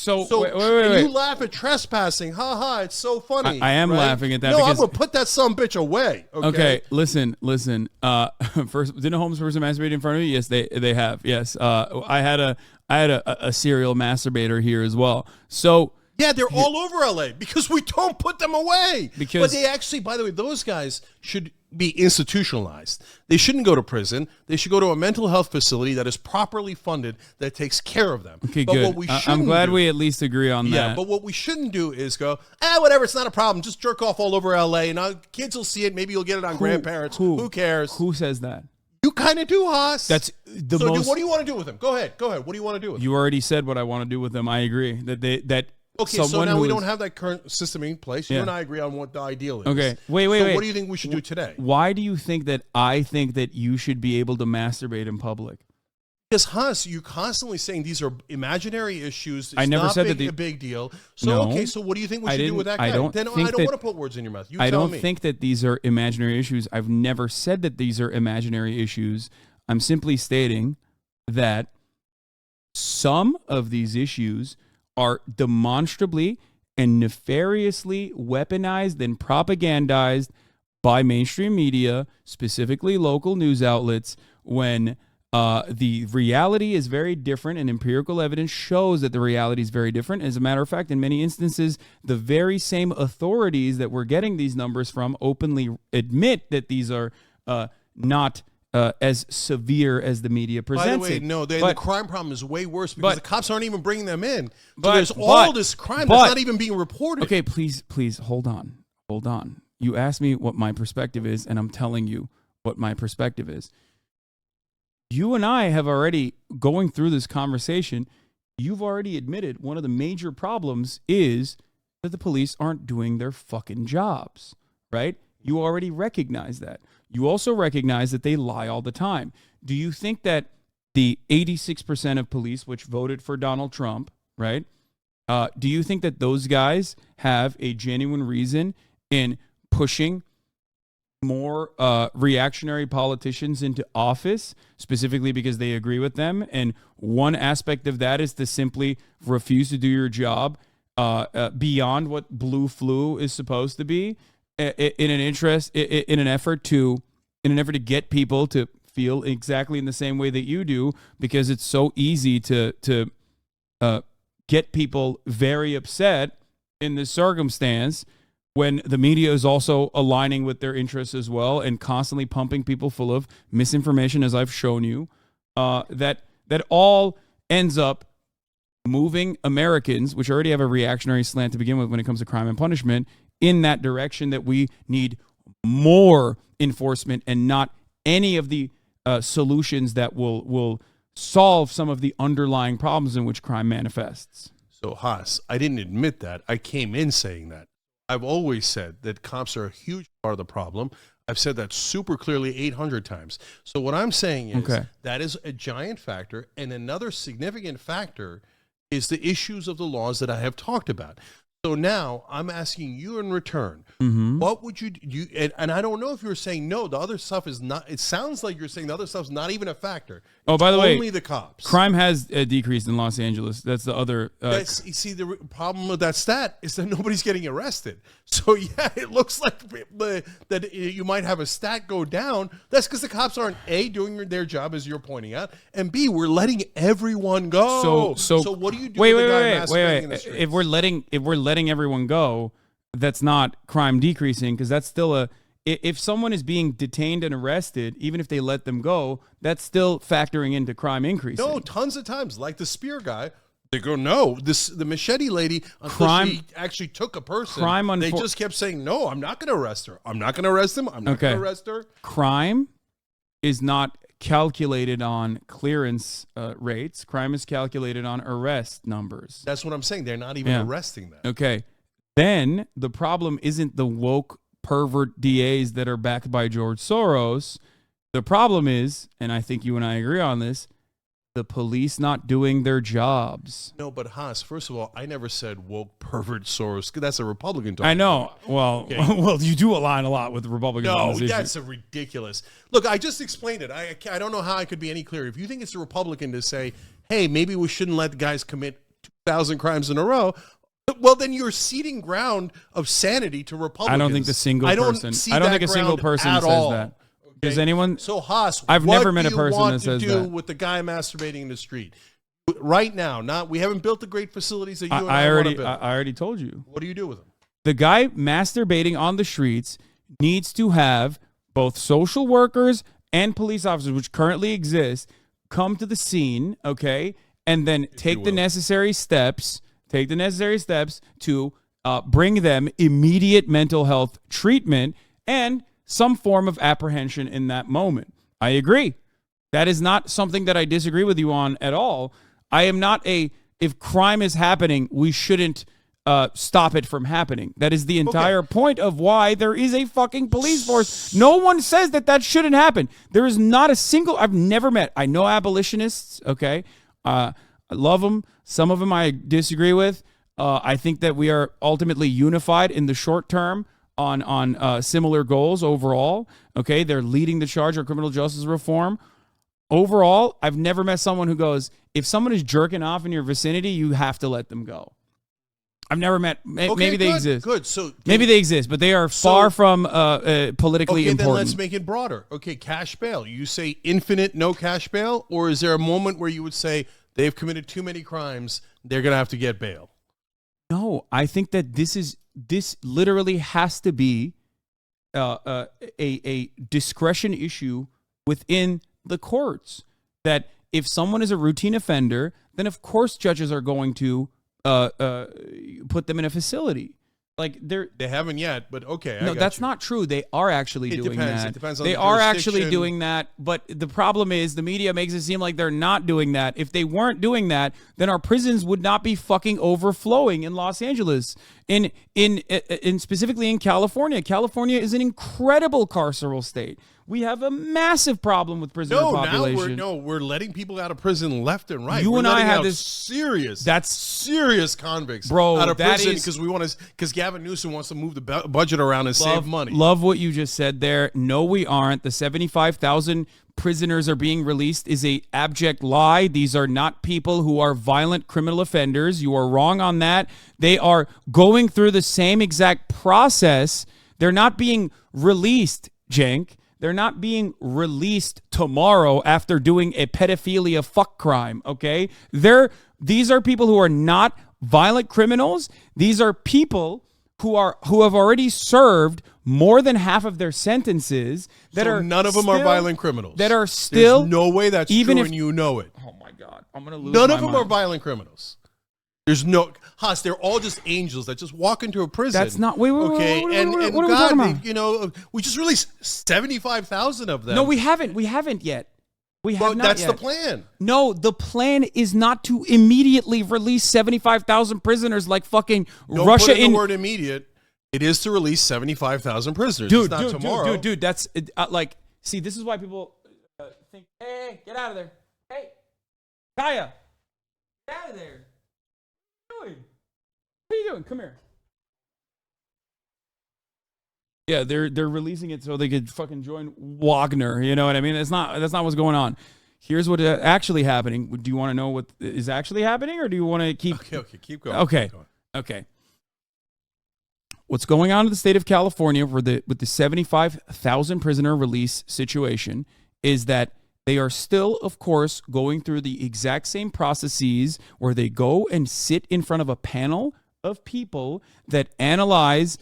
wait. You laugh at trespassing. Ha, it's so funny. I am laughing at that. No, I'm going to put that sumbitch away. Okay, listen. First, didn't a homeless person masturbate in front of you? Yes, they have. Yes. I had a serial masturbator here as well. So, yeah, they're all over LA because we don't put them away. But they actually, by the way, those guys should be institutionalized. They shouldn't go to prison. They should go to a mental health facility that is properly funded, that takes care of them. Okay, but good. I'm glad we at least agree on that. Yeah, but what we shouldn't do is go, whatever, it's not a problem. Just jerk off all over LA, and kids will see it. Maybe you'll get it on grandparents. Who cares? Who says that? You kind of do, Haas. That's the most. What do you want to do with them? Go ahead. What do you want to do with them? You already said what I want to do with them. I agree that. Okay, so now we don't have that current system in place. You and I agree on what the ideal is. Okay, wait. What do you think we should do today? Why do you think that I think that you should be able to masturbate in public? Because, Haas, you're constantly saying these are imaginary issues. It's I never said a big deal. So, so what do you think we should do with that guy? I don't want to put words in your mouth. I don't think that these are imaginary issues. I've never said that these are imaginary issues. I'm simply stating that some of these issues are demonstrably and nefariously weaponized and propagandized by mainstream media, specifically local news outlets, when the reality is very different and empirical evidence shows that the reality is very different. As a matter of fact, in many instances, the very same authorities that we're getting these numbers from openly admit that these are not as severe as the media presents. By the way, the crime problem is way worse because the cops aren't even bringing them in. So there's all this crime that's not even being reported. Okay, please, hold on. You asked me what my perspective is, and I'm telling you what my perspective is. You and I have already, going through this conversation, you've already admitted one of the major problems is that the police aren't doing their fucking jobs, right? You already recognize that. You also recognize that they lie all the time. Do you think that the 86% of police which voted for Donald Trump, right? Do you think that those guys have a genuine reason in pushing more reactionary politicians into office, specifically because they agree with them? And one aspect of that is to simply refuse to do your job beyond what blue flu is supposed to be, in an effort to get people to feel exactly in the same way that you do, because it's so easy to get people very upset in this circumstance when the media is also aligning with their interests as well and constantly pumping people full of misinformation, as I've shown you, that all ends up moving Americans, which already have a reactionary slant to begin with when it comes to crime and punishment, in that direction that we need more enforcement and not any of the solutions that will solve some of the underlying problems in which crime manifests. So, Haas, I didn't admit that. I came in saying that. I've always said that cops are a huge part of the problem. I've said that super clearly 800 times. So what I'm saying is that is a giant factor. And another significant factor is the issues of the laws that I have talked about. So now I'm asking you in return, what would you do? And I don't know if you're saying, no, the other stuff is not. It sounds like you're saying the other stuff's not even a factor. Oh, by the way, only the cops. Crime has decreased in Los Angeles. That's the other. You see, the problem with that stat is that nobody's getting arrested. So, yeah, it looks like that you might have a stat go down. That's because the cops aren't, A, doing their job, as you're pointing out, and B, we're letting everyone go. So what do you do with the guy masturbating in the streets? If we're letting everyone go, that's not crime decreasing, because that's still if someone is being detained and arrested, even if they let them go, that's still factoring into crime increasing. No, tons of times, like the spear guy, they go, no, the machete lady, until she actually took a person, they just kept saying, no, I'm not going to arrest her. I'm not going to arrest him. I'm not going to arrest her. Crime is not calculated on clearance rates. Crime is calculated on arrest numbers. That's what I'm saying. They're not even arresting them. Okay. Then the problem isn't the woke pervert DAs that are backed by George Soros. The problem is, and I think you and I agree on this, the police not doing their jobs. No, but Haas, first of all, I never said woke pervert Soros. That's a Republican talking. I know. Well, well, you do align a lot with Republicans. No, that's a ridiculous. Look, I just explained it. I don't know how I could be any clearer. If you think it's a Republican to say, hey, maybe we shouldn't let guys commit 2,000 crimes in a row, well, then you're ceding ground of sanity to Republicans. I don't think a single person says that. Does anyone? So Haas, I've never met a person that says that. What do you want to do with the guy masturbating in the street right now? We haven't built the great facilities that you and I want to build. I already told you. What do you do with him? The guy masturbating on the streets needs to have both social workers and police officers, which currently exist, come to the scene, okay, and then take the necessary steps. Take the necessary steps to bring them immediate mental health treatment and some form of apprehension in that moment. I agree. That is not something that I disagree with you on at all. I am not if crime is happening, we shouldn't stop it from happening. That is the entire point of why there is a fucking police force. No one says that shouldn't happen. There is not a single, I've never met, I know abolitionists, okay? I love them. Some of them I disagree with. I think that we are ultimately unified in the short term on similar goals overall. Okay, they're leading the charge on criminal justice reform. Overall, I've never met someone who goes, if someone is jerking off in your vicinity, you have to let them go. I've never met. Maybe they exist. Good. So maybe they exist, but they are far from politically important. Then let's make it broader. Okay, cash bail. You say infinite no cash bail, or is there a moment where you would say they've committed too many crimes, they're going to have to get bail? No, I think that this literally has to be a discretion issue within the courts. That if someone is a routine offender, then of course judges are going to put them in a facility. Like they haven't yet, but okay. No, that's not true. They are actually doing that. It depends on the jurisdiction. They are actually doing that, but the problem is the media makes it seem like they're not doing that. If they weren't doing that, then our prisons would not be fucking overflowing in Los Angeles. In specifically in California. California is an incredible carceral state. We have a massive problem with prisoner population. We're letting people out of prison left and right. You and I have this serious convicts bro, out of prison because Gavin Newsom wants to move the budget around and save money. Love what you just said there. No, we aren't. The 75,000 prisoners are being released is a abject lie. These are not people who are violent criminal offenders. You are wrong on that. They are going through the same exact process. They're not being released, Cenk. They're not being released tomorrow after doing a pedophilia fuck crime, okay? These are people who are not violent criminals. These are people who have already served more than half of their sentences. None of them are violent criminals. That are still... There's no way that's true and you know it. Oh my God. I'm going to lose None of them are violent criminals. There's no... Haas, they're all just angels that just walk into a prison. That's not... Wait, okay? What are we talking about? You know, we just released 75,000 of them. No, we haven't. We haven't yet. We have not that's yet. The plan. No, the plan is not to immediately release 75,000 prisoners like fucking Don't Russia put in the word immediate. It is to release 75,000 prisoners. Dude, it's not tomorrow. dude. That's like, see, this is why people think, hey, get out of there. Hey, Kaya, get out of there. What are you doing? What are you doing? Come here. Yeah, they're releasing it so they could fucking join Wagner. You know what I mean? That's not what's going on. Here's what actually happening. Do you want to know what is actually happening, or do you want to keep? Okay, keep going. Okay, keep going. okay. What's going on in the state of California with the 75,000 prisoner release situation is that they are still, of course, going through the exact same processes where they go and sit in front of a panel of people that analyze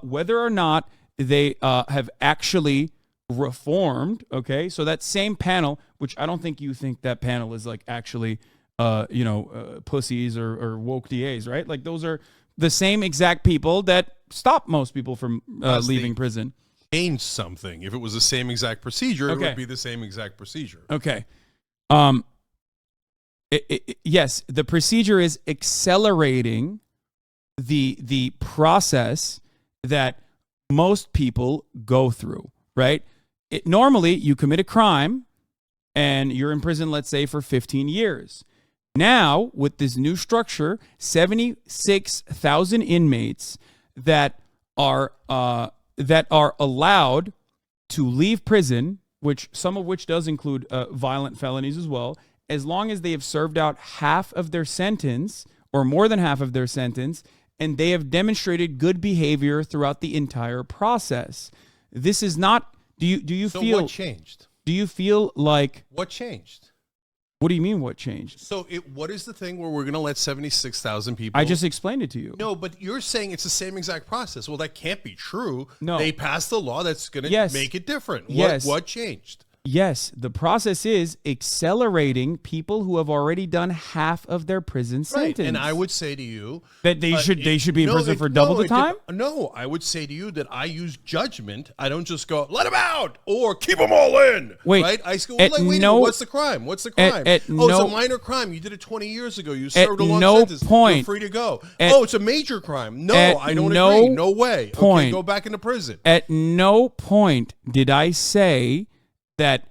whether or not they have actually reformed. Okay, so that same panel, which I don't think you think that panel is like actually, pussies or woke DAs, right? Like those are the same exact people that stop most people from leaving prison. Change something. If it was the same exact procedure, it would be the same exact procedure. Okay. Yes, the procedure is accelerating the process that most people go through, right? Normally, you commit a crime and you're in prison, let's say, for 15 years. Now, with this new structure, 76,000 inmates that are allowed to leave prison, some of which does include violent felonies as well, as long as they have served out half of their sentence or more than half of their sentence, and they have demonstrated good behavior throughout the entire process. This is not. Do you so feel? What changed? Do you feel like what changed? What do you mean what changed? So what is the thing where we're going to let 76,000 people? I just explained it to you. No, but you're saying it's the same exact process. Well, that can't be true. No. They passed the law that's going to make it different. Yes. What changed? Yes, the process is accelerating people who have already done half of their prison sentence. Right. And I would say to you that they should be in prison for double the time? No, I would say to you that I use judgment. I don't just go, let them out or keep them all in. Wait. Right? I go, what's the crime? What's the crime? It's a minor crime. You did it 20 years ago. You served a long sentence. You're free to go. It's a major crime. No, I don't agree. No way. Okay, go back into prison. At no point did I say that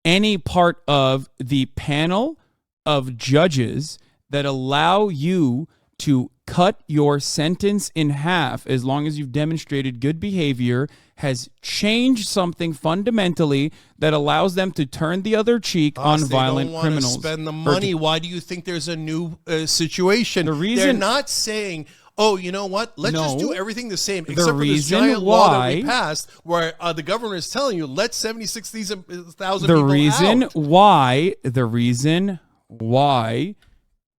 any part of the panel of judges that allow you to cut your sentence in half as long as you've demonstrated good behavior has changed something fundamentally that allows them to turn the other cheek on violent criminals. They don't want to spend the money. Why do you think there's a new situation? They're not saying, oh, you know what? Let's just do everything the same, except for this giant law that we passed where the governor is telling you, let 76,000 people out. The reason why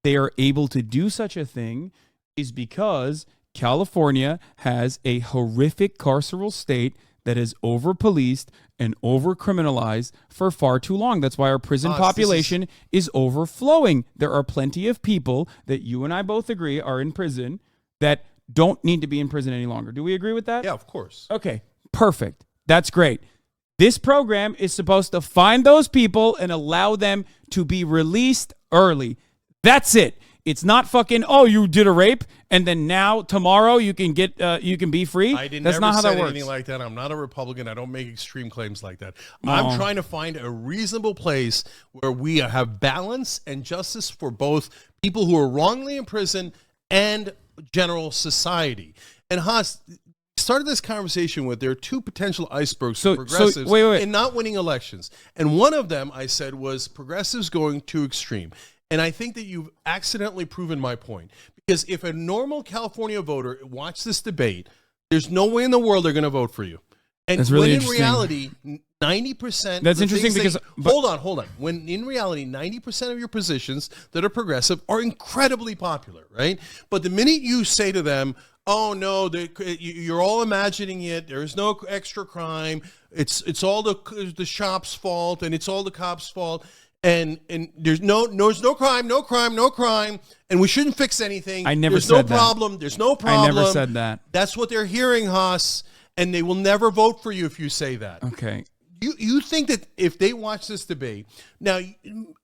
they are able to do such a thing is because California has a horrific carceral state that is over-policed and over-criminalized for far too long. That's why our prison population is overflowing. There are plenty of people that you and I both agree are in prison that don't need to be in prison any longer. Do we agree with that? Yeah, of course. Okay, perfect. That's great. This program is supposed to find those people and allow them to be released early. That's it. It's not fucking, oh, you did a rape and then now tomorrow you can get you can be free. That's not how that works. Anything like that. I'm not a Republican. I don't make extreme claims like that. I'm trying to find a reasonable place where we have balance and justice for both people who are wrongly in prison and general society. And Haas started this conversation with there are two potential icebergs for progressives in not winning elections. And one of them, I said, was progressives going too extreme. And I think that you've accidentally proven my point. Because if a normal California voter watched this debate, there's no way in the world they're going to vote for you. And that's really when in reality, 90%... That's interesting because... Hold on. When in reality, 90% of your positions that are progressive are incredibly popular, right? But the minute you say to them, oh, no, you're all imagining it, there's no extra crime, it's all the shop's fault, and it's all the cops' fault... And there's no crime, and we shouldn't fix anything. There's no problem. I never said that. That's what they're hearing, Haas, and they will never vote for you if you say that. Okay. You think that if they watch this debate, now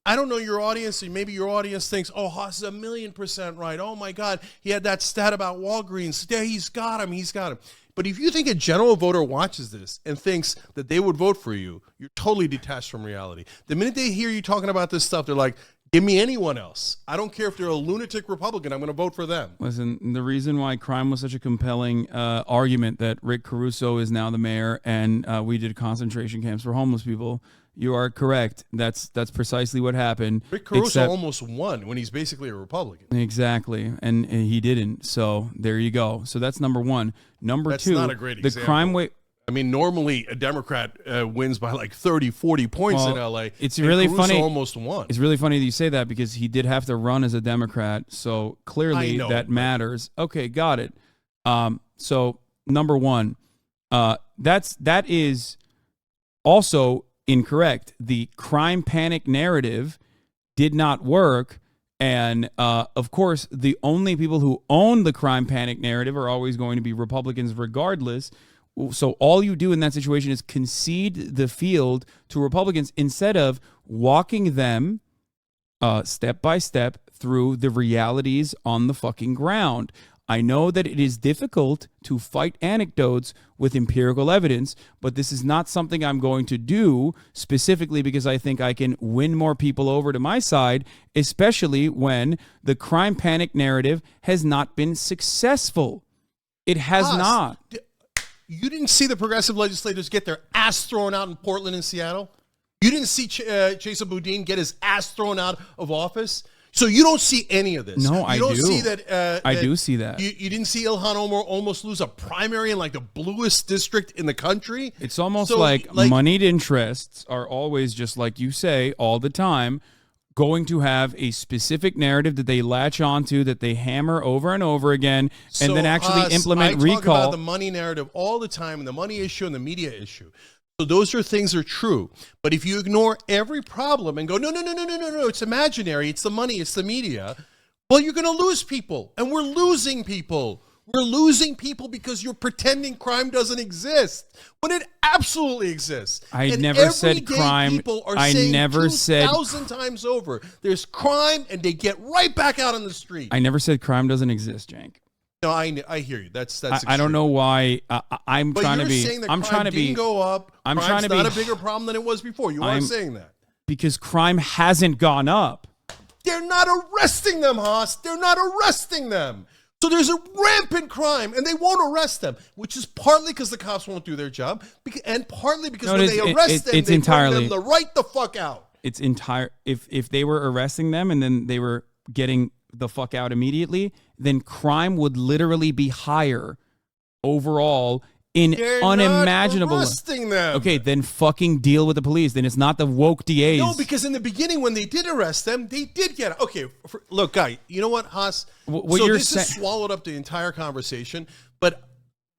I don't know your audience, and maybe your audience thinks, oh, Haas is 1,000,000% right. Oh my God, he had that stat about Walgreens. Yeah, he's got him. But if you think a general voter watches this and thinks that they would vote for you, you're totally detached from reality. The minute they hear you talking about this stuff, they're like, give me anyone else. I don't care if they're a lunatic Republican. I'm going to vote for them. Listen, the reason why crime was such a compelling argument that Rick Caruso is now the mayor and we did concentration camps for homeless people, you are correct. That's precisely what happened. Rick Caruso almost won when he's basically a Republican. Exactly, and he didn't. So there you go. So that's number one. Number two, not a great example. The crime rate. I mean, normally a Democrat wins by like 30, 40 points in L.A. It's really Caruso funny. Almost won. It's really funny that you say that because he did have to run as a Democrat, so clearly that matters. Okay, got it. So number one, that is also incorrect. The crime panic narrative did not work. And, of course, the only people who own the crime panic narrative are always going to be Republicans regardless. So all you do in that situation is concede the field to Republicans instead of walking them step by step through the realities on the fucking ground. I know that it is difficult to fight anecdotes with empirical evidence, but this is not something I'm going to do specifically because I think I can win more people over to my side, especially when the crime panic narrative has not been successful. It has not. You didn't see the progressive legislators get their ass thrown out in Portland and Seattle? You didn't see Chesa Boudin get his ass thrown out of office? So you don't see any of this. No, I do. You don't see that. I do see that. You didn't see Ilhan Omar almost lose a primary in like the bluest district in the country? It's almost like moneyed interests are always, just like you say all the time, going to have a specific narrative that they latch onto, that they hammer over and over again, and then actually implement recall. I talk about the money narrative all the time, and the money issue and the media issue. So those are things that are true. But if you ignore every problem and go, no, it's imaginary, it's the money, it's the media, well, you're going to lose people, and we're losing people. We're losing people because you're pretending crime doesn't exist when it absolutely exists. I never said crime. People are I saying never said 2,000 times over, there's crime, and they get right back out on the street. I never said crime doesn't exist, Cenk. No, I hear you. That's I don't know why. I'm but trying you're to be. saying that I'm crime trying to be. Didn't go up. I'm Crime's trying to not be a bigger problem than it was before. You are saying that because crime hasn't gone up. They're not arresting them, Haas. They're not arresting them. So there's a rampant crime, and they won't arrest them, which is partly because the cops won't do their job, and partly because when they arrest them, they bring them the right the fuck out. It's entire. If they were arresting them and then they were getting the fuck out immediately, then crime would literally be higher overall in unimaginable. Not arresting them. Okay, then fucking deal with the police. Then it's not the woke DAs. No, because in the beginning when they did arrest them, they did get okay. Look, guy, you know what, Haas? What you're this has swallowed up the entire conversation. But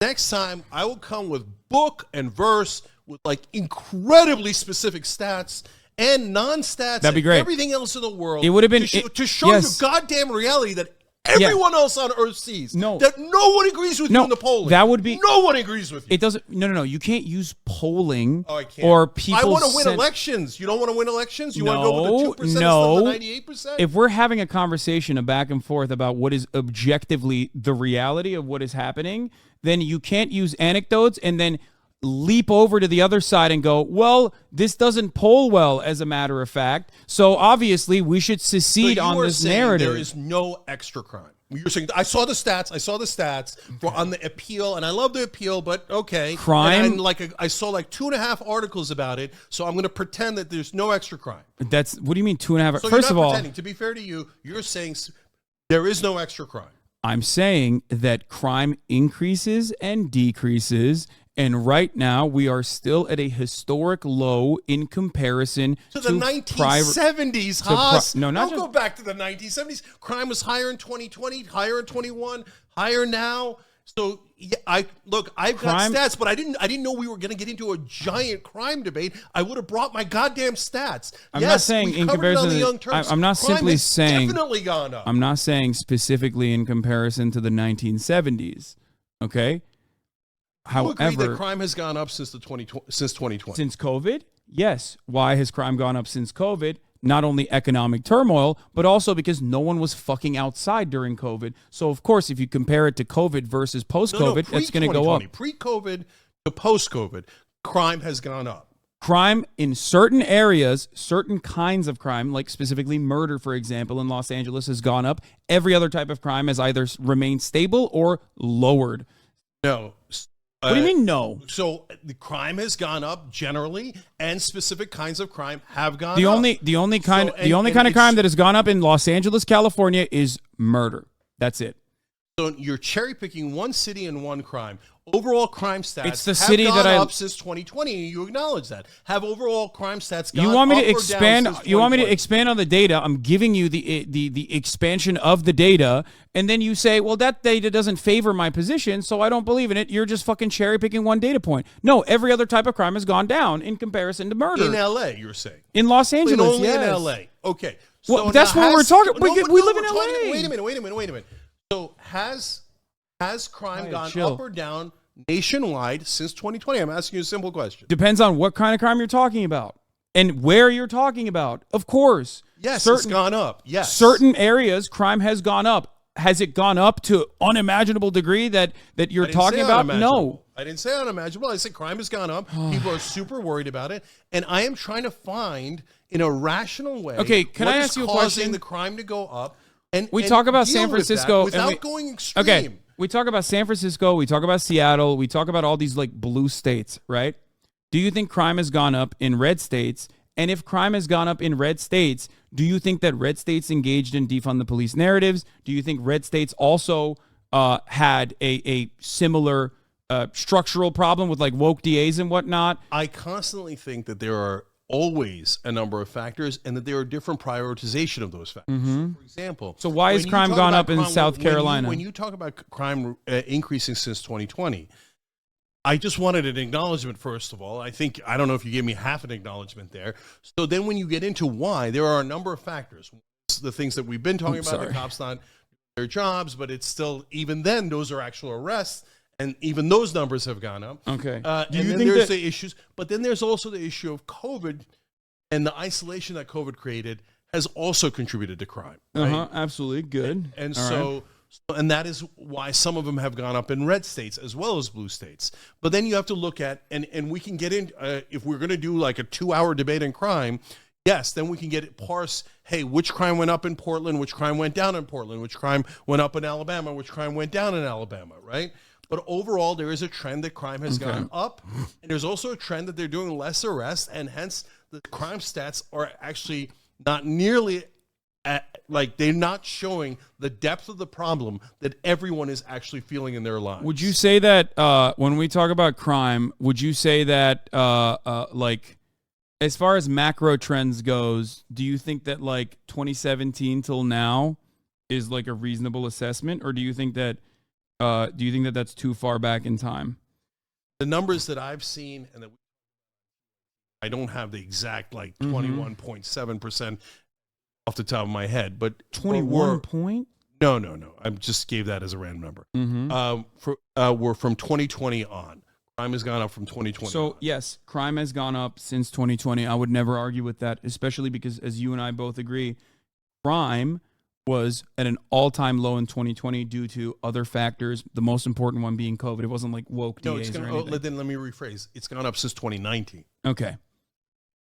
next time, I will come with book and verse with like incredibly specific stats and non-stats. That'd be great. And everything else in the world. It would have been to show you goddamn reality that everyone else on earth sees. No. That no one agrees with you in the polling. That would be. No one agrees with you. It doesn't. No. You can't use polling. Oh, I can't. Or people. I want to win elections. You don't want to win elections? You want to go with the 2% instead of the 98%? If we're having a conversation, a back and forth about what is objectively the reality of what is happening, then you can't use anecdotes and then leap over to the other side and go, well, this doesn't poll well, as a matter of fact. So obviously we should secede on this narrative. There is no extra crime. You're saying I saw the stats on the appeal, and I love the appeal, but okay. Crime. And I saw like 2.5 articles about it, so I'm going to pretend that there's no extra crime. That's what do you mean 2.5? So First of all, to be fair to you, you're saying there is no extra crime. I'm saying that crime increases and decreases. And right now, we are still at a historic low in comparison to the 1970s, Haas. No, not Don't go back to the 1970s. Crime was higher in 2020, higher in 21, higher now. So yeah, I've got stats, but I didn't know we were going to get into a giant crime debate. I would have brought my goddamn stats. I'm not saying in comparison to the Young Turks. I'm not simply saying definitely gone up. I'm not saying specifically in comparison to the 1970s. Okay. You agree that However, crime has gone up since 2020. since COVID, yes. Why has crime gone up since COVID? Not only economic turmoil, but also because no one was fucking outside during COVID. So, of course, if you compare it to COVID versus post-COVID, it's going to go up. Pre-COVID to post-COVID, crime has gone up. Crime in certain areas, certain kinds of crime, like specifically murder, for example, in Los Angeles has gone up. Every other type of crime has either remained stable or lowered. No. What do you mean no? So the crime has gone up generally, and specific kinds of crime have gone up. The only kind of crime that has gone up in Los Angeles, California is murder. That's it. So you're cherry picking one city and one crime. Overall crime stats It's the have city gone that up since 2020. You acknowledge that. Have overall crime stats gone You want me up to or down expand? since You want me to 2020? expand on the data? I'm giving you the expansion of the data, and then you say, "Well, that data doesn't favor my position, so I don't believe in it." You're just fucking cherry picking one data point. No, every other type of crime has gone down in comparison to murder. In LA, you're saying? In Los Angeles, Only yes. in LA. Okay. Well, So that's now what we're talking. We live in we're LA. talking- Wait a minute. So has crime gone chill. up or down nationwide since 2020? I'm asking you a simple question. Depends on what kind of crime you're talking about and where you're talking about. Of course. Yes, it's gone up. Yes. Certain areas, crime has gone up. Has it gone up to unimaginable degree that you're talking about? No. I didn't say unimaginable. I said crime has gone up. People are super worried about it. And I am trying to find, in a rational way, Okay, can I ask you a causing question? the crime to go up. And We talk about deal San with that Francisco without going extreme. Okay, we talk about San Francisco, we talk about Seattle, we talk about all these like blue states, right? Do you think crime has gone up in red states? And if crime has gone up in red states, do you think that red states engaged in defund the police narratives? Do you think red states also had a similar structural problem with like woke DAs and whatnot? I constantly think that there are always a number of factors and that there are different prioritization of those factors. So, for example, So why has when you crime talk gone about up in crime- South Carolina? When you talk about crime increasing since 2020, I just wanted an acknowledgement, first of all. I don't know if you gave me half an acknowledgement there. So then when you get into why, there are a number of factors. The things that we've been talking about, sorry. the cops not doing their jobs, but it's still, even then, those are actual arrests. And even those numbers have gone up. Okay. And Do you then think there's that- the issues, but then there's also the issue of COVID, and the isolation that COVID created has also contributed to crime. Right? Absolutely. Good. And All so, and that is why some of them have gone up in red states as well as blue states. But then you have to look at, and we can get in, if we're going to do like a 2-hour debate on crime, yes, then we can get it parse. Hey, which crime went up in Portland? Which crime went down in Portland? Which crime went up in Alabama? Which crime went down in Alabama? Right? But overall, there is a trend that crime has gone up. And there's also a trend that they're doing less arrests. And hence, the crime stats are actually not nearly like they're not showing the depth of the problem that everyone is actually feeling in their lives. Would you say that when we talk about crime, would you say that like as far as macro trends goes, do you think that like 2017 till now is like a reasonable assessment, or do you think that that's too far back in time? The numbers that I've seen, and that I don't have the exact like 21.7% off the top of my head, but 21 point? No. I just gave that as a random number. We're from 2020 on. Crime has gone up from 2020. So on. yes, crime has gone up since 2020. I would never argue with that, especially because, as you and I both agree, crime was at an all-time low in 2020 due to other factors, the most important one being COVID. It wasn't like woke DAs or anything. Then let me rephrase. It's gone up since 2019. Okay.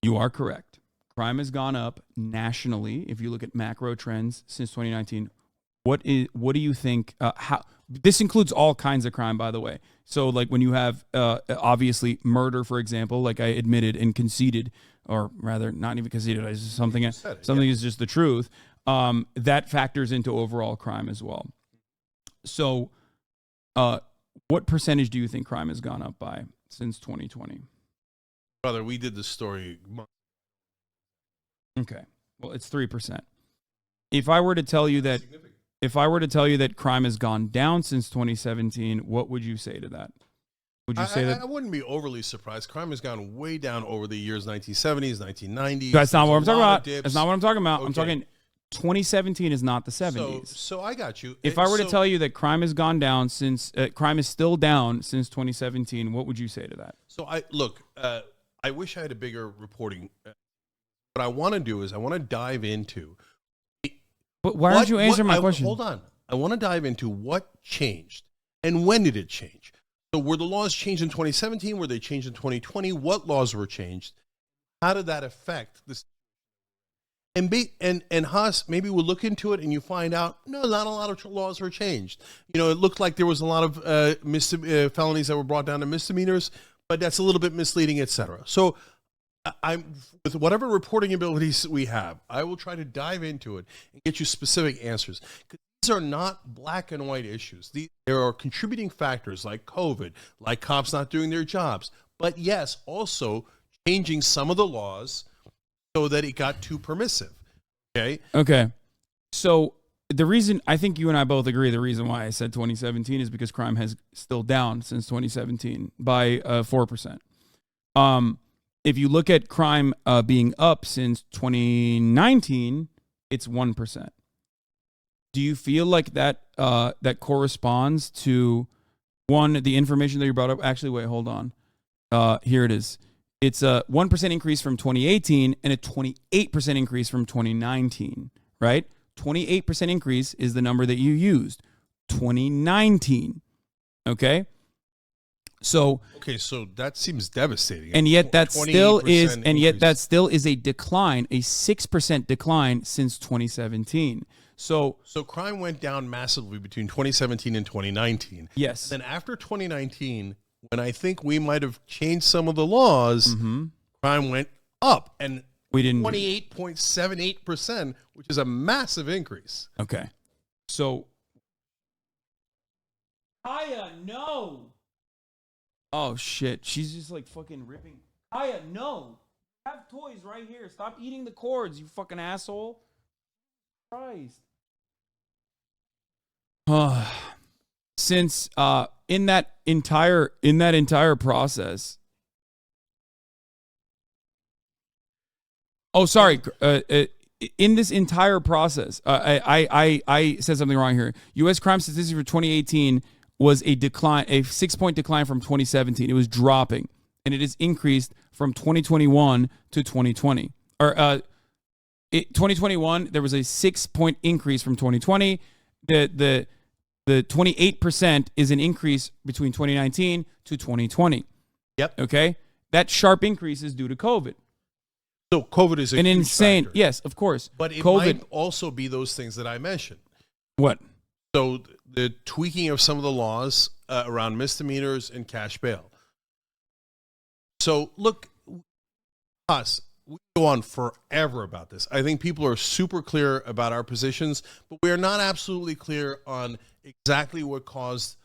You are correct. Crime has gone up nationally. If you look at macro trends since 2019, what do you think? How this includes all kinds of crime, by the way. So, like when you have obviously murder, for example, like I admitted and conceded, or rather, not even conceded. It's just something is just the truth. That factors into overall crime as well. So, what percentage do you think crime has gone up by since 2020? Brother, we did this story. Okay. Well, it's 3%. If I were to tell you that crime has gone down since 2017, what would you say to that? Would you say that? I wouldn't be overly surprised. Crime has gone way down over the years 1970s, 1990s. That's not what I'm talking about. Dips. That's not what I'm talking about. I'm Okay. talking 2017 is not the 70s. So I got you. If I were to tell you that crime has gone down since crime is still down since 2017, what would you say to that? So I wish I had a bigger reporting. What I want to do is I want to dive into. But why don't you answer my question? Hold on. I want to dive into what changed and when did it change. So were the laws changed in 2017? Were they changed in 2020? What laws were changed? How did that affect this? And Haas, maybe we'll look into it and you find out, no, not a lot of laws were changed. You know, it looked like there was a lot of felonies that were brought down to misdemeanors, but that's a little bit misleading, etc. So I'm with whatever reporting abilities we have, I will try to dive into it and get you specific answers. These are not black and white issues. There are contributing factors like COVID, like cops not doing their jobs, but yes, also changing some of the laws so that it got too permissive. Okay. So the reason, I think you and I both agree, the reason why I said 2017 is because crime has still down since 2017 by 4%. If you look at crime being up since 2019, it's 1%. Do you feel like that that corresponds to, one, the information that you brought up? Actually, wait, hold on. Here it is. It's a 1% increase from 2018 and a 28% increase from 2019, right? 28% increase is the number that you used. 2019, okay? So that seems devastating. And yet that still is, a decline, a 6% decline since 2017. So crime went down massively between 2017 and 2019. Yes. Then after 2019, when I think we might have changed some of the laws, crime went up, and we didn't 28.78%, which is a massive increase. Okay. So Kaya, no. Oh shit. She's just like fucking ripping. Kaya, no. I have toys right here. Stop eating the cords, you fucking asshole. Christ. Since in that entire process. Oh, sorry. In this entire process, I said something wrong here. U.S. crime statistics for 2018 was a 6-point decline from 2017. It was dropping, and it has increased from 2021 to 2020. 2021, there was a 6-point increase from 2020. The 28% is an increase between 2019 to 2020. Yep. Okay? That sharp increase is due to COVID. So COVID is an insane factor. Yes, of course. But it COVID might also be those things that I mentioned. What? So the tweaking of some of the laws around misdemeanors and cash bail. So look, us, we go on forever about this. I think people are super clear about our positions, but we are not absolutely clear on exactly what caused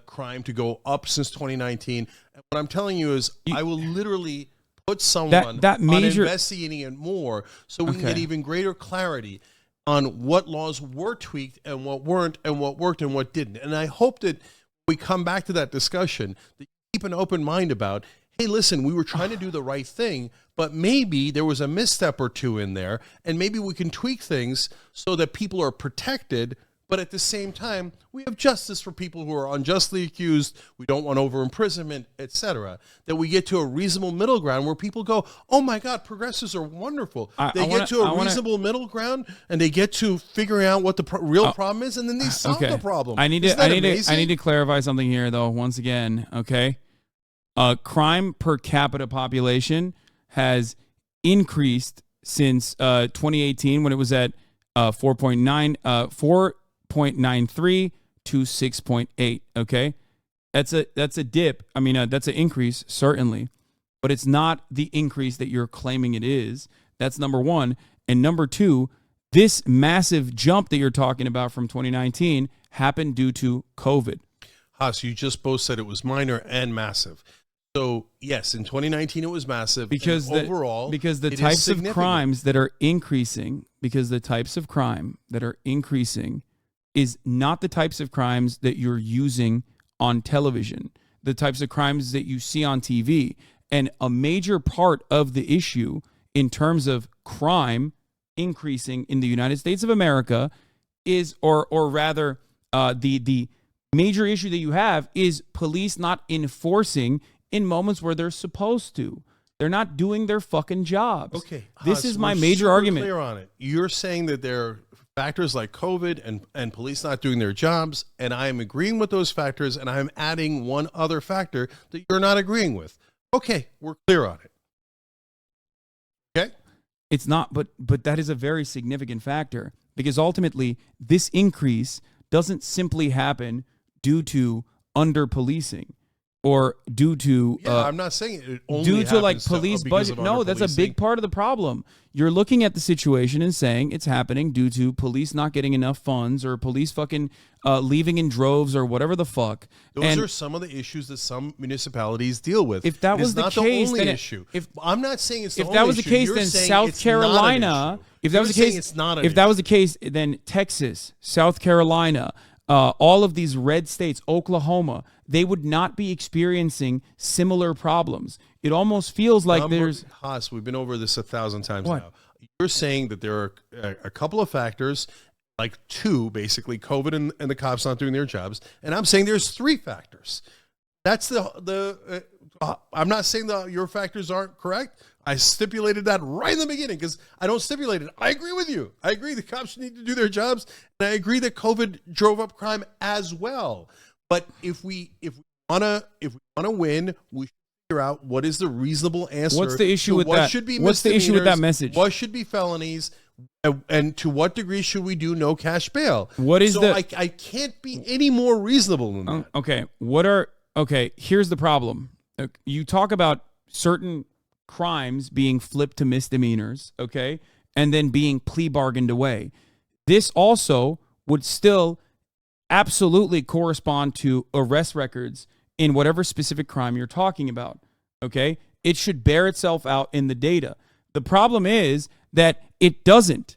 crime to go up since 2019. And what I'm telling you is I will literally put someone on investigating it more so we can get even greater clarity on what laws were tweaked and what weren't and what worked and what didn't. And I hope that we come back to that discussion, that you keep an open mind about, hey, listen, we were trying to do the right thing, but maybe there was a misstep or two in there, and maybe we can tweak things so that people are protected, but at the same time, we have justice for people who are unjustly accused. We don't want over-imprisonment, etc. That we get to a reasonable middle ground where people go, oh my God, progressives are wonderful. They get to a reasonable middle ground, and they get to figuring out what the real problem is, and then they solve the problem. I need to clarify something here, though, once again, okay? Crime per capita population has increased since 2018 when it was at 4.93 to 6.8. Okay, that's a dip. I mean, that's an increase certainly, but it's not the increase that you're claiming it is. That's number one, and number two, this massive jump that you're talking about from 2019 happened due to COVID. Haas, you just both said it was minor and massive. So yes, in 2019 it was massive because the types of crimes that are increasing, is not the types of crimes that you're using on television, the types of crimes that you see on TV. And a major part of the issue in terms of crime increasing in the United States of America is, or rather, the major issue that you have is police not enforcing in moments where they're supposed to. They're not doing their fucking jobs. Okay, this is my major argument. Clear on it. You're saying that there are factors like COVID and police not doing their jobs, and I am agreeing with those factors, and I'm adding one other factor that you're not agreeing with. Okay, we're clear on it. Okay? It's not, but that is a very significant factor, because ultimately this increase doesn't simply happen due to under-policing or due to I'm not saying it only due to like happens police because budget. of No, that's a big under-policing. part of the problem. You're looking at the situation and saying it's happening due to police not getting enough funds or police fucking leaving in droves or whatever the fuck. Those are some of the issues that some municipalities deal with. If that It was is the not case, the only then issue. if I'm not saying it's the if only that was the issue. case, You're then saying South it's not an Carolina. issue. If that was the You're saying case, it's not an if that issue. was the case, then Texas, South Carolina, all of these red states, Oklahoma, they would not be experiencing similar problems. It almost feels like there's Haas, we've been over this 1,000 times What? now. You're saying that there are a couple of factors, like two, basically, COVID and the cops not doing their jobs, and I'm saying there's three factors. That's I'm not saying that your factors aren't correct. I stipulated that right in the beginning because I don't stipulate it. I agree with you. I agree the cops need to do their jobs, and I agree that COVID drove up crime as well. But if we wanna win, we should figure out what is the reasonable answer. What's the issue to with what that? Should be What's the issue with that misdemeanors, message? What should be felonies? And to what degree should we do no cash bail? What is I can't be any more reasonable than that. Okay, here's the problem. You talk about certain crimes being flipped to misdemeanors, okay, and then being plea bargained away. This also would still absolutely correspond to arrest records in whatever specific crime you're talking about, okay? It should bear itself out in the data. The problem is that it doesn't,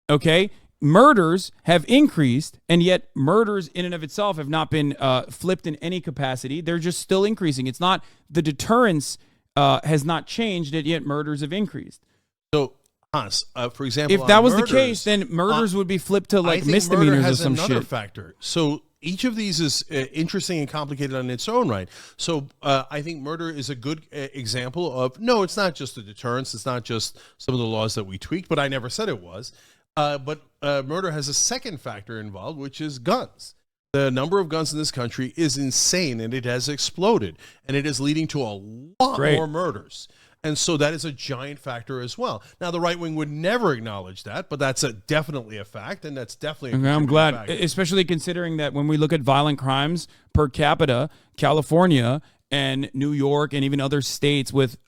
okay? Murders have increased, and yet murders in and of itself have not been flipped in any capacity. They're just still increasing. It's not, the deterrence has not changed, and yet murders have increased. So, Hans, for example, if that was murders, the case, then murders would be flipped to like misdemeanors murder has or some another shit. factor. So each of these is interesting and complicated on its own right. So I think murder is a good example of, no, it's not just a deterrence. It's not just some of the laws that we tweaked, but I never said it was. But murder has a second factor involved, which is guns. The number of guns in this country is insane, and it has exploded, and it is leading to a lot more murders. And so that is a giant factor as well. Now, the right wing would never acknowledge that, but that's definitely a fact, and that's definitely I'm glad, factor. especially considering that when we look at violent crimes per capita, California and New York and even other states with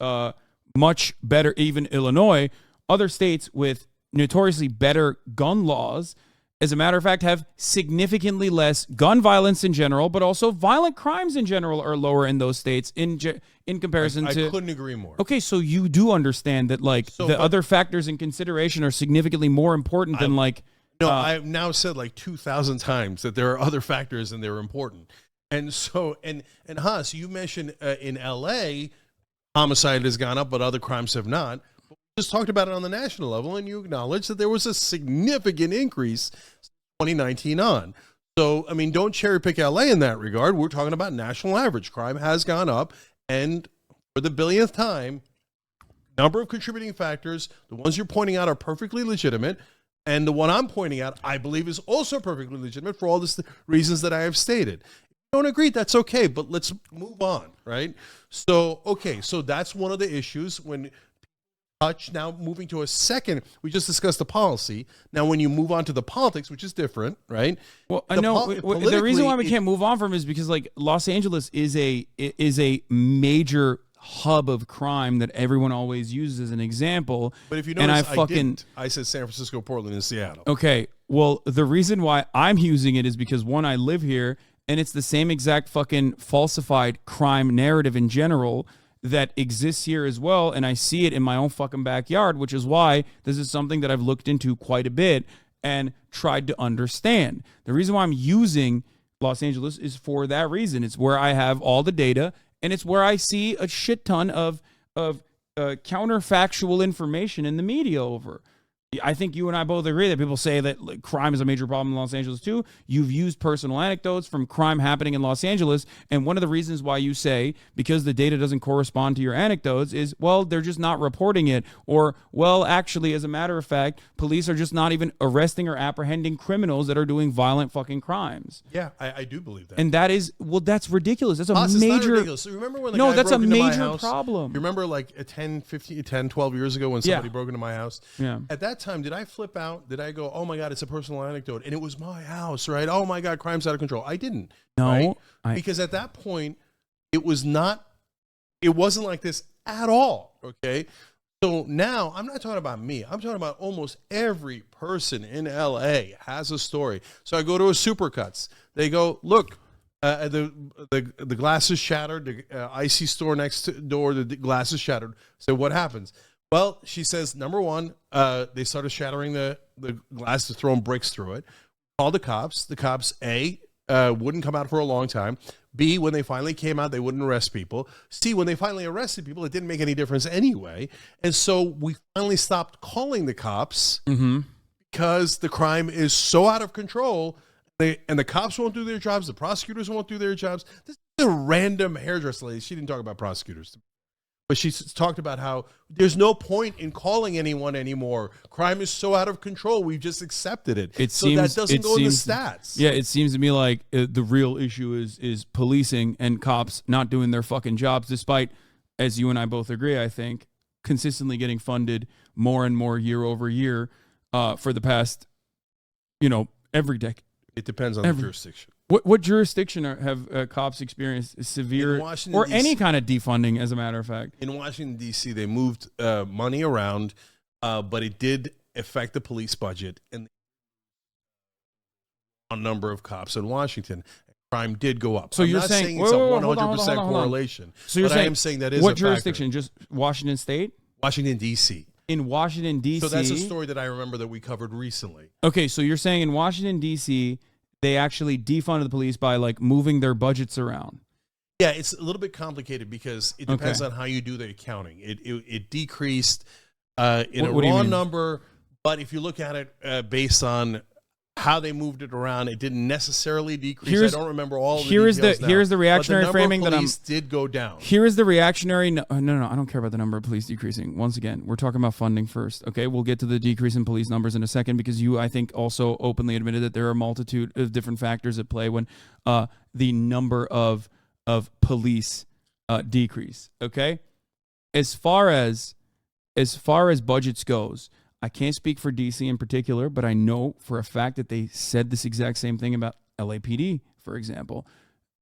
much better, even Illinois, other states with notoriously better gun laws, as a matter of fact, have significantly less gun violence in general, but also violent crimes in general are lower in those states in comparison to... I couldn't agree more. Okay, so you do understand that other factors in consideration are significantly more important than No, I've now said like 2,000 times that there are other factors and they're important. And so, and Haas, you mentioned in L.A., homicide has gone up, but other crimes have not. Just talked about it on the national level, and you acknowledge that there was a significant increase 2019 on. So, I mean, don't cherry pick LA in that regard. We're talking about national average. Crime has gone up, and for the billionth time, number of contributing factors, the ones you're pointing out are perfectly legitimate, and the one I'm pointing out, I believe, is also perfectly legitimate for all the reasons that I have stated. If you don't agree, that's okay, but let's move on, right? So, okay, so that's one of the issues when... Now moving to a second, we just discussed the policy. Now, when you move on to the politics, which is different, right? Well, I know the reason why we can't move on from it is because like Los Angeles is a major hub of crime that everyone always uses as an example. But if you notice, and I said San Francisco, Portland, and Seattle. Okay, well, the reason why I'm using it is because one, I live here, and it's the same exact fucking falsified crime narrative in general that exists here as well, and I see it in my own fucking backyard, which is why this is something that I've looked into quite a bit and tried to understand. The reason why I'm using Los Angeles is for that reason. It's where I have all the data, and it's where I see a shit ton of counterfactual information in the media over. I think you and I both agree that people say that like, crime is a major problem in Los Angeles too. You've used personal anecdotes from crime happening in Los Angeles. And one of the reasons why you say, because the data doesn't correspond to your anecdotes is, well, they're just not reporting it. Or, well, actually, as a matter of fact, police are just not even arresting or apprehending criminals that are doing violent fucking crimes. Yeah, I do believe that. And that is, well, that's ridiculous. That's a It's not major... ridiculous. So remember when the No, guy that's a broke into my major house? problem. You remember like 10, 12 years ago when somebody broke into my house? Yeah. At that time, did I flip out? Did I go, oh my God, it's a personal anecdote? And it was my house, right? Oh my God, crime's out of control. I didn't. No. Right? Because at that point, it wasn't like this at all, okay? So now, I'm not talking about me. I'm talking about almost every person in LA has a story. So I go to a Supercuts. They go, look, the glass is shattered. The icy store next door, the glass is shattered. So what happens? Well, she says, number one, they started shattering the glass to throwing bricks through it. Called the cops. The cops, A, wouldn't come out for a long time. B, when they finally came out, they wouldn't arrest people. C, when they finally arrested people, it didn't make any difference anyway. And so we finally stopped calling the cops because the crime is so out of control. And the cops won't do their jobs. The prosecutors won't do their jobs. This is a random hairdresser lady. She didn't talk about prosecutors. But she talked about how there's no point in calling anyone anymore. Crime is so out of control. We've just accepted it. That doesn't go in the stats. Yeah, it seems to me like the real issue is policing and cops not doing their fucking jobs, despite, as you and I both agree, I think, consistently getting funded more and more year over year for the past, every decade. It depends on the jurisdiction. What jurisdiction have cops experienced severe or any kind of defunding, as a matter of fact? In Washington, D.C., they moved money around, but it did affect the police budget and a number of cops in Washington. Crime did go up. So I'm you're not saying it's a 100% hold on. correlation. So you're but saying, I am saying that is what a jurisdiction? factor. Just Washington State? Washington, D.C. In Washington, D.C. So that's a story that I remember that we covered recently. Okay, so you're saying in Washington, D.C., they actually defunded the police by like moving their budgets around. Yeah, it's a little bit complicated because it depends on how you do the accounting. It decreased in a raw number, but if you look at it based on how they moved it around, it didn't necessarily decrease. I don't remember all the details now. Here's the reactionary framing that did go down. Here is the reactionary. No, I don't care about the number of police decreasing. Once again, we're talking about funding first. Okay, we'll get to the decrease in police numbers in a second because you, I think, also openly admitted that there are a multitude of different factors at play when the number of police decrease. Okay, as far as budgets goes, I can't speak for DC in particular, but I know for a fact that they said this exact same thing about LAPD, for example.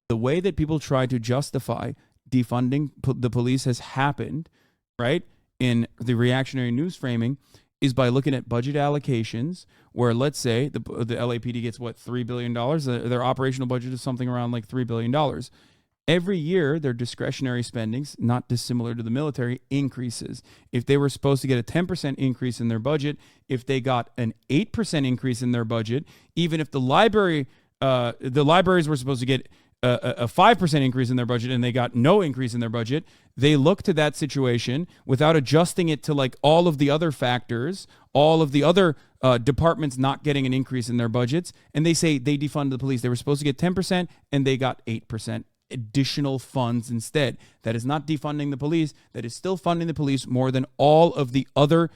The way that people try to justify defunding the police has happened, right, in the reactionary news framing is by looking at budget allocations where, let's say, the LAPD gets, $3 billion? Their operational budget is something around like $3 billion. Every year, their discretionary spendings, not dissimilar to the military, increases. If they were supposed to get a 10% increase in their budget, if they got an 8% increase in their budget, even if the libraries were supposed to get a 5% increase in their budget and they got no increase in their budget, they look to that situation without adjusting it to like all of the other factors, all of the other departments not getting an increase in their budgets, and they say they defunded the police. They were supposed to get 10% and they got 8%. Additional funds instead. That is not defunding the police. That is still funding the police more than all of the other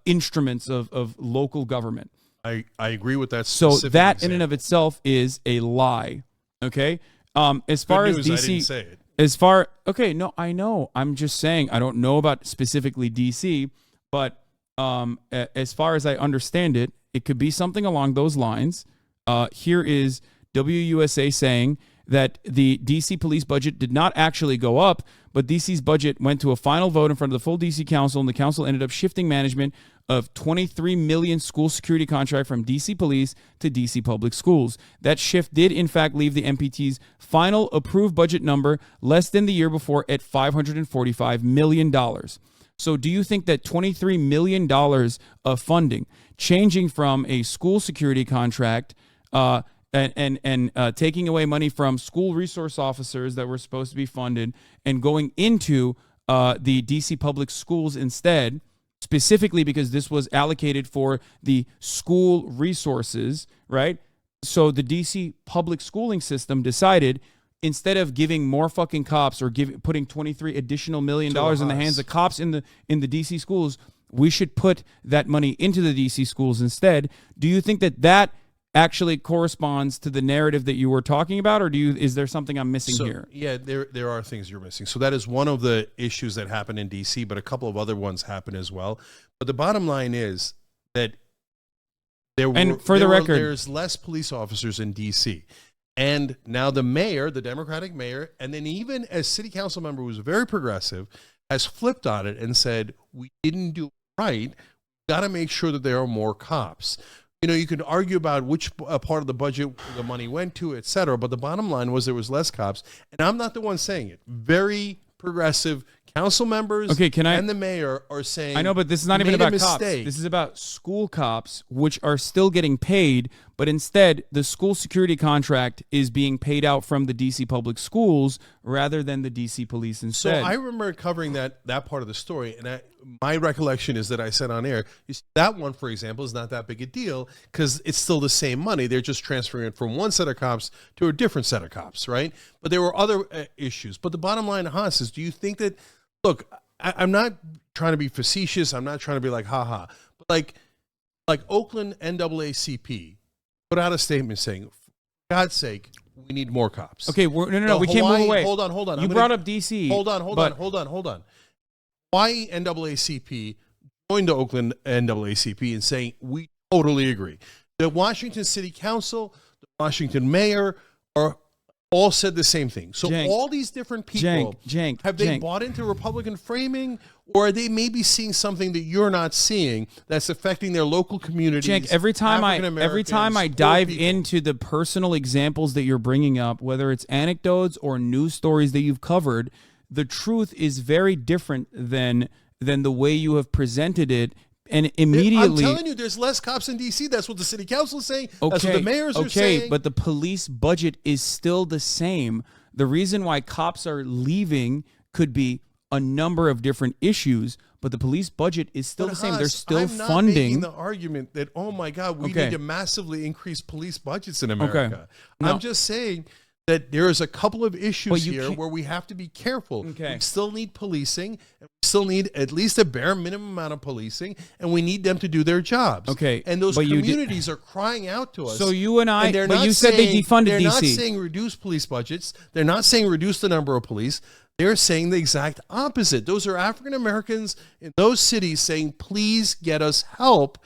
instruments of local government. I agree with that. So that in and of itself is a lie. Okay. As far as DC, I didn't say it. No, I know. I'm just saying I don't know about specifically DC, but as far as I understand it, it could be something along those lines. Here is WUSA saying that the DC police budget did not actually go up, but DC's budget went to a final vote in front of the full DC council, and the council ended up shifting management of $23 million school security contract from DC police to DC public schools. That shift did, in fact, leave the MPT's final approved budget number less than the year before at $545 million. So do you think that $23 million of funding, changing from a school security contract and taking away money from school resource officers that were supposed to be funded and going into the DC public schools instead, specifically because this was allocated for the school resources, right? So the DC public schooling system decided, instead of giving more fucking cops or putting $23 additional million in the hands of cops in the DC schools, we should put that money into the DC schools instead. Do you think that actually corresponds to the narrative that you were talking about, or is there something I'm missing here? Yeah, there are things you're missing. So that is one of the issues that happened in DC, but a couple of other ones happen as well. But the bottom line is that there's less police officers in DC. And now the mayor, the Democratic mayor, and then even a city council member who's very progressive, has flipped on it and said, we didn't do it right. We've got to make sure that there are more cops. You know, you can argue about which part of the budget the money went to, et cetera, but the bottom line was there was less cops. And I'm not the one saying it. Very progressive council members and the mayor are saying, I know, but this is not even about cops. This is about school cops, which are still getting paid, but instead the school security contract is being paid out from the DC public schools rather than the DC police instead. So I remember covering that part of the story, and my recollection is that I said on air, that one, for example, is not that big a deal because it's still the same money. They're just transferring it from one set of cops to a different set of cops, right? But there were other issues. But the bottom line, Haas, is do you think that, look, I'm not trying to be facetious. I'm not trying to be like, ha. But like Oakland NAACP put out a statement saying, for God's sake, we need more cops. Okay, no, we can't move away. Hold on. You brought up DC. Hold on. Hawaii NAACP joined the Oakland NAACP in saying, we totally agree. The Washington City Council, the Washington mayor are all said the same thing. So all these different people, have they bought into Republican framing, or are they maybe seeing something that you're not seeing that's affecting their local communities? Cenk, every time I dive into the personal examples that you're bringing up, whether it's anecdotes or news stories that you've covered, the truth is very different than the way you have presented it. And immediately, I'm telling you, there's less cops in D.C. That's what the city council is saying. That's what the mayors are saying. Okay, but the police budget is still the same. The reason why cops are leaving could be a number of different issues, but the police budget is still the same. They're still funding. I'm not making the argument that, oh my God, we need to massively increase police budgets in America. No. I'm just saying that there is a couple of issues here where we have to be careful. We still need policing, and we still need at least a bare minimum amount of policing, and we need them to do their jobs. And those communities are crying out to us. So you and I, but you said they defunded they're DC. They're not saying reduce police budgets. They're not saying reduce the number of police. They're saying the exact opposite. Those are African Americans in those cities saying, please get us help.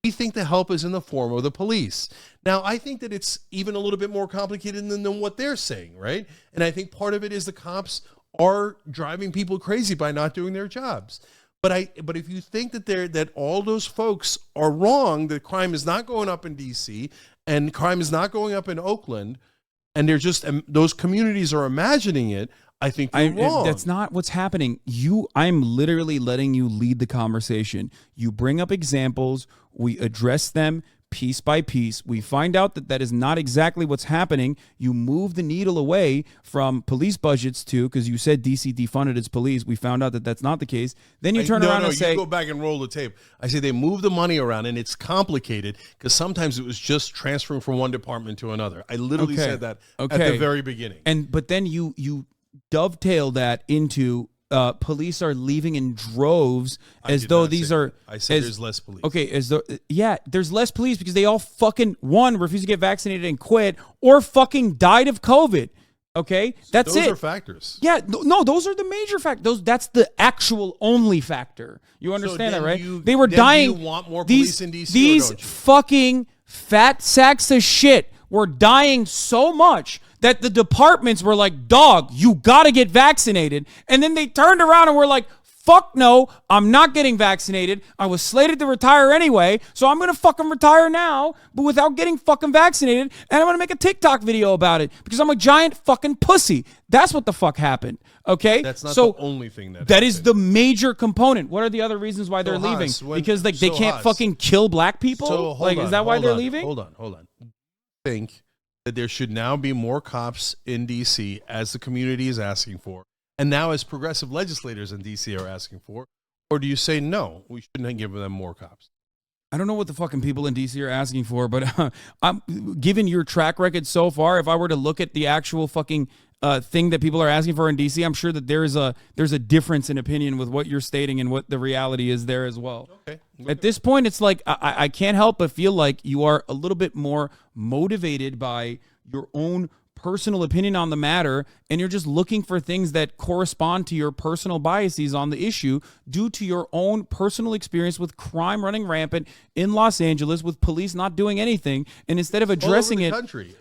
We think the help is in the form of the police. Now, I think that it's even a little bit more complicated than what they're saying, right? And I think part of it is the cops are driving people crazy by not doing their jobs. But if you think that all those folks are wrong, that crime is not going up in D.C. and crime is not going up in Oakland, and they're just those communities are imagining it, I think you're wrong. That's not what's happening. I'm literally letting you lead the conversation. You bring up examples. We address them piece by piece. We find out that is not exactly what's happening. You move the needle away from police budgets to, because you said DC defunded its police. We found out that that's not the case. Then you turn around and say, you go back and roll the tape. I say they move the money around, and it's complicated because sometimes it was just transferring from one department to another. I literally said that at the very beginning. But then you dovetail that into police are leaving in droves as though these are. I said there's less police. Okay, as though there's less police because they all fucking refused to get vaccinated and quit, or fucking died of COVID. Okay, that's it. Those are factors. Yeah, no, those are the major factors. That's the actual only factor. You understand that, right? They were dying. Do you want more police in DC? These fucking fat sacks of shit were dying so much that the departments were like, dog, you got to get vaccinated. And then they turned around and were like, fuck no, I'm not getting vaccinated. I was slated to retire anyway, so I'm going to fucking retire now, but without getting fucking vaccinated. And I'm going to make a TikTok video about it because I'm a giant fucking pussy. That's what the fuck happened. Okay? That's not the only thing that happened. Is the major component. What are the other reasons why they're leaving? Because they can't fucking kill black people? So is that why they're leaving? Hold on. I think that there should now be more cops in D.C. as the community is asking for, and now as progressive legislators in D.C. are asking for, Or do you say, no, we shouldn't give them more cops? I don't know what the fucking people in DC are asking for, but I'm given your track record so far. If I were to look at the actual fucking thing that people are asking for in DC, I'm sure that there's a difference in opinion with what you're stating and what the reality is there as well. Okay. At this point, it's like I can't help but feel like you are a little bit more motivated by your own personal opinion on the matter, and you're just looking for things that correspond to your personal biases on the issue due to your own personal experience with crime running rampant in Los Angeles with police not doing anything, and instead of addressing it, country.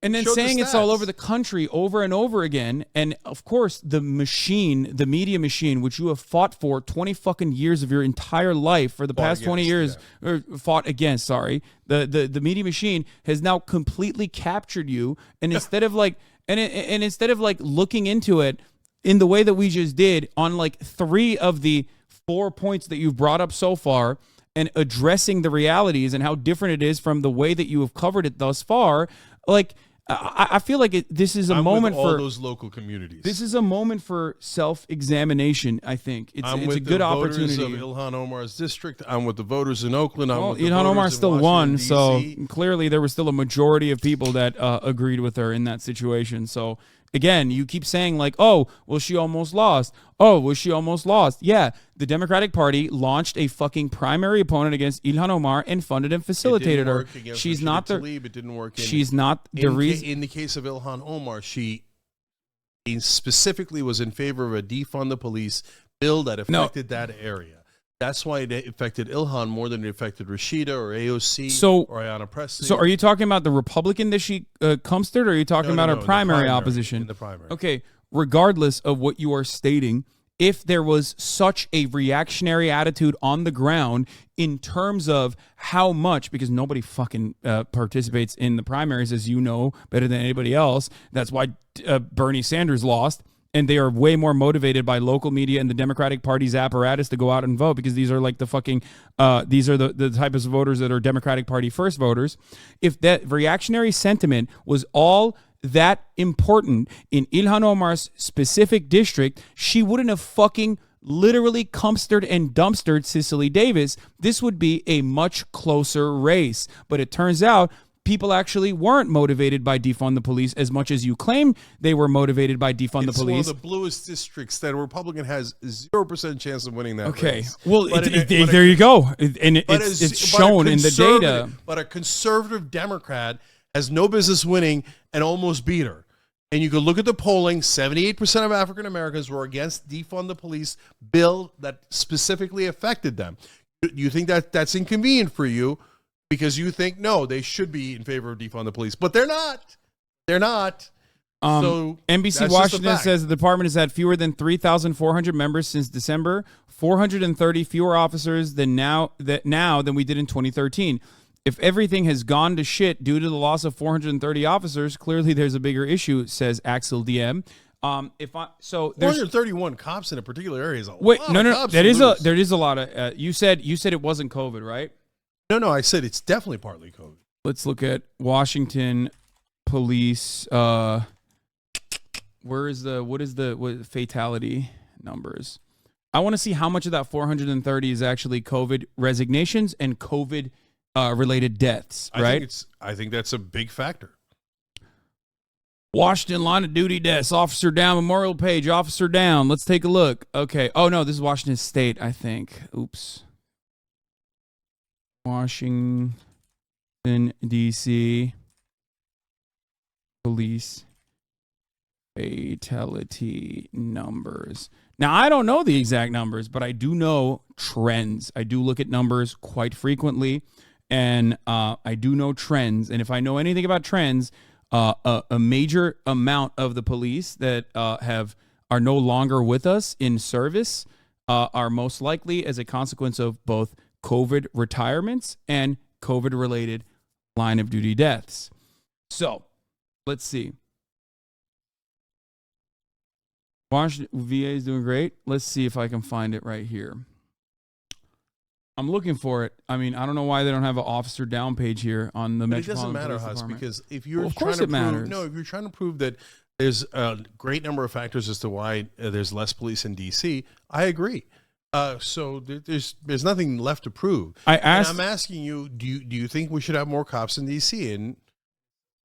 And then saying it's all over the country over and over again. And of course, the media machine, which you have fought for 20 fucking years of your entire life for the past 20 years, or fought against, sorry. The media machine has now completely captured you. And instead of like, and instead of like looking into it in the way that we just did on like 3 of the 4 points that you've brought up so far, and addressing the realities and how different it is from the way that you have covered it thus far, like, I feel like this is a moment with all for those local communities. This is a moment for self-examination. I think it's a good opportunity. I'm with the voters of Ilhan Omar's district. I'm with the voters in Oakland. I'm with the Ilhan Omar still won, DC. so clearly there was still a majority of people that agreed with her in that situation. So again, you keep saying like, "Oh, well, she almost lost." Oh, well, she almost lost. Yeah, the Democratic Party launched a fucking primary opponent against Ilhan Omar and funded and facilitated her. She's not the. It didn't work. She's not the reason. In the case of Ilhan Omar, she specifically was in favor of a defund the police bill that affected that area. That's why it affected Ilhan more than it affected Rashida or AOC or Ayanna Pressley. So are you talking about the Republican that she comes through, or are you talking about her primary opposition? In the primary. Okay, regardless of what you are stating, if there was such a reactionary attitude on the ground in terms of how much, because nobody fucking participates in the primaries, as you know, better than anybody else. That's why Bernie Sanders lost. And they are way more motivated by local media and the Democratic Party's apparatus to go out and vote, because these are like the fucking, these are the types of voters that are Democratic Party first voters. If that reactionary sentiment was all that important in Ilhan Omar's specific district, she wouldn't have fucking literally cumstered and dumpstered Cicely Davis. This would be a much closer race. But it turns out people actually weren't motivated by defund the police as much as you claim they were motivated by defund the police. It's one of the bluest districts that a Republican has 0% chance of winning that race. Well, there you go. And it's shown in the data. But a conservative Democrat has no business winning and almost beat her. And you can look at the polling, 78% of African Americans were against defund the police bill that specifically affected them. You think that that's inconvenient for you, because you think, no, they should be in favor of defund the police, but they're not. They're not. So NBC Washington says the department has had fewer than 3,400 members since December, 430 fewer officers than we did in 2013. If everything has gone to shit due to the loss of 430 officers, clearly there's a bigger issue, says Axel DM. There's 431 cops in a particular area is a lot. No. There is a lot of. You said it wasn't COVID, right? No, I said it's definitely partly COVID. Let's look at Washington police. What is the fatality numbers? I want to see how much of that 430 is actually COVID resignations and COVID related deaths, right? I think that's a big factor. Washington line of duty deaths, officer down, memorial page, officer down. Let's take a look. Okay. Oh no, this is Washington State, I think. Oops. Washington, D.C. police fatality numbers. Now, I don't know the exact numbers, but I do know trends. I do look at numbers quite frequently, and I do know trends. And if I know anything about trends, a major amount of the police that are no longer with us in service are most likely as a consequence of both COVID retirements and COVID-related line of duty deaths. So, let's see. Washington VA is doing great. Let's see if I can find it right here. I'm looking for it. I mean, I don't know why they don't have an officer down page here on the Metropolitan Police Department. It doesn't matter, Hus, because if you're of course it matters. If you're trying to prove that there's a great number of factors as to why there's less police in D.C., I agree. So there's nothing left to prove. I'm asking you, do you think we should have more cops in D.C.? And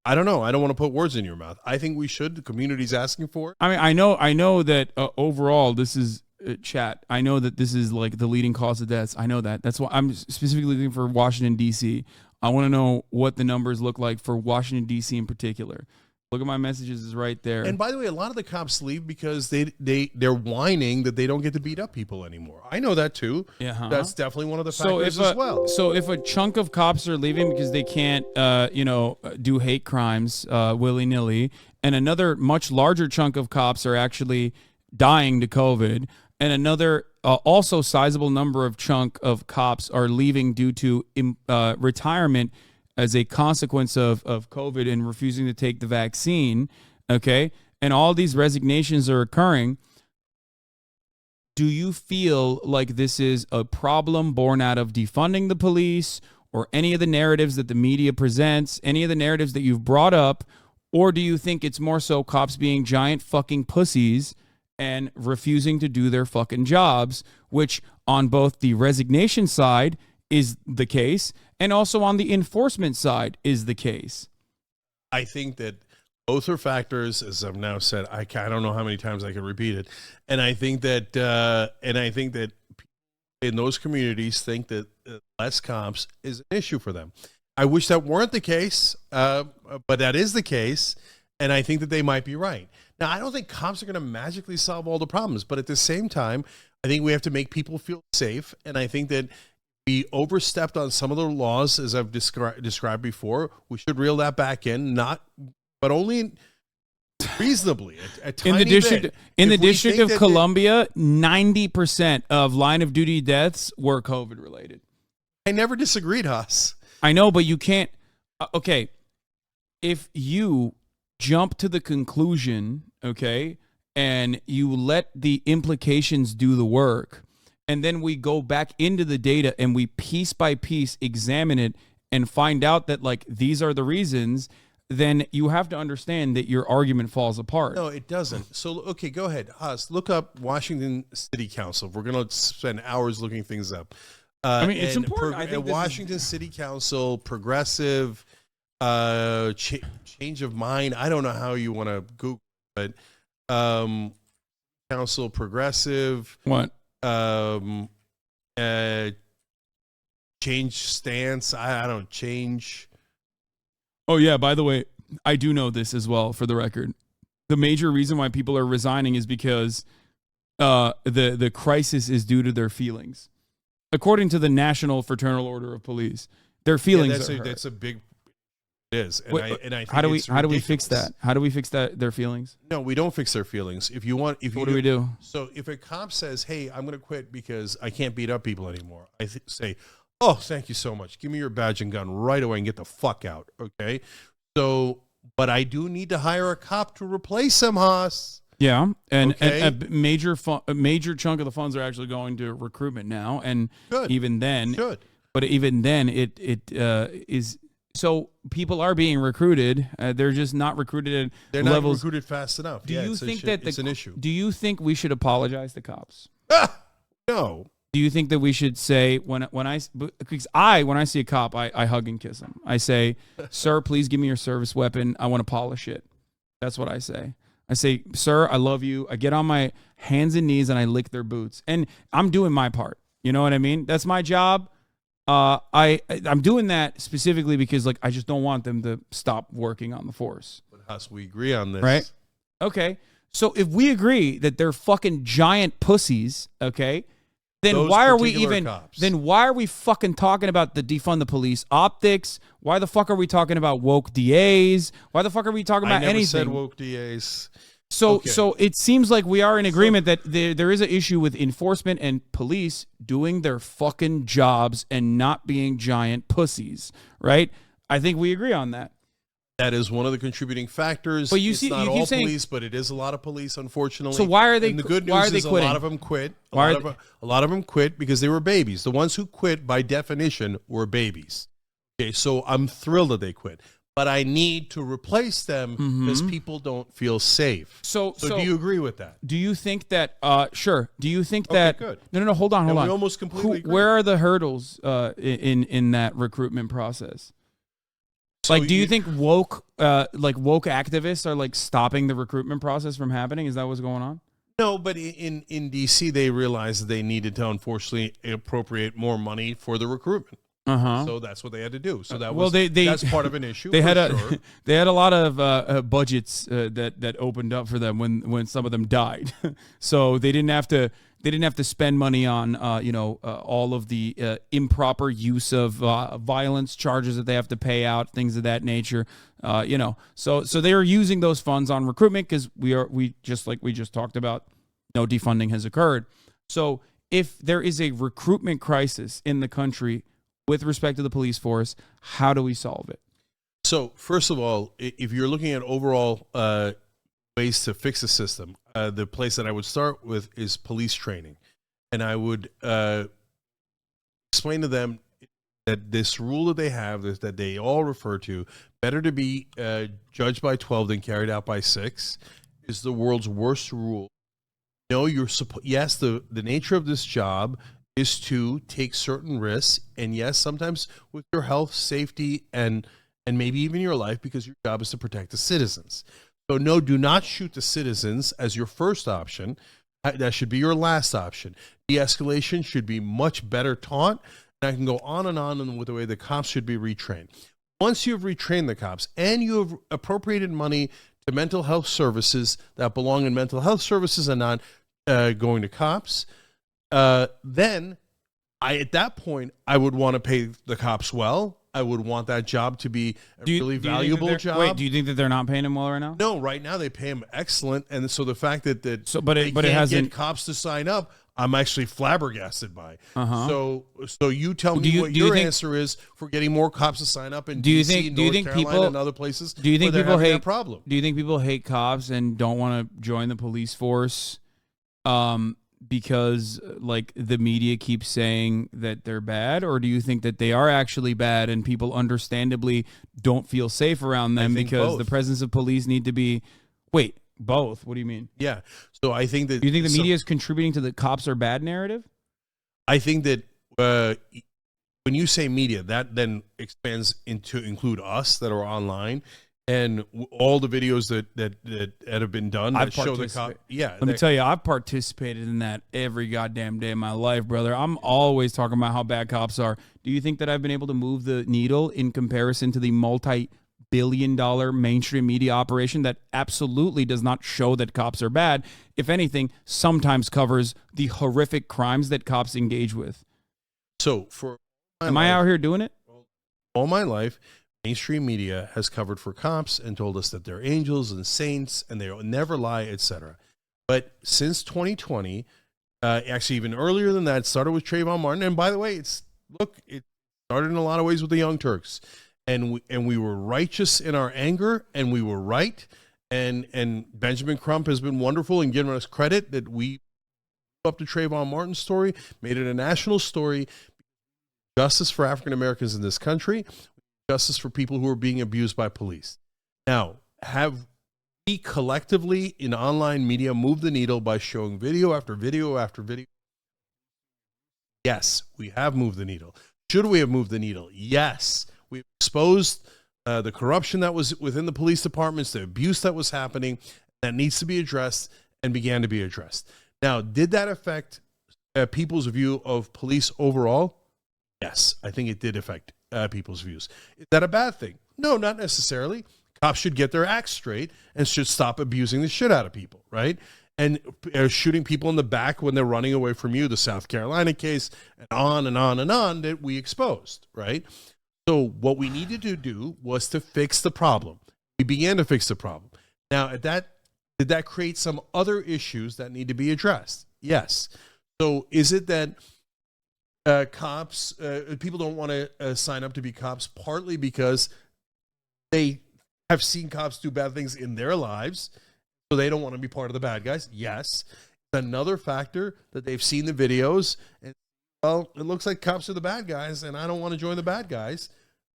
I don't know. I don't want to put words in your mouth. I think we should. The community's asking for it. I mean, I know that overall this is chat. I know that this is like the leading cause of deaths. I know that. That's why I'm specifically looking for Washington D.C. I want to know what the numbers look like for Washington D.C. in particular. Look at my messages is right there. And by the way, a lot of the cops leave because they're whining that they don't get to beat up people anymore. I know that too. Yeah, that's definitely one of the factors as well. So if a chunk of cops are leaving because they can't, do hate crimes willy nilly, and another much larger chunk of cops are actually dying to COVID, and another also sizable number of chunk of cops are leaving due to retirement as a consequence of COVID and refusing to take the vaccine, okay, and all these resignations are occurring, do you feel like this is a problem born out of defunding the police or any of the narratives that the media presents, any of the narratives that you've brought up, or do you think it's more so cops being giant fucking pussies and refusing to do their fucking jobs, which on both the resignation side is the case, and also on the enforcement side is the case? I think that both are factors, as I've now said. I don't know how many times I can repeat it, and I think that in those communities think that less cops is an issue for them. I wish that weren't the case, but that is the case, and I think that they might be right. Now, I don't think cops are going to magically solve all the problems, but at the same time, I think we have to make people feel safe, and I think that we overstepped on some of the laws, as I've described before. We should reel that back in, but only reasonably. A tiny bit. In the District of Columbia, 90% of line of duty deaths were COVID related. I never disagreed, Haas. I know, but you can't. Okay, if you jump to the conclusion, okay, and you let the implications do the work, and then we go back into the data and we piece by piece examine it and find out that like these are the reasons, then you have to understand that your argument falls apart. No, it doesn't. So, okay, go ahead. Haas, look up Washington City Council. We're going to spend hours looking things up. I mean, it's important. I think Washington City Council, progressive, change of mind. I don't know how you want to Google it. Council, progressive. What? Change stance. I don't change. Oh yeah, by the way, I do know this as well, for the record. The major reason why people are resigning is because the crisis is due to their feelings. According to the National Fraternal Order of Police, their feelings are hurt. That's a big is. And Wait, I think how do we fix that? How do we fix that? Their feelings? No, we don't fix their feelings. What do we do? So if a cop says, "Hey, I'm going to quit because I can't beat up people anymore," I say, "Oh, thank you so much. Give me your badge and gun right away and get the fuck out." Okay. So, but I do need to hire a cop to replace him, Haas. Yeah, and a major chunk of the funds are actually going to recruitment now, and even then, it is. So people are being recruited. They're just not recruited at levels. Not recruited fast enough. Do you think it's an issue? Do you think we should apologize to cops? No. Do you think that we should say when I see a cop, I hug and kiss him. I say, "Sir, please give me your service weapon. I want to polish it." That's what I say. I say, "Sir, I love you." I get on my hands and knees and I lick their boots, and I'm doing my part. You know what I mean? That's my job. I'm doing that specifically because like I just don't want them to stop working on the force. But Haas, we agree on this, right? Okay. So if we agree that they're fucking giant pussies, okay, then why are we fucking talking about the defund the police optics? Why the fuck are we talking about woke DAs? Why the fuck are we talking about anything? I never said woke DAs. So it seems like we are in agreement that there is an issue with enforcement and police doing their fucking jobs and not being giant pussies, right? I think we agree on that. That is one of the contributing factors. But it's not all police, but it is a lot of police, unfortunately. So why are they? And the good news is quitting? A lot of them quit. A lot of them quit because they were babies. The ones who quit, by definition, were babies. Okay, so I'm thrilled that they quit. but I need to replace them because people don't feel safe. So do you agree with that? Do you think that? Sure. Do you think Okay, that? good. No. Hold on. We almost completely agree. Where are the hurdles in that recruitment process? So do you think woke activists are like stopping the recruitment process from happening? Is that what's going on? No, but in D.C. they realized that they needed to unfortunately appropriate more money for the recruitment. So that's what they had to do. So that's part of an issue. They had they had a lot of budgets that opened up for them when some of them died. So they didn't have to spend money on all of the improper use of violence charges that they have to pay out, things of that nature. So they are using those funds on recruitment because we just talked about, no defunding has occurred. So if there is a recruitment crisis in the country with respect to the police force, how do we solve it? So first of all, if you're looking at overall ways to fix the system, the place that I would start with is police training. And I would explain to them that this rule that they have, that they all refer to, better to be judged by 12 than carried out by 6, is the world's worst rule. No, yes, the nature of this job is to take certain risks, and yes, sometimes with your health, safety, and maybe even your life, because your job is to protect the citizens. So no, do not shoot the citizens as your first option. That should be your last option. De-escalation should be much better taught, and I can go on and with the way the cops should be retrained. Once you've retrained the cops and you have appropriated money to mental health services that belong in mental health services and not going to cops, then at that point, I would want to pay the cops well. I would want that job to be a really valuable job. Wait, do you think that they're not paying them well right now? No, right now they pay them excellent, and so the fact that they can't get cops to sign up, I'm actually flabbergasted by. So you tell me what your answer is for getting more cops to sign up in DC, North Carolina, and other places. Do you think people hate a problem? Do you think people hate cops and don't want to join the police force? Because like the media keeps saying that they're bad, or do you think that they are actually bad and people understandably don't feel safe around them because both. The presence of police need to be? Wait, both? What do you mean? Yeah. So I think that. Do you think the media is contributing to the cops are bad narrative? I think that when you say media, that then expands into include us that are online. And all the videos that have been done that show the cop. Yeah. Let me tell you, I've participated in that every goddamn day of my life, brother. I'm always talking about how bad cops are. Do you think that I've been able to move the needle in comparison to the multi-billion-dollar mainstream media operation that absolutely does not show that cops are bad? If anything, sometimes covers the horrific crimes that cops engage with. So am I out here doing it? All my life, mainstream media has covered for cops and told us that they're angels and saints and they'll never lie, etc. But since 2020, actually even earlier than that, it started with Trayvon Martin. And by the way, it started in a lot of ways with the Young Turks. And we were righteous in our anger, and we were right. And Benjamin Crump has been wonderful in giving us credit that we up the Trayvon Martin story, made it a national story. Justice for African Americans in this country. Justice for people who are being abused by police. Now, have we collectively in online media moved the needle by showing video after video after video? Yes, we have moved the needle. Should we have moved the needle? Yes. We've exposed the corruption that was within the police departments, the abuse that was happening, that needs to be addressed and began to be addressed. Now, did that affect people's view of police overall? Yes, I think it did affect people's views. Is that a bad thing? No, not necessarily. Cops should get their act straight and should stop abusing the shit out of people, right? And shooting people in the back when they're running away from you, the South Carolina case, and on and on and on that we exposed, right? So what we needed to do was to fix the problem. We began to fix the problem. Now, did that create some other issues that need to be addressed? Yes. So is it that cops, people don't want to sign up to be cops, partly because they have seen cops do bad things in their lives, so they don't want to be part of the bad guys? Yes. Another factor that they've seen the videos, and well, it looks like cops are the bad guys, and I don't want to join the bad guys.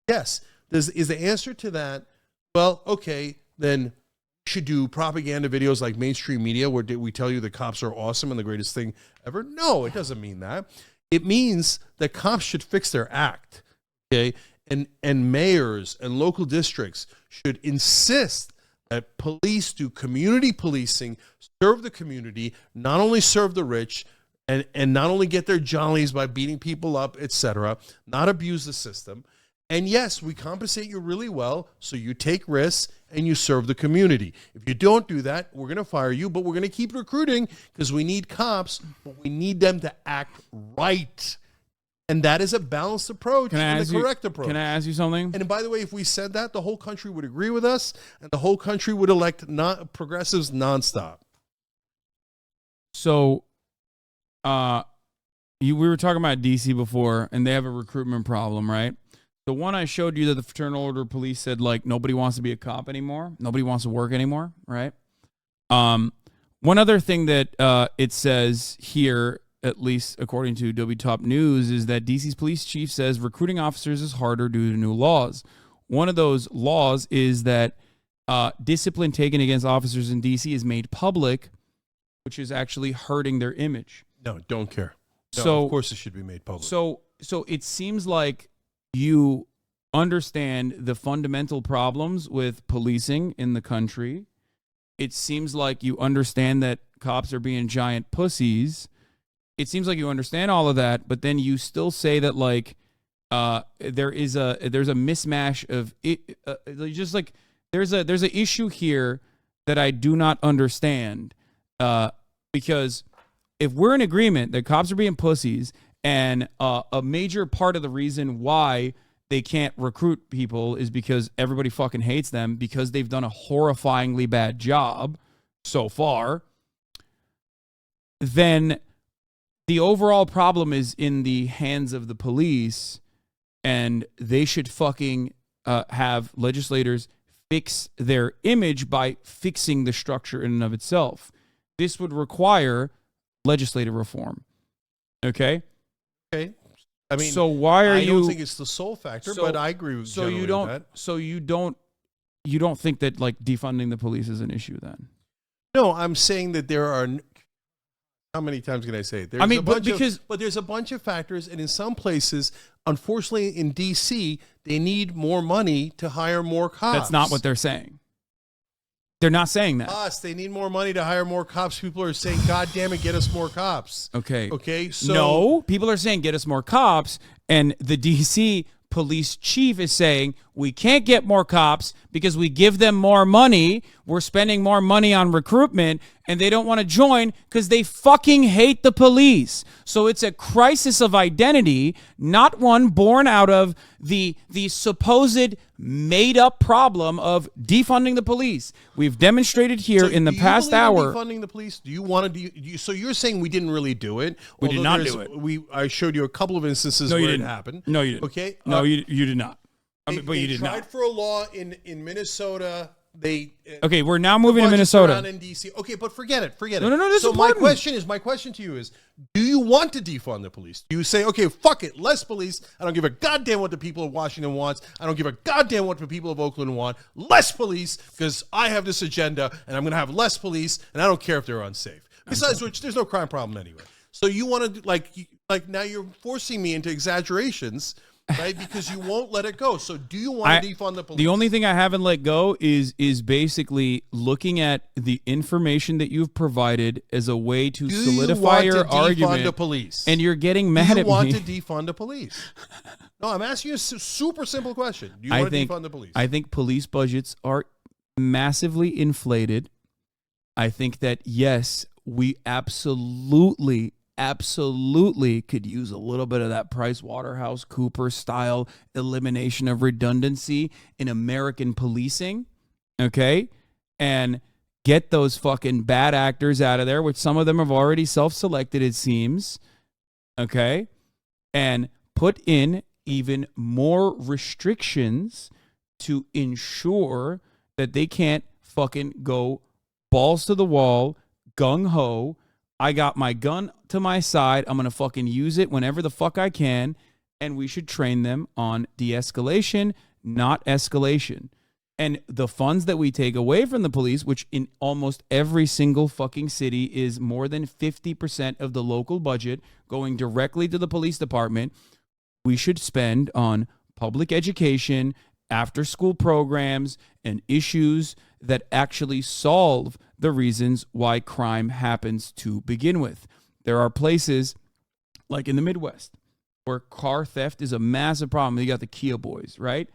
Yes. Is the answer to that well, okay, then you should do propaganda videos like mainstream media where we tell you the cops are awesome and the greatest thing ever. No, it doesn't mean that. It means that cops should fix their act, okay? And mayors and local districts should insist that police do community policing, serve the community, not only serve the rich, and not only get their jollies by beating people up, etc., not abuse the system. And yes, we compensate you really well, so you take risks and you serve the community. If you don't do that, we're going to fire you, but we're going to keep recruiting because we need cops, but we need them to act right. And that is a balanced approach and the correct approach. Can I ask you something? And by the way, if we said that, the whole country would agree with us, and the whole country would elect progressives nonstop. So, we were talking about DC before, and they have a recruitment problem, right? The one I showed you that the Fraternal Order of Police said, like, nobody wants to be a cop anymore. Nobody wants to work anymore, right? One other thing that it says here, at least according to W Top News, is that DC's police chief says recruiting officers is harder due to new laws. One of those laws is that discipline taken against officers in DC is made public, which is actually hurting their image. No, don't care. No, So, of course it should be made public. So it seems like you understand the fundamental problems with policing in the country. It seems like you understand that cops are being giant pussies. It seems like you understand all of that, but then you still say that, like, there's a mismatch of it, just like there's an issue here that I do not understand, because if we're in agreement that cops are being pussies, and a major part of the reason why they can't recruit people is because everybody fucking hates them because they've done a horrifyingly bad job so far, then the overall problem is in the hands of the police, and they should fucking have legislators fix their image by fixing the structure in and of itself. This would require legislative reform. Okay? Okay. I mean, so why are you? I don't think it's the sole factor, but I agree with so you don't. That. So you don't think that, like, defunding the police is an issue then? No, I'm saying that there are. How many times can I say it? But there's a bunch of factors, and in some places, unfortunately, in D.C., they need more money to hire more cops. That's not what they're saying. They're not saying that. They need more money to hire more cops. People are saying, God damn it, get us more cops. Okay. So no, people are saying get us more cops, and the DC police chief is saying we can't get more cops because we give them more money. We're spending more money on recruitment, and they don't want to join because they fucking hate the police. So it's a crisis of identity, not one born out of the supposed made-up problem of defunding the police. We've demonstrated here in the past hour. Defunding the police? Do you want to? So you're saying we didn't really do it? We did not do it. I showed you a couple of instances where it happened. No, you didn't. Okay. No, you did not. But you did not. They tried for a law in Minnesota. Okay, we're now moving to Minnesota. In DC. Okay, but forget it. No. This so is my question to you is, do you want to defund the police? Do you say, okay, fuck it, less police. I don't give a goddamn what the people of Washington wants. I don't give a goddamn what the people of Oakland want. Less police because I have this agenda and I'm going to have less police and I don't care if they're unsafe. Besides which, there's no crime problem anyway. So you want to like now you're forcing me into exaggerations. Right, because you won't let it go. So, do you want to defund the police? The only thing I haven't let go is basically looking at the information that you've provided as a way to solidify your argument. The police? And you're getting mad at me. Do you want to defund the police? No, I'm asking you a super simple question. Do you want to defund the police? I think police budgets are massively inflated. I think that yes, we absolutely could use a little bit of that Price Waterhouse Cooper style elimination of redundancy in American policing, okay? And get those fucking bad actors out of there, which some of them have already self-selected, it seems, okay? And put in even more restrictions to ensure that they can't fucking go balls to the wall, gung-ho, I got my gun to my side. I'm going to fucking use it whenever the fuck I can. And we should train them on de-escalation, not escalation. And the funds that we take away from the police, which in almost every single fucking city is more than 50% of the local budget going directly to the police department, we should spend on public education, after school programs, and issues that actually solve the reasons why crime happens to begin with. There are places like in the Midwest where car theft is a massive problem. You got the Kia boys, right?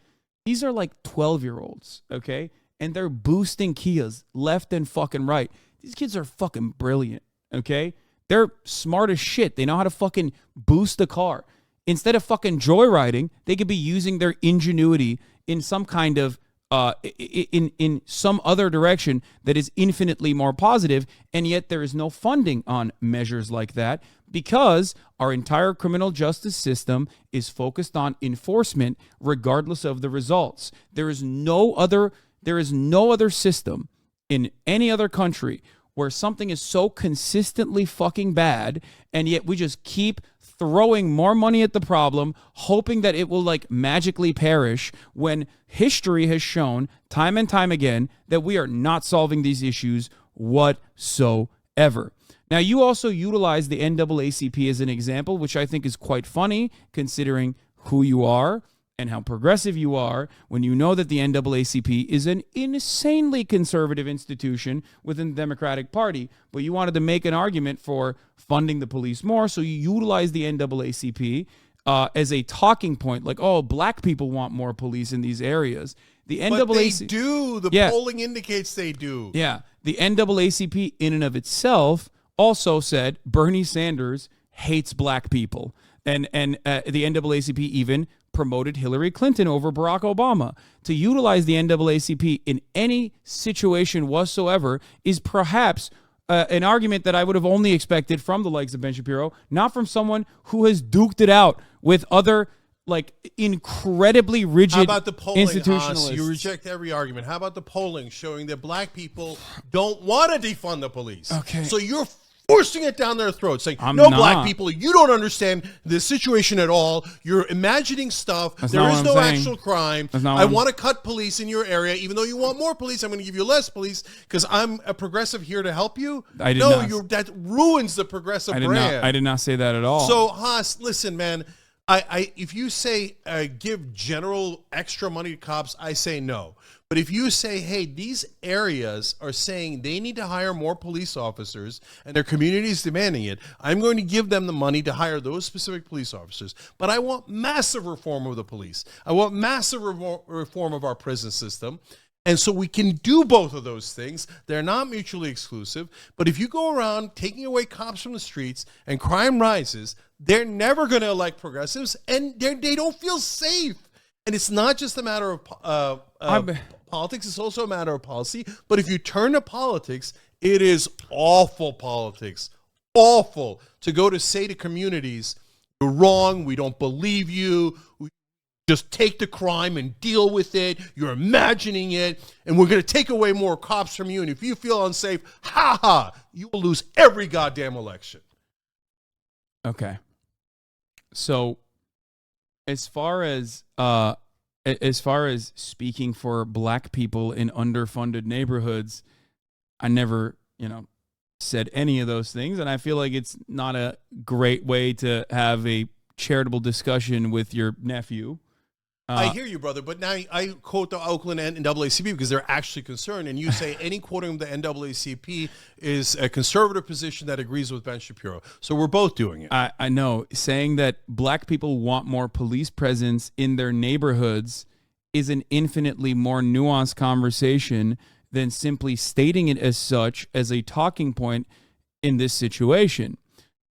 These are like 12-year-olds, okay? And they're boosting Kias left and fucking right. These kids are fucking brilliant, okay? They're smart as shit. They know how to fucking boost a car. Instead of fucking joyriding, they could be using their ingenuity in some kind of in some other direction that is infinitely more positive, and yet there is no funding on measures like that because our entire criminal justice system is focused on enforcement regardless of the results. There is no other system in any other country where something is so consistently fucking bad, and yet we just keep throwing more money at the problem, hoping that it will like magically perish, when history has shown time and time again that we are not solving these issues whatsoever. Now, you also utilize the NAACP as an example, which I think is quite funny considering who you are and how progressive you are, when you know that the NAACP is an insanely conservative institution within the Democratic Party, but you wanted to make an argument for funding the police more, so you utilize the NAACP as a talking point, like, oh, black people want more police in these areas. The NAACP, but they do. The polling indicates they do. Yeah. The NAACP in and of itself also said Bernie Sanders hates black people. And the NAACP even promoted Hillary Clinton over Barack Obama. To utilize the NAACP in any situation whatsoever is perhaps an argument that I would have only expected from the likes of Ben Shapiro, not from someone who has duked it out with other like incredibly rigid How about the polling, institutionalists. You reject every argument. How about the polling showing that black people don't want to defund the police? Okay. So you're forcing it down their throats, saying, I'm no, not. black people, you don't understand the situation at all. You're imagining stuff. There is no actual crime. I want to cut police in your area. Even though you want more police, I'm going to give you less police because I'm a progressive here to help you. That ruins the progressive brand. I did not say that at all. So, Haas, listen, man. If you say give general extra money to cops, I say no. But if you say, hey, these areas are saying they need to hire more police officers and their community is demanding it, I'm going to give them the money to hire those specific police officers. But I want massive reform of the police. I want massive reform of our prison system. And so we can do both of those things. They're not mutually exclusive. But if you go around taking away cops from the streets and crime rises, they're never going to elect progressives, and they don't feel safe. And it's not just a matter of politics. It's also a matter of policy. But if you turn to politics, it is awful politics. Awful to go to say to communities, you're wrong, we don't believe you, just take the crime and deal with it. You're imagining it, and we're going to take away more cops from you. And if you feel unsafe, you will lose every goddamn election. Okay. So, as far as speaking for black people in underfunded neighborhoods, I never, said any of those things, and I feel like it's not a great way to have a charitable discussion with your nephew. I hear you, brother, but now I quote the Oakland NAACP because they're actually concerned, and you say any quoting of the NAACP is a conservative position that agrees with Ben Shapiro. So we're both doing it. I know. Saying that black people want more police presence in their neighborhoods is an infinitely more nuanced conversation than simply stating it as such as a talking point in this situation.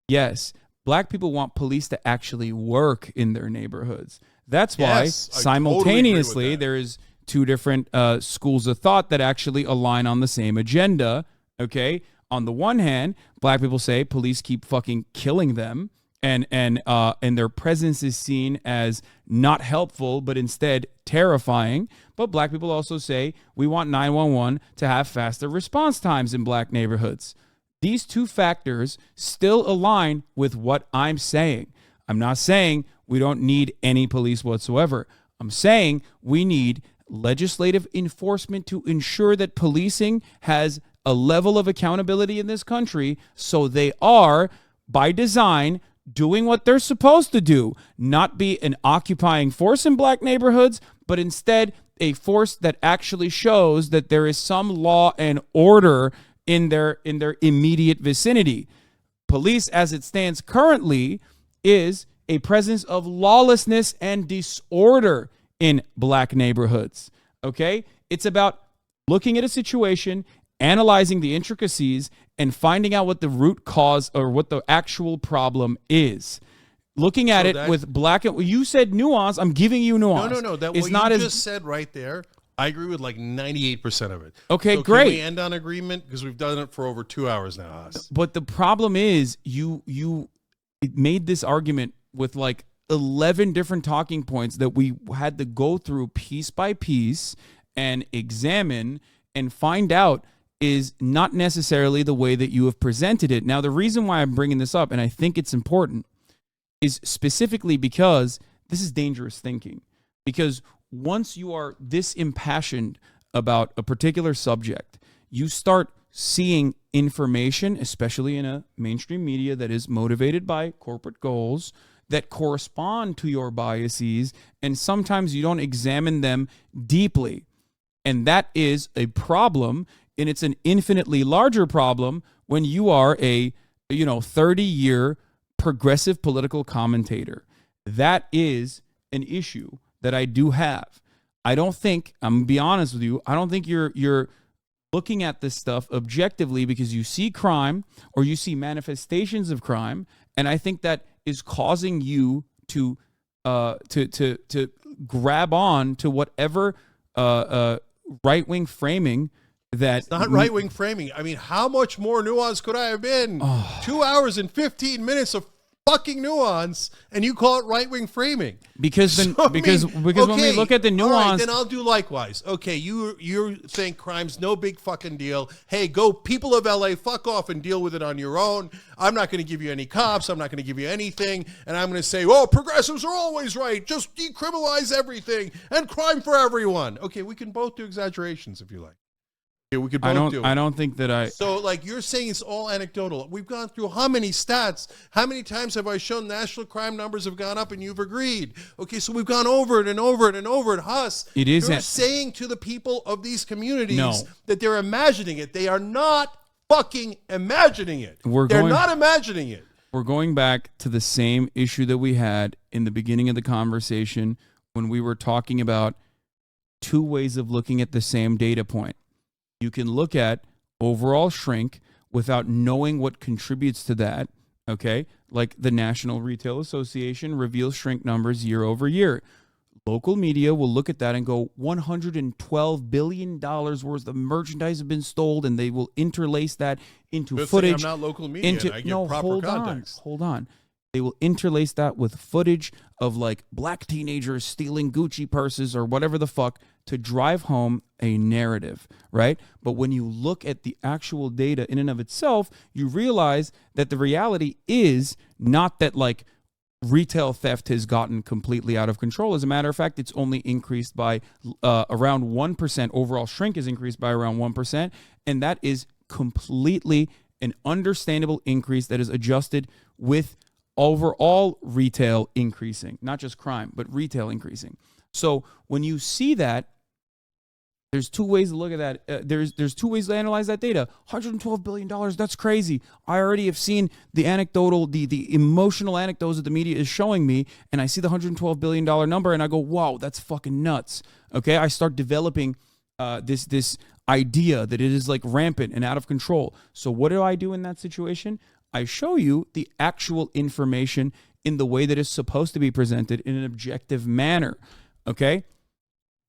Yes, black people want police to actually work in their neighborhoods. That's why simultaneously totally there is two different schools of thought that actually align on the same agenda. Okay, on the one hand, black people say police keep fucking killing them, and their presence is seen as not helpful, but instead terrifying. But black people also say we want 911 to have faster response times in black neighborhoods. These two factors still align with what I'm saying. I'm not saying we don't need any police whatsoever. I'm saying we need legislative enforcement to ensure that policing has a level of accountability in this country, so they are, by design, doing what they're supposed to do, not be an occupying force in black neighborhoods, but instead a force that actually shows that there is some law and order in their immediate vicinity. Police, as it stands currently, is a presence of lawlessness and disorder in black neighborhoods. Okay? It's about looking at a situation, analyzing the intricacies, and finding out what the root cause or what the actual problem is. Looking at it with black and you said nuance. I'm giving you nuance. No. That it's what not you as, just said right there. I agree with like 98% of it. Okay, so great. Can we end on agreement? Because we've done it for over 2 hours now, Haas. But the problem is you made this argument with like 11 different talking points that we had to go through piece by piece and examine and find out is not necessarily the way that you have presented it. Now, the reason why I'm bringing this up, and I think it's important, is specifically because this is dangerous thinking. Because once you are this impassioned about a particular subject, you start seeing information, especially in a mainstream media that is motivated by corporate goals, that correspond to your biases, and sometimes you don't examine them deeply. And that is a problem, and it's an infinitely larger problem when you are a 30-year progressive political commentator. That is an issue that I do have. I don't think, I'm going to be honest with you, I don't think you're looking at this stuff objectively because you see crime or you see manifestations of crime, and I think that is causing you to grab on to whatever right-wing framing that... It's not right-wing framing. I mean, how much more nuance could I have been? 2 hours and 15 minutes of fucking nuance, and you call it right-wing framing. Because when we look at the nuance... All right, then I'll do likewise. Okay, you think crime's no big fucking deal. Hey, go, people of LA, fuck off and deal with it on your own. I'm not going to give you any cops. I'm not going to give you anything. And I'm going to say, oh, progressives are always right. Just decriminalize everything and crime for everyone. Okay, we can both do exaggerations if you like. Yeah, we could both do it. I don't think that I... So, like, you're saying it's all anecdotal. We've gone through how many stats? How many times have I shown national crime numbers have gone up and you've agreed? Okay, so we've gone over it and over it and over it. Huss, you're saying to the people of these communities that they're imagining it. They are not fucking imagining it. They're not imagining it. We're going back to the same issue that we had in the beginning of the conversation when we were talking about two ways of looking at the same data point. You can look at overall shrink without knowing what contributes to that, okay? Like the National Retail Association reveals shrink numbers year over year. Local media will look at that and go, $112 billion worth of merchandise have been stolen, and they will interlace that into footage. I'm not local media. I get proper context. Hold on. They will interlace that with footage of like black teenagers stealing Gucci purses or whatever the fuck to drive home a narrative, right? But when you look at the actual data in and of itself, you realize that the reality is not that like retail theft has gotten completely out of control. As a matter of fact, it's only increased by around 1%. Overall shrink is increased by around 1%. And that is completely an understandable increase that is adjusted with overall retail increasing, not just crime, but retail increasing. So when you see that, there's two ways to look at that. There's two ways to analyze that data. $112 billion, that's crazy. I already have seen the anecdotal, the emotional anecdotes that the media is showing me, and I see the $112 billion number, and I go, wow, that's fucking nuts. Okay, I start developing this idea that it is like rampant and out of control. So what do I do in that situation? I show you the actual information in the way that is supposed to be presented in an objective manner, okay?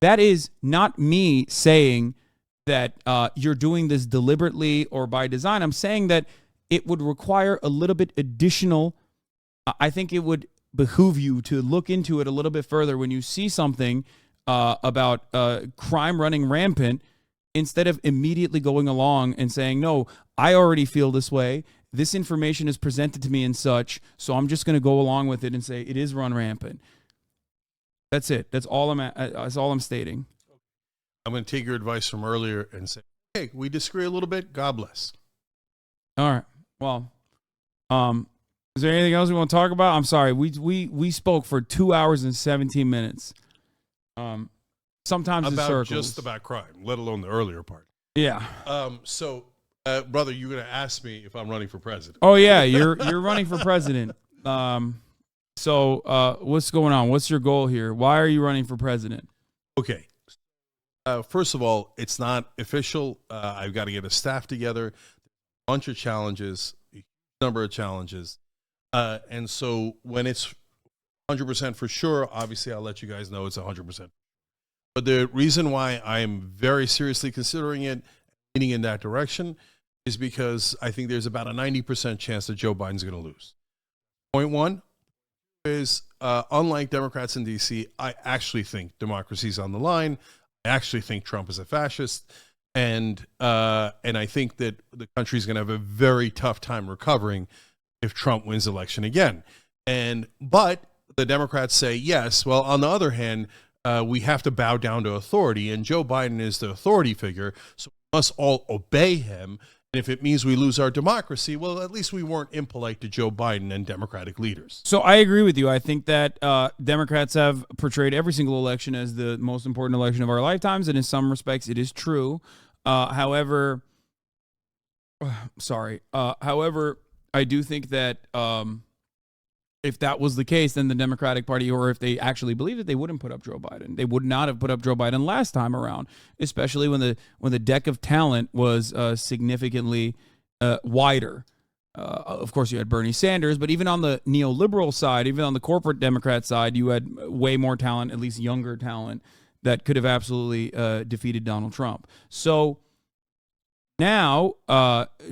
That is not me saying that you're doing this deliberately or by design. I'm saying that it would require a little bit additional, I think it would behoove you to look into it a little bit further when you see something about crime running rampant, instead of immediately going along and saying, no, I already feel this way. This information is presented to me and such, so I'm just going to go along with it and say it is run rampant. That's it. That's all I'm stating. I'm going to take your advice from earlier and say, hey, we disagree a little bit. God bless. All right. Well, is there anything else we want to talk about? I'm sorry. We spoke for 2 hours and 17 minutes. Sometimes about it circles. Just about crime, let alone the earlier part. Yeah. So, brother, you're going to ask me if I'm running for president. Oh yeah, you're running for president. So what's going on? What's your goal here? Why are you running for president? Okay. First of all, it's not official. I've got to get a staff together, a bunch of challenges, a number of challenges. And so when it's 100% for sure, obviously I'll let you guys know it's 100%. But the reason why I'm very seriously considering it, leaning in that direction, is because I think there's about a 90% chance that Joe Biden's going to lose. Point one is, unlike Democrats in D.C., I actually think democracy's on the line. I actually think Trump is a fascist. And I think that the country's going to have a very tough time recovering if Trump wins the election again. But the Democrats say, yes, well, on the other hand, we have to bow down to authority, and Joe Biden is the authority figure, so we must all obey him. And if it means we lose our democracy, well, at least we weren't impolite to Joe Biden and Democratic leaders. So I agree with you. I think that Democrats have portrayed every single election as the most important election of our lifetimes, and in some respects, it is true. However, I do think that if that was the case, then the Democratic Party, or if they actually believed it, they wouldn't put up Joe Biden. They would not have put up Joe Biden last time around, especially when the deck of talent was significantly wider. Of course, you had Bernie Sanders, but even on the neoliberal side, even on the corporate Democrat side, you had way more talent, at least younger talent, that could have absolutely defeated Donald Trump. So now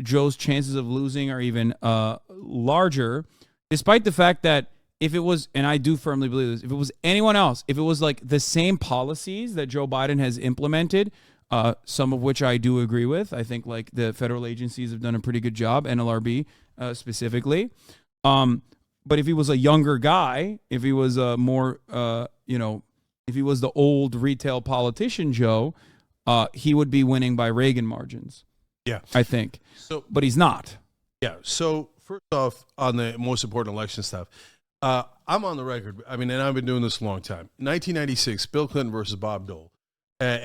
Joe's chances of losing are even larger, despite the fact that if it was, and I do firmly believe this, if it was anyone else, if it was like the same policies that Joe Biden has implemented, some of which I do agree with, I think like the federal agencies have done a pretty good job, NLRB specifically. But if he was a younger guy, if he was a more, if he was the old retail politician Joe, he would be winning by Reagan margins. Yeah, I think. So, but he's not. Yeah. So first off, on the most important election stuff, I'm on the record. I mean, and I've been doing this a long time. 1996, Bill Clinton versus Bob Dole. And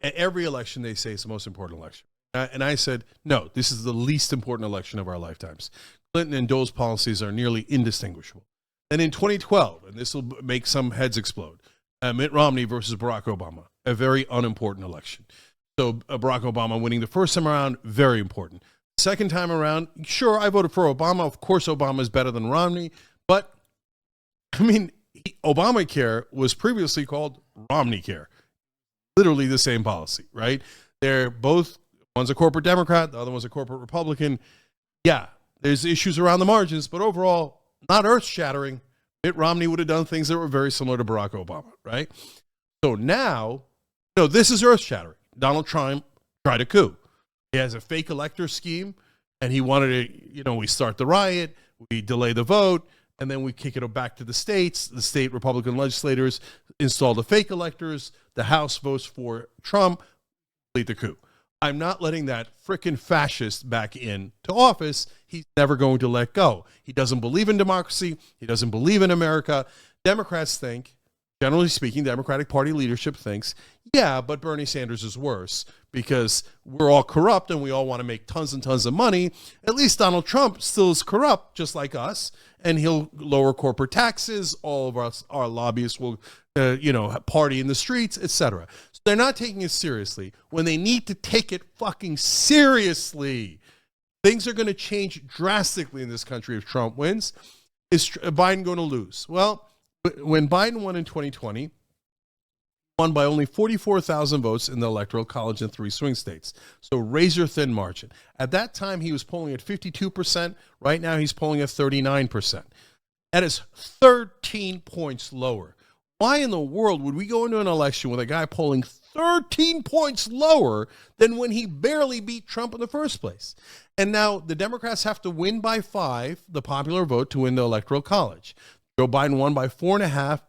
every election they say it's the most important election. And I said, no, this is the least important election of our lifetimes. Clinton and Dole's policies are nearly indistinguishable. And in 2012, and this will make some heads explode, Mitt Romney versus Barack Obama, a very unimportant election. So Barack Obama winning the first time around, very important. Second time around, sure, I voted for Obama. Of course, Obama is better than Romney. But, I mean, Obamacare was previously called Romney Care. Literally the same policy, right? They're both, one's a corporate Democrat, the other one's a corporate Republican. Yeah, there's issues around the margins, but overall, not earth-shattering. Mitt Romney would have done things that were very similar to Barack Obama, right? So now, this is earth-shattering. Donald Trump tried a coup. He has a fake elector scheme, and he wanted to, we start the riot, we delay the vote, and then we kick it back to the states. The state Republican legislators install the fake electors. The House votes for Trump, complete the coup. I'm not letting that frickin' fascist back into office. He's never going to let go. He doesn't believe in democracy. He doesn't believe in America. Democrats think, generally speaking, Democratic Party leadership thinks, yeah, but Bernie Sanders is worse because we're all corrupt and we all want to make tons and tons of money. At least Donald Trump still is corrupt, just like us, and he'll lower corporate taxes. All of our lobbyists will, party in the streets, etc. So they're not taking it seriously when they need to take it fucking seriously. Things are going to change drastically in this country if Trump wins. Is Biden going to lose? Well, when Biden won in 2020, won by only 44,000 votes in the Electoral College in 3 swing states. So razor-thin margin. At that time, he was polling at 52%. Right now, he's polling at 39%. That is 13 points lower. Why in the world would we go into an election with a guy polling 13 points lower than when he barely beat Trump in the first place? And now the Democrats have to win by 5, the popular vote, to win the Electoral College. Joe Biden won by 4.5.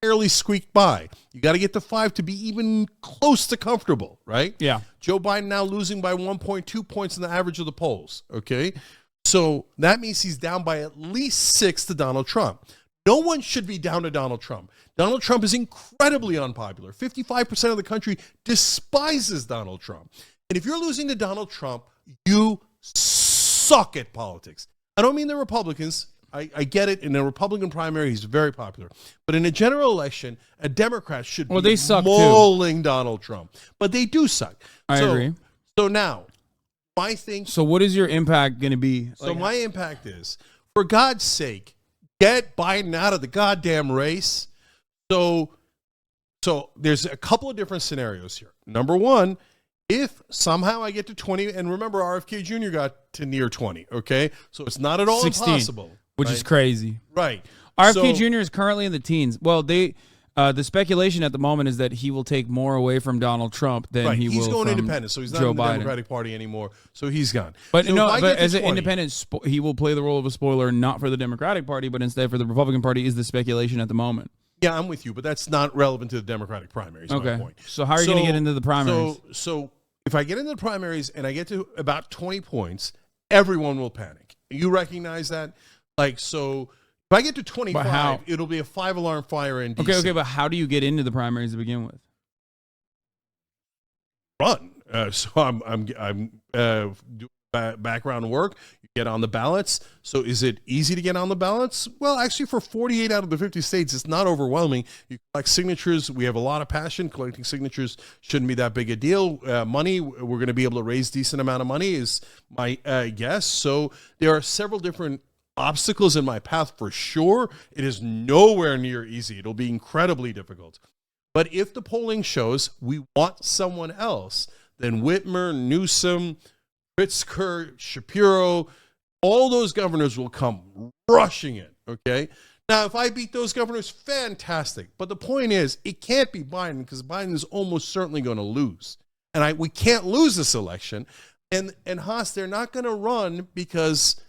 barely squeaked by. You got to get to 5 to be even close to comfortable, right? Yeah. Joe Biden now losing by 1.2 points in the average of the polls, okay? So that means he's down by at least 6 to Donald Trump. No one should be down to Donald Trump. Donald Trump is incredibly unpopular. 55% of the country despises Donald Trump. And if you're losing to Donald Trump, you suck at politics. I don't mean the Republicans. I get it. In a Republican primary, he's very popular. But in a general election, a Democrat should be they suck mauling Donald Trump. But they do suck. I agree. So now, my thing... So what is your impact going to be? So my impact is, for God's sake, get Biden out of the goddamn race. So there's a couple of different scenarios here. Number one, if somehow I get to 20, and remember RFK Jr. got to near 20, okay? So it's not at all 16, impossible. Which is crazy. Right. RFK Jr. is currently in the teens. Well, the speculation at the moment is that he will take more away from Donald Trump than he will He's going from independent, so he's not Joe in the Biden. Democratic Party anymore, so he's gone. But so but as an independent, he will play the role of a spoiler, not for the Democratic Party, but instead for the Republican Party is the speculation at the moment. Yeah, I'm with you, but that's not relevant to the Democratic primaries. Okay. My point. So how are you going to get into the primaries? So if I get into the primaries and I get to about 20 points, everyone will panic. You recognize that? So if I get to 25, it'll be a 5-alarm fire in DC. Okay, but how do you get into the primaries to begin with? Run. So I'm doing background work. You get on the ballots. So is it easy to get on the ballots? Well, actually, for 48 out of the 50 states, it's not overwhelming. You collect signatures. We have a lot of passion. Collecting signatures shouldn't be that big a deal. Money, we're going to be able to raise decent amount of money is my guess. So there are several different obstacles in my path for sure. It is nowhere near easy. It'll be incredibly difficult. But if the polling shows we want someone else, then Whitmer, Newsom, Pritzker, Shapiro, all those governors will come rushing in, okay? Now, if I beat those governors, fantastic. But the point is, it can't be Biden because Biden is almost certainly going to lose. And we can't lose this election. And Haas, they're not going to run because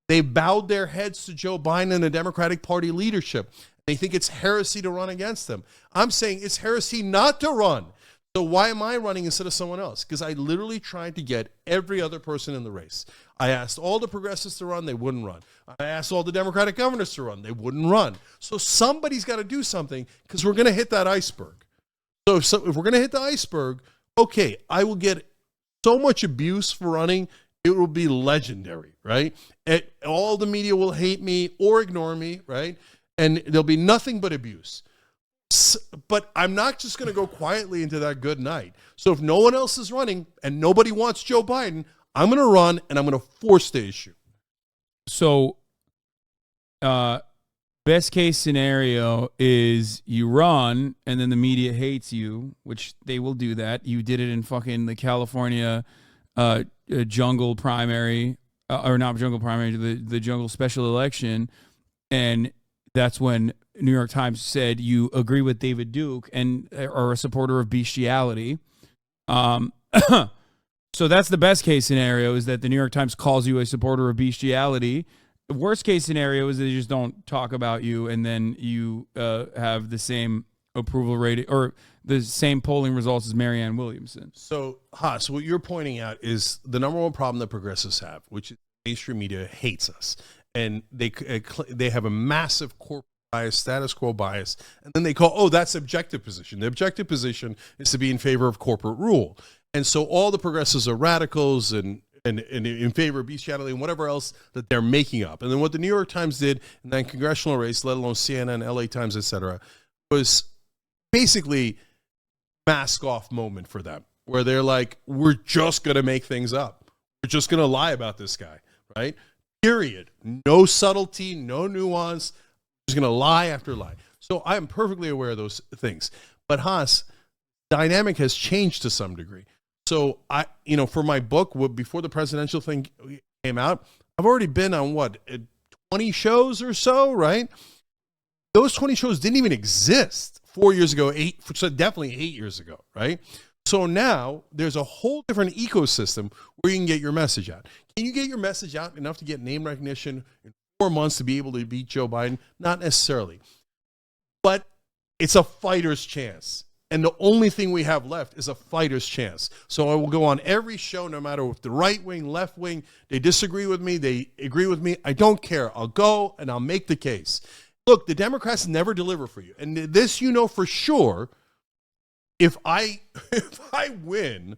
they bowed their heads to Joe Biden and the Democratic Party leadership. They think it's heresy to run against them. I'm saying it's heresy not to run. So why am I running instead of someone else? Because I literally tried to get every other person in the race. I asked all the progressives to run, they wouldn't run. I asked all the Democratic governors to run, they wouldn't run. So somebody's got to do something because we're going to hit that iceberg. So if we're going to hit the iceberg, okay, I will get so much abuse for running, it will be legendary, right? All the media will hate me or ignore me, right? And there'll be nothing but abuse. But I'm not just going to go quietly into that good night. So if no one else is running and nobody wants Joe Biden, I'm going to run and I'm going to force the issue. So, best case scenario is you run and then the media hates you, which they will do that. You did it in fucking the California jungle primary, or not jungle primary, the jungle special election. And that's when New York Times said you agree with David Duke and are a supporter of bestiality. So that's the best case scenario, is that the New York Times calls you a supporter of bestiality. The worst case scenario is they just don't talk about you, and then you have the same approval rating or the same polling results as Marianne Williamson. So, Haas, what you're pointing out is the number one problem that progressives have, which is mainstream media hates us. And they have a massive corporate bias, status quo bias, and then they call, that's objective position. The objective position is to be in favor of corporate rule. And so all the progressives are radicals and in favor of bestiality and whatever else that they're making up. And then what the New York Times did in that congressional race, let alone CNN, LA Times, etc., was basically mask off moment for them, where they're like, we're just going to make things up. We're just going to lie about this guy, right? Period. No subtlety, no nuance. Just going to lie after lie. So I am perfectly aware of those things. But Haas, dynamic has changed to some degree. So for my book, before the presidential thing came out, I've already been on 20 shows or so, right? Those 20 shows didn't even exist 4 years ago, definitely 8 years ago, right? So now there's a whole different ecosystem where you can get your message out. Can you get your message out enough to get name recognition in 4 months to be able to beat Joe Biden? Not necessarily. But it's a fighter's chance. And the only thing we have left is a fighter's chance. So I will go on every show, no matter if the right wing, left wing, they disagree with me, they agree with me. I don't care. I'll go and I'll make the case. Look, the Democrats never deliver for you. And this, you know for sure, if I win,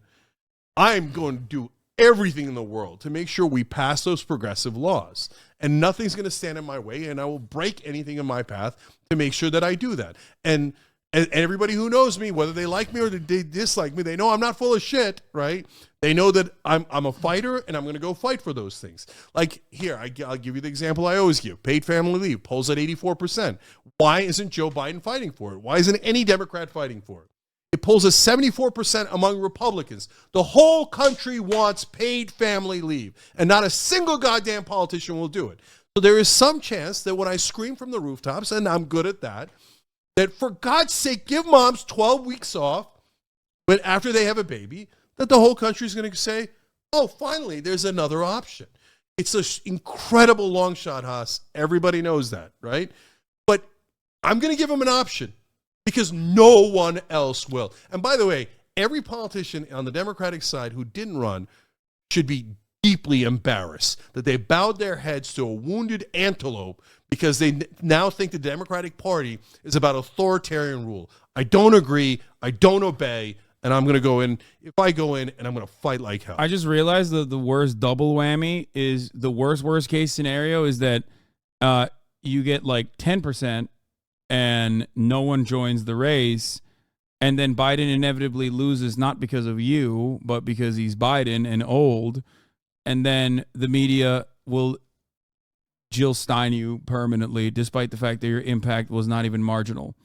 I'm going to do everything in the world to make sure we pass those progressive laws. And nothing's going to stand in my way, and I will break anything in my path to make sure that I do that. And everybody who knows me, whether they like me or they dislike me, they know I'm not full of shit, right? They know that I'm a fighter, and I'm going to go fight for those things. Like here, I'll give you the example I always give. Paid family leave, polls at 84%. Why isn't Joe Biden fighting for it? Why isn't any Democrat fighting for it? It polls at 74% among Republicans. The whole country wants paid family leave, and not a single goddamn politician will do it. So there is some chance that when I scream from the rooftops, and I'm good at that for God's sake, give moms 12 weeks off but after they have a baby, that the whole country is going to say, oh, finally, there's another option. It's an incredible long shot, Haas. Everybody knows that, right? But I'm going to give them an option because no one else will. And by the way, every politician on the Democratic side who didn't run should be deeply embarrassed that they bowed their heads to a wounded antelope because they now think the Democratic Party is about authoritarian rule. I don't agree. I don't obey. And I'm going to go in. If I go in, and I'm going to fight like hell. I just realized that the worst double whammy is the worst case scenario is that you get like 10% and no one joins the race. And then Biden inevitably loses, not because of you, but because he's Biden and old. And then the media will Jill Stein you permanently, despite the fact that your impact was not even marginal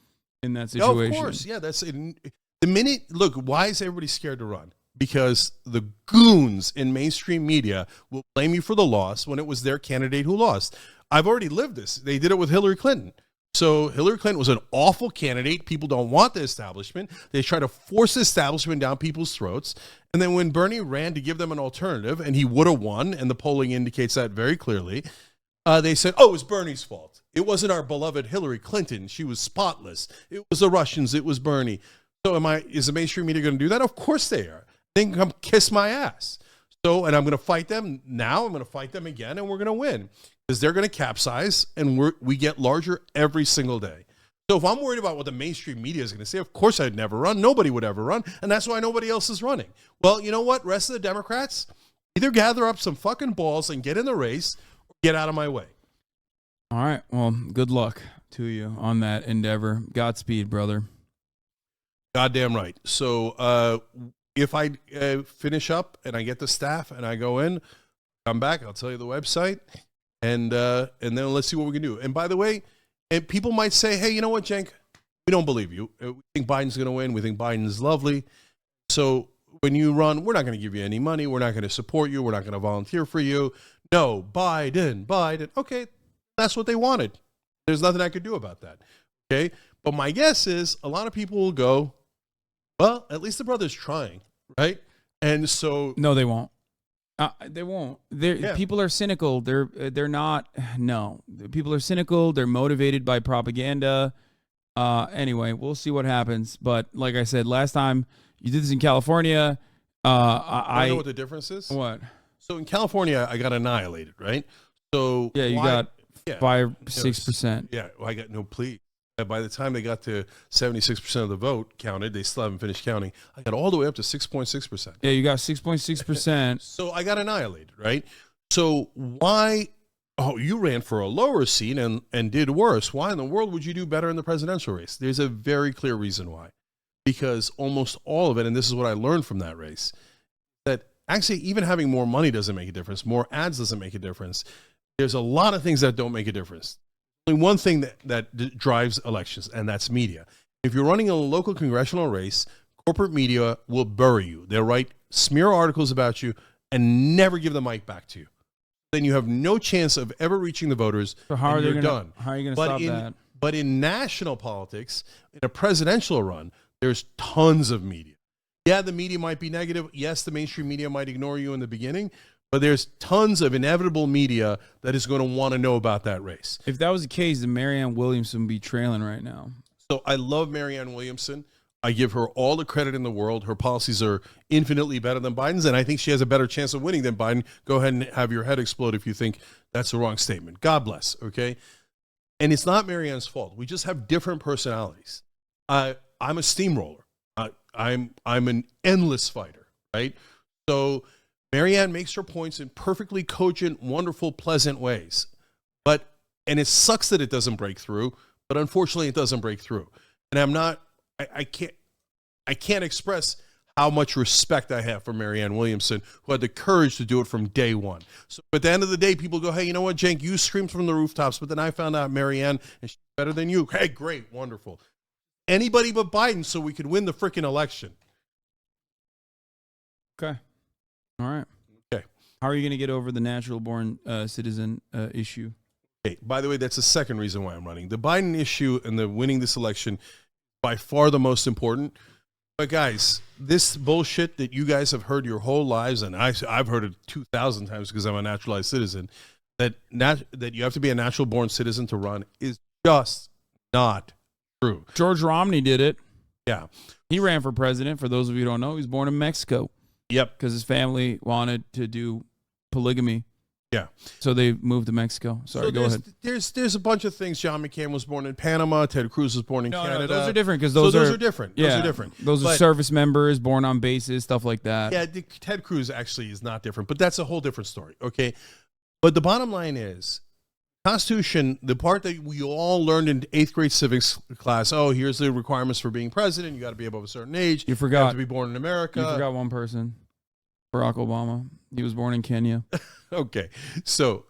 in that situation. No, of course. Yeah, that's it. The minute, look, why is everybody scared to run? Because the goons in mainstream media will blame you for the loss when it was their candidate who lost. I've already lived this. They did it with Hillary Clinton. So Hillary Clinton was an awful candidate. People don't want the establishment. They try to force the establishment down people's throats. And then when Bernie ran to give them an alternative, and he would have won, and the polling indicates that very clearly, they said, oh, it was Bernie's fault. It wasn't our beloved Hillary Clinton. She was spotless. It was the Russians. It was Bernie. So is the mainstream media going to do that? Of course they are. They can come kiss my ass. So, and I'm going to fight them now. I'm going to fight them again, and we're going to win. Because they're going to capsize, and we get larger every single day. So if I'm worried about what the mainstream media is going to say, of course I'd never run. Nobody would ever run, and that's why nobody else is running. Well, you know what? Rest of the Democrats, either gather up some fucking balls and get in the race, or get out of my way. All right. Well, good luck to you on that endeavor. Godspeed, brother. Goddamn right. So if I finish up and I get the staff and I go in, come back, I'll tell you the website. And then let's see what we can do. And by the way, and people might say, hey, you know what, Cenk? We don't believe you. We think Biden's going to win. We think Biden's lovely. So when you run, we're not going to give you any money. We're not going to support you. We're not going to volunteer for you. No, Biden. Okay, that's what they wanted. There's nothing I could do about that. Okay? But my guess is a lot of people will go, well, at least the brother's trying, right? And so... No, they won't. They won't. People are cynical. They're not. No, people are cynical. They're motivated by propaganda. Anyway, we'll see what happens. But like I said, last time you did this in California, I know what the difference is. What? So in California, I got annihilated, right? So yeah, you got 5-6%. Yeah, well, I got no plea. By the time they got to 76% of the vote counted, they still haven't finished counting. I got all the way up to 6.6%. Yeah, you got 6.6%. So I got annihilated, right? So why? Oh, you ran for a lower seat and did worse. Why in the world would you do better in the presidential race? There's a very clear reason why. Because almost all of it, and this is what I learned from that race, that actually even having more money doesn't make a difference. More ads doesn't make a difference. There's a lot of things that don't make a difference. Only one thing that drives elections, and that's media. If you're running a local congressional race, corporate media will bury you. They'll write smear articles about you and never give the mic back to you. Then you have no chance of ever reaching the voters. So how are you're done. How are you going to stop that? But in national politics, in a presidential run, there's tons of media. Yeah, the media might be negative. Yes, the mainstream media might ignore you in the beginning. But there's tons of inevitable media that is going to want to know about that race. If that was the case, then Marianne Williamson would be trailing right now. So I love Marianne Williamson. I give her all the credit in the world. Her policies are infinitely better than Biden's, and I think she has a better chance of winning than Biden. Go ahead and have your head explode if you think that's the wrong statement. God bless, okay? And it's not Marianne's fault. We just have different personalities. I'm a steamroller. I'm an endless fighter, right? So Marianne makes her points in perfectly cogent, wonderful, pleasant ways. And it sucks that it doesn't break through, but unfortunately it doesn't break through. And I can't express how much respect I have for Marianne Williamson, who had the courage to do it from day one. So at the end of the day, people go, hey, you know what, Cenk, you screamed from the rooftops, but then I found out Marianne, and she's better than you. Hey, great, wonderful. Anybody but Biden so we could win the freaking election. Okay. All right. Okay. How are you going to get over the natural born citizen issue? Okay. By the way, that's the second reason why I'm running. The Biden issue and the winning this election, by far the most important. But guys, this bullshit that you guys have heard your whole lives, and I've heard it 2,000 times because I'm a naturalized citizen, that you have to be a natural born citizen to run is just not true. George Romney did it. Yeah. He ran for president. For those of you who don't know, he was born in Mexico. Yep. Because his family wanted to do polygamy. Yeah. So they moved to Mexico. Sorry, go ahead. There's a bunch of things. John McCain was born in Panama. Ted Cruz was born in Canada. No, those are different because those are different. Yeah, those are different. Those are service members born on bases, stuff like that. Yeah, Ted Cruz actually is not different, but that's a whole different story. Okay. But the bottom line is, Constitution, the part that we all learned in 8th grade civics class, oh, here's the requirements for being president. You got to be above a certain age. You forgot. You have to be born in America. You forgot one person. Barack Obama. He was born in Kenya. Okay. So,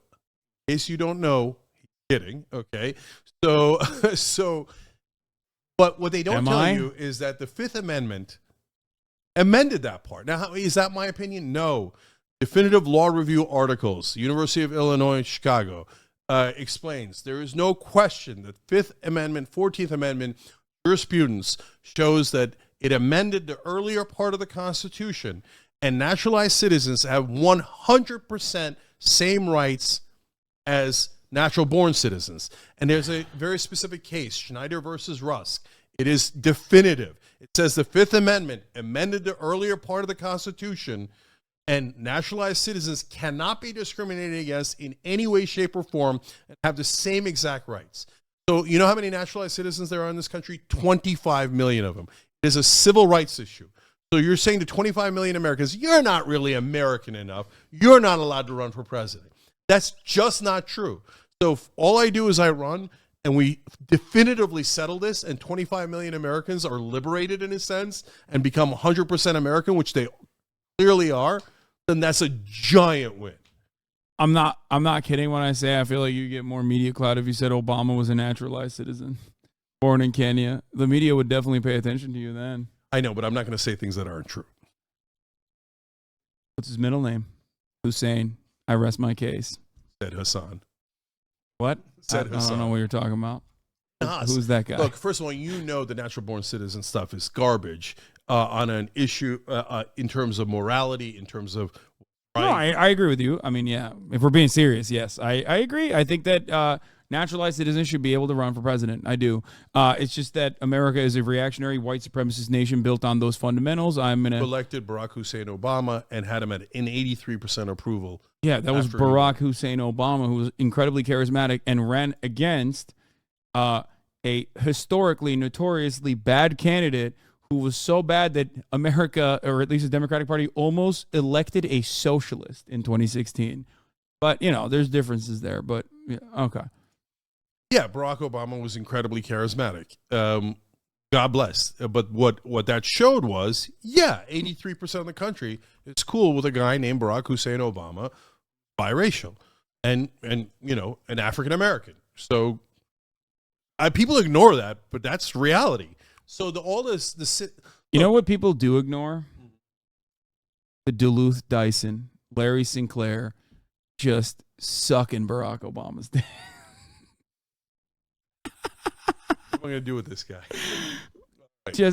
in case you don't know, he's kidding. Okay. So, but what they don't tell you is that the Fifth Amendment amended that part. Now, is that my opinion? No. Definitive Law Review articles, University of Illinois, Chicago, explains there is no question that Fifth Amendment, 14th Amendment jurisprudence shows that it amended the earlier part of the Constitution, and naturalized citizens have 100% same rights as natural born citizens. And there's a very specific case, Schneider versus Rusk. It is definitive. It says the Fifth Amendment amended the earlier part of the Constitution, and naturalized citizens cannot be discriminated against in any way, shape, or form and have the same exact rights. So you know how many naturalized citizens there are in this country? 25 million of them. It is a civil rights issue. So you're saying to 25 million Americans, you're not really American enough. You're not allowed to run for president. That's just not true. So all I do is I run, and we definitively settle this, and 25 million Americans are liberated in a sense and become 100% American, which they clearly are, then that's a giant win. I'm not kidding when I say I feel like you get more media clout if you said Obama was a naturalized citizen born in Kenya. The media would definitely pay attention to you then. I know, but I'm not going to say things that aren't true. What's his middle name? Hussein. I rest my case. Said Hasan. What? Said I Hasan. don't know what you're talking about. Who's that guy? Look, first of all, you know the natural born citizen stuff is garbage on an issue in terms of morality, in terms of right. No, I agree with you. I mean, yeah, if we're being serious, yes, I agree. I think that naturalized citizens should be able to run for president. I do. It's just that America is a reactionary white supremacist nation built on those fundamentals. Elected Barack Hussein Obama and had him at an 83% approval. Yeah, that was Barack Hussein Obama, who was incredibly charismatic and ran against a historically, notoriously bad candidate who was so bad that America, or at least the Democratic Party, almost elected a socialist in 2016. But, you know, there's differences there. But, yeah, okay. Yeah, Barack Obama was incredibly charismatic. God bless. But what that showed was, 83% of the country is cool with a guy named Barack Hussein Obama, biracial, and you know, an African American. So people ignore that, but that's reality. So you know what people do ignore? The Duluth Dyson, Larry Sinclair, just sucking Barack Obama's dick. What am I going to do with this guy?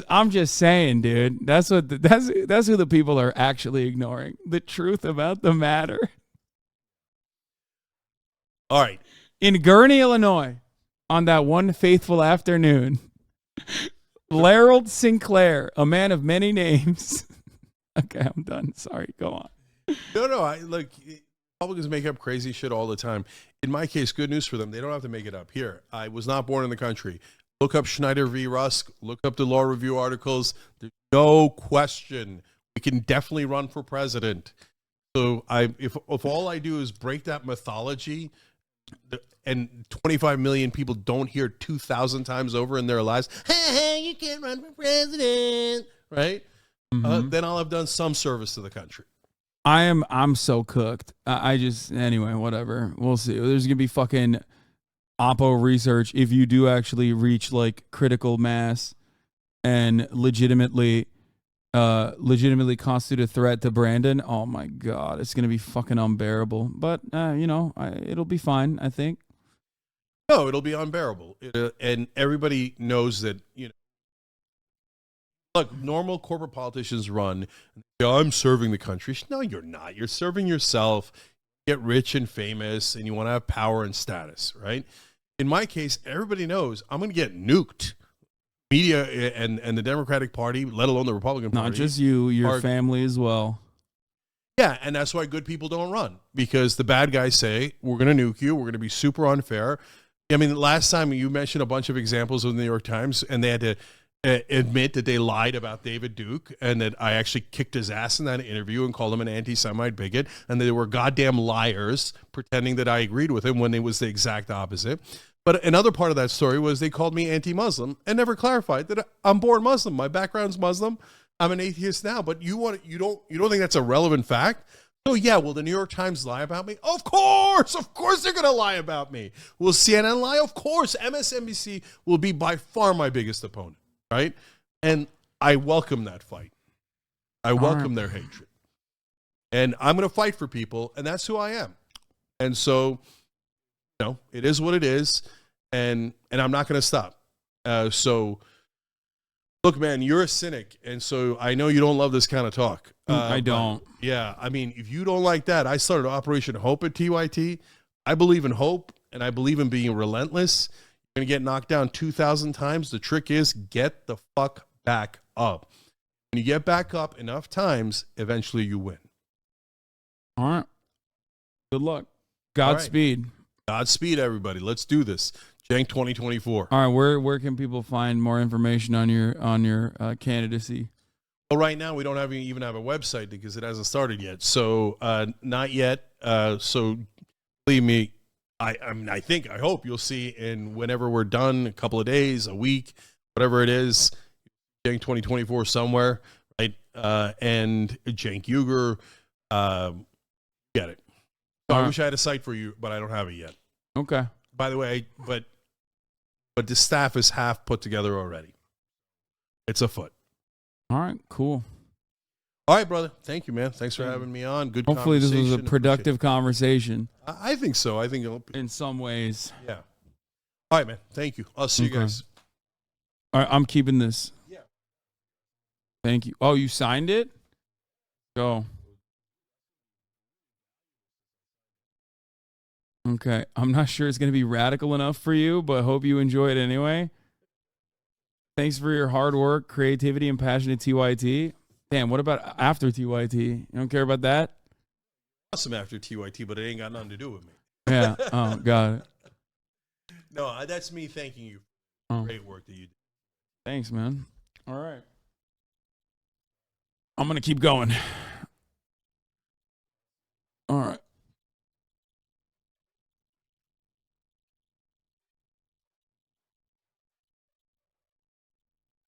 I'm just saying, dude. That's who the people are actually ignoring. The truth about the matter. All right. In Gurnee, Illinois, on that one faithful afternoon, Larold Sinclair, a man of many names. Okay, I'm done. Sorry, go on. No. I look. Republicans make up crazy shit all the time. In my case, good news for them. They don't have to make it up. Here, I was not born in the country. Look up Schneider v. Rusk. Look up the law review articles. There's no question we can definitely run for president. So if all I do is break that mythology, and 25 million people don't hear 2,000 times over in their lives, hey, you can't run for president, right? Then I'll have done some service to the country. I'm so cooked. Anyway, whatever. We'll see. There's gonna be fucking Oppo research if you do actually reach like critical mass and legitimately constitute a threat to Brandon. Oh my God, it's gonna be fucking unbearable. But it'll be fine, I think. No, it'll be unbearable, and everybody knows that. Look, normal corporate politicians run. I'm serving the country. No, you're not. You're serving yourself. Get rich and famous, and you want to have power and status, right? In my case, everybody knows I'm going to get nuked. Media and the Democratic Party, let alone the Republican Party. Not just you, your family as well. Yeah, and that's why good people don't run, because the bad guys say, we're going to nuke you. We're going to be super unfair. I mean, last time you mentioned a bunch of examples of the New York Times, and they had to admit that they lied about David Duke, and that I actually kicked his ass in that interview and called him an anti-Semite bigot, and they were goddamn liars pretending that I agreed with him when it was the exact opposite. But another part of that story was they called me anti-Muslim and never clarified that I'm born Muslim. My background's Muslim. I'm an atheist now. But you don't think that's a relevant fact? So yeah, will the New York Times lie about me? Of course they're going to lie about me. Will CNN lie? Of course. MSNBC will be by far my biggest opponent, right? And I welcome that fight. I welcome their hatred. And I'm going to fight for people, and that's who I am. And so, it is what it is, and I'm not going to stop. So, look, man, you're a cynic, and so I know you don't love this kind of talk. I don't. Yeah, I mean, if you don't like that, I started Operation Hope at TYT. I believe in hope, and I believe in being relentless. You're going to get knocked down 2,000 times. The trick is get the fuck back up. When you get back up enough times, eventually you win. All right. Good luck. Godspeed. Godspeed, everybody. Let's do this. Cenk 2024. All right. Where can people find more information on your candidacy? Well, right now we don't even have a website because it hasn't started yet. So not yet. So believe me, I hope you'll see in whenever we're done, a couple of days, a week, whatever it is, Cenk 2024 somewhere, right? And Cenk Uygur, get it. So I wish I had a site for you, but I don't have it yet. Okay. By the way, but the staff is half put together already. It's afoot. All right, cool. All right, brother. Thank you, man. Thanks for having me on. Good Hopefully this conversation. was a productive conversation. I think so. I think in some ways. Yeah. All right, man. Thank you. I'll see you guys. All right, I'm keeping this. Yeah. Thank you. Oh, you signed it? Go. Okay. I'm not sure it's going to be radical enough for you, but hope you enjoy it anyway. Thanks for your hard work, creativity, and passion at TYT. Damn, what about after TYT? You don't care about that? Awesome after TYT, but it ain't got nothing to do with me. Yeah. Oh, got it. No, that's me thanking you for the great work that you did. Thanks, man. All right. I'm going to keep going.